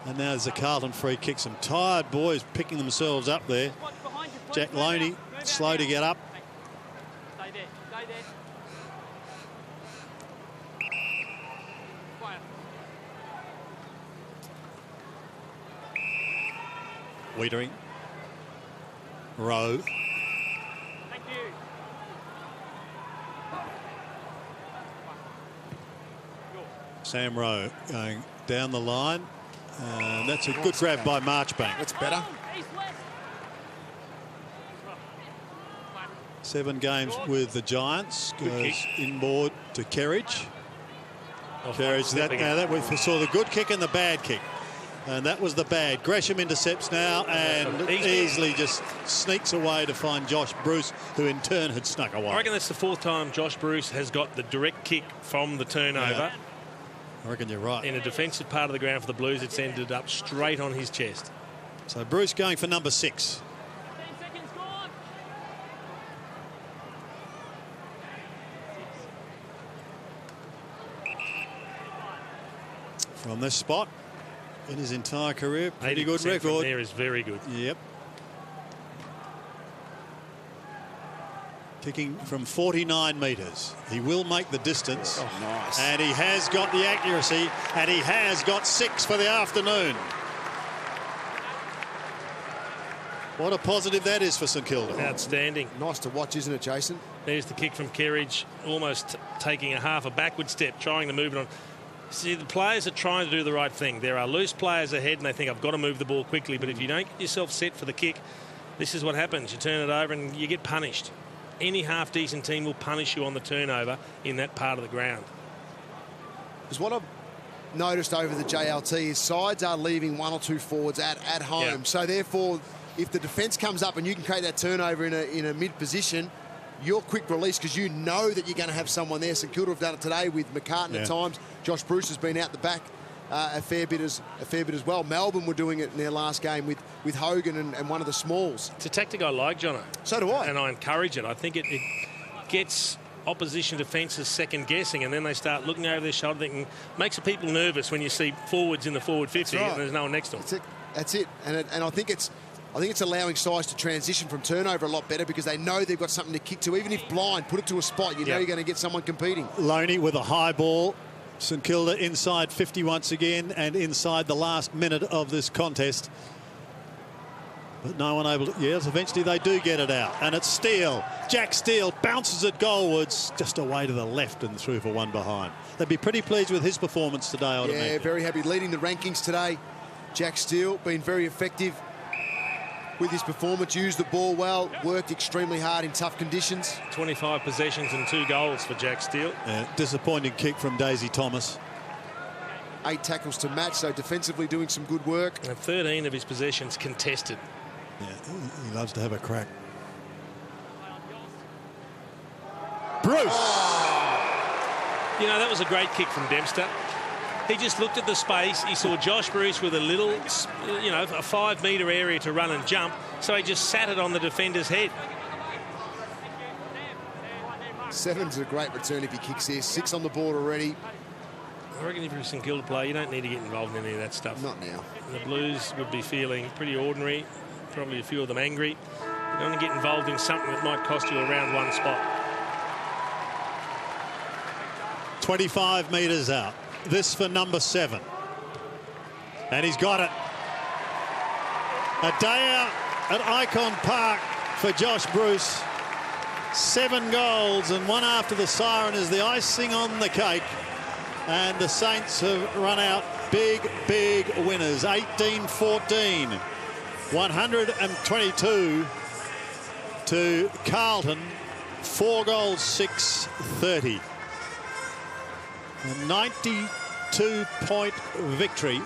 And now there's a Carlton free kick. Some tired boys picking themselves up there. Jack Loney slow to get up. Stay there. Stay there. Wiedering. Rowe. Thank you. Sam Rowe going down the line. And that's a good grab by Marchbank. That's better. 7 games with the Giants. Goes inboard to Kerridge. Kerridge, that we saw the good kick and the bad kick. And that was the bad. Gresham intercepts now and easily just sneaks away to find Josh Bruce, who in turn had snuck away. I reckon that's the 4th time Josh Bruce has got the direct kick from the turnover. Yeah. I reckon you're right. In a defensive part of the ground for the Blues, it's ended up straight on his chest. So Bruce going for number 6. 10 seconds gone. From this spot in his entire career, pretty good 80% from record. there is very good. Yep. Kicking from 49 metres. He will make the distance. Oh, nice. And he has got the accuracy, and he has got 6 for the afternoon. What a positive that is for St Kilda. Outstanding. Nice to watch, isn't it, Jason? There's the kick from Kerridge, almost taking a half a backward step, trying to move it on. See, the players are trying to do the right thing. There are loose players ahead, and they think, I've got to move the ball quickly. But if you don't get yourself set for the kick, this is what happens. You turn it over and you get punished. Any half-decent team will punish you on the turnover in that part of the ground. Because what I've noticed over the JLT is sides are leaving 1 or 2 forwards at home. Yeah. So therefore, if the defence comes up and you can create that turnover in a mid-position, you're quick release because you know that you're going to have someone there. St Kilda have done it today with McCartan at times. Josh Bruce has been out the back a fair bit as well. Melbourne were doing it in their last game with Hogan and one of the smalls. It's a tactic I like, Jono. So do I. And I encourage it. I think it gets opposition defences second-guessing, and then they start looking over their shoulder, thinking, makes the people nervous when you see forwards in the forward 50 right. and there's no one next to them. That's it. And I think it's allowing sides to transition from turnover a lot better because they know they've got something to kick to. Even if blind, put it to a spot, you know you're going to get someone competing. Loney with a high ball. St Kilda inside 50 once again and inside the last minute of this contest. But no one able to... Yes, eventually they do get it out. And it's Steele. Jack Steele bounces it goalwards just away to the left and through for one behind. They'd be pretty pleased with his performance today, I would imagine. Yeah, very happy. Leading the rankings today. Jack Steele been very effective with his performance, used the ball well, worked extremely hard in tough conditions. 25 possessions and 2 goals for Jack Steele. Disappointing kick from Daisy Thomas. 8 tackles to match, so defensively doing some good work. And 13 of his possessions contested. Yeah, he loves to have a crack. Bruce! You know, that was a great kick from Dempster. He just looked at the space. He saw Josh Bruce with a little, you know, a 5-metre area to run and jump. So he just sat it on the defender's head. 7's a great return if he kicks here. 6 on the board already. I reckon if you're a St Kilda player, you don't need to get involved in any of that stuff. Not now. And the Blues would be feeling pretty ordinary. Probably a few of them angry. You don't want to get involved in something that might cost you a round 1 spot. 25 metres out. This for number 7. And he's got it. A day out at Icon Park for Josh Bruce. 7 goals and 1 after the siren is the icing on the cake. And the Saints have run out big winners. 18-14. 122 to Carlton. 4 goals, 6-30. A 92-point victory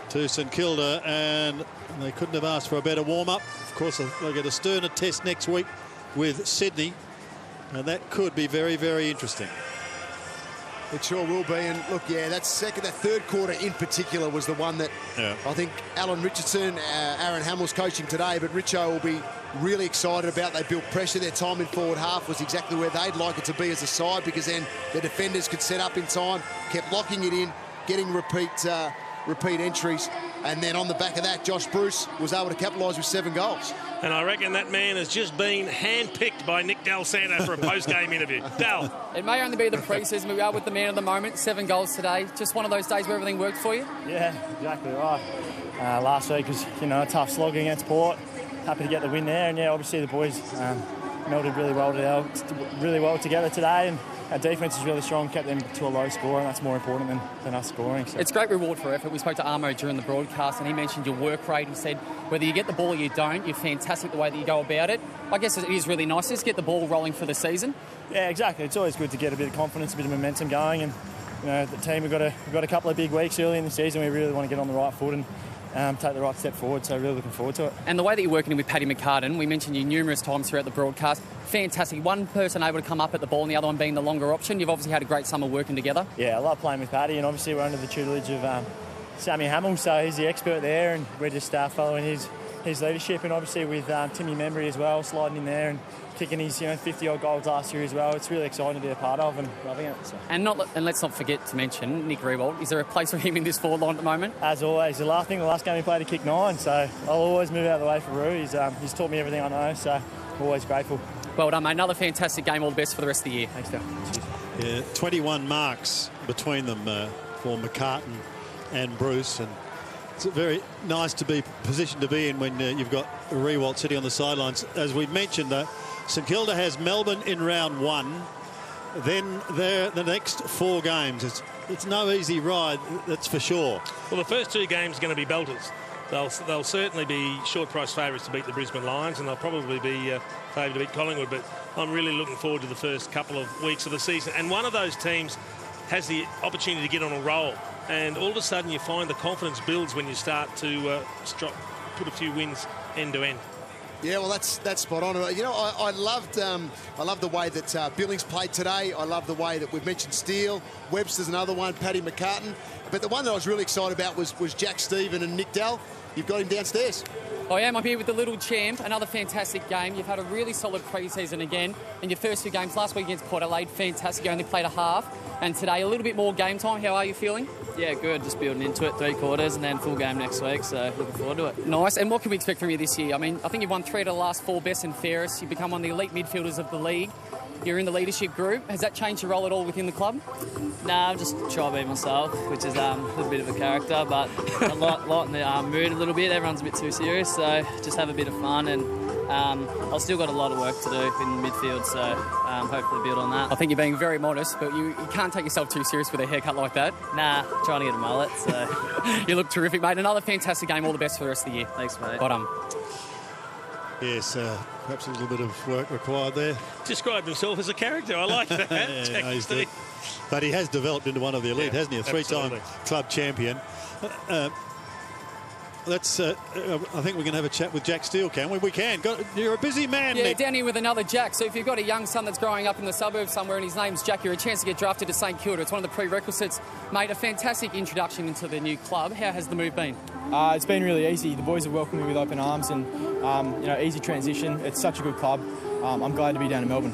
to St Kilda, and they couldn't have asked for a better warm-up. Of course, they'll get a sterner test next week with Sydney, and that could be very, very interesting. It sure will be. And look, yeah, that third quarter in particular was the one that I think Alan Richardson, Aaron Hamill's coaching today, but Richo will be really excited about. They built pressure. Their time in forward half was exactly where they'd like it to be as a side, because then the defenders could set up in time, kept locking it in, getting repeat entries. And then on the back of that, Josh Bruce was able to capitalise with 7 goals. And I reckon that man has just been handpicked by Nick Del Santo for a post-game interview. Dal. It may only be the pre-season, but we are with the man of the moment. 7 goals today. Just one of those days where everything worked for you? Yeah, exactly right. Last week was, a tough slog against Port. Happy to get the win there. And, yeah, obviously the boys melded really well together today. And our defence is really strong, kept them to a low score, and that's more important than us scoring. So. It's great reward for effort. We spoke to Armo during the broadcast, and he mentioned your work rate. He said whether you get the ball or you don't, you're fantastic the way that you go about it. I guess it is really nice to just get the ball rolling for the season. Yeah, exactly. It's always good to get a bit of confidence, a bit of momentum going, and the team we've got a couple of big weeks early in the season. We really want to get on the right foot and take the right step forward, so really looking forward to it. And the way that you're working with Paddy McCartan, we mentioned you numerous times throughout the broadcast. Fantastic. One person able to come up at the ball and the other one being the longer option. You've obviously had a great summer working together. Yeah, I love playing with Paddy, and obviously we're under the tutelage of Sammy Hamill, so he's the expert there, and we're just following his leadership, and obviously with Timmy Membry as well, sliding in there and kicking his 50-odd goals last year as well. It's really exciting to be a part of and loving it. So. And let's not forget to mention Nick Riewoldt. Is there a place for him in this forward line at the moment? As always. The last game he played, he kicked 9, so I'll always move out of the way for Roo. He's taught me everything I know, so always grateful. Well done, mate. Another fantastic game. All the best for the rest of the year. Thanks, Dale. Yeah, 21 marks between them for McCartan and Bruce, and it's very nice to be positioned to be in when you've got Riewoldt sitting on the sidelines. As we've mentioned, St Kilda has Melbourne in round 1. Then the next 4 games. It's no easy ride, that's for sure. Well, the first 2 games are going to be belters. They'll certainly be short price favourites to beat the Brisbane Lions, and they'll probably be favoured to beat Collingwood. But I'm really looking forward to the first couple of weeks of the season. And one of those teams has the opportunity to get on a roll. And all of a sudden you find the confidence builds when you start to put a few wins end to end. Yeah, well, that's spot on. I loved the way that Billings played today. I love the way that we've mentioned Steele. Webster's another one, Paddy McCartan. But the one that I was really excited about was Jack Stephen and Nick Dell. You've got him downstairs. I am. I'm here with the little champ. Another fantastic game. You've had a really solid pre-season again. In your first 2 games, last week against Port Adelaide, fantastic. You only played a half. And today, a little bit more game time. How are you feeling? Yeah, good. Just building into it, 3 quarters and then full game next week. So looking forward to it. Nice. And what can we expect from you this year? I mean, I think you've won 3 of the last 4 best and fairest. You've become one of the elite midfielders of the league. You're in the leadership group. Has that changed your role at all within the club? Nah, I'm just trying to be myself, which is a little bit of a character, but a lot in the mood a little bit. Everyone's a bit too serious, so just have a bit of fun. And I've still got a lot of work to do in the midfield, so hopefully build on that. I think you're being very modest, but you can't take yourself too serious with a haircut like that. Nah, trying to get a mullet, so... You look terrific, mate. Another fantastic game. All the best for the rest of the year. Thanks, mate. Well done. Yes, perhaps a little bit of work required there. Described himself as a character. I like that. Yeah, but he has developed into one of the elite, hasn't he? A 3-time club champion. I think we can have a chat with Jack Steele, can we? We can. You're a busy man, Yeah, Nick. Down here with another Jack. So if you've got a young son that's growing up in the suburbs somewhere and his name's Jack, you're a chance to get drafted to St Kilda. It's one of the prerequisites. Mate, a fantastic introduction into the new club. How has the move been? It's been really easy. The boys have welcomed me with open arms and, easy transition. It's such a good club. I'm glad to be down in Melbourne.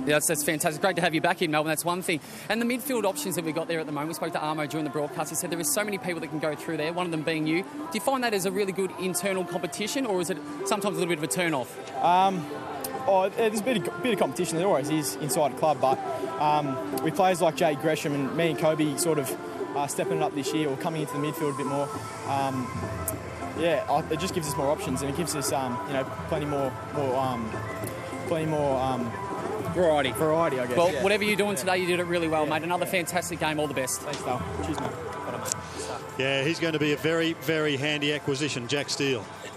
Yeah, that's fantastic. Great to have you back in Melbourne. That's one thing. And the midfield options that we've got there at the moment, we spoke to Armo during the broadcast. He said there is so many people that can go through there, one of them being you. Do you find that as a really good internal competition, or is it sometimes a little bit of a turn-off? There's a bit of competition. There always is inside a club, but with players like Jade Gresham and me and Kobe sort of stepping it up this year or coming into the midfield a bit more, it just gives us more options and it gives us, plenty more variety, I guess. Well, whatever you're doing today, you did it really well, mate. Another fantastic game. All the best. Thanks, Dale. Cheers, mate. Yeah, he's going to be a very, very handy acquisition, Jack Steele.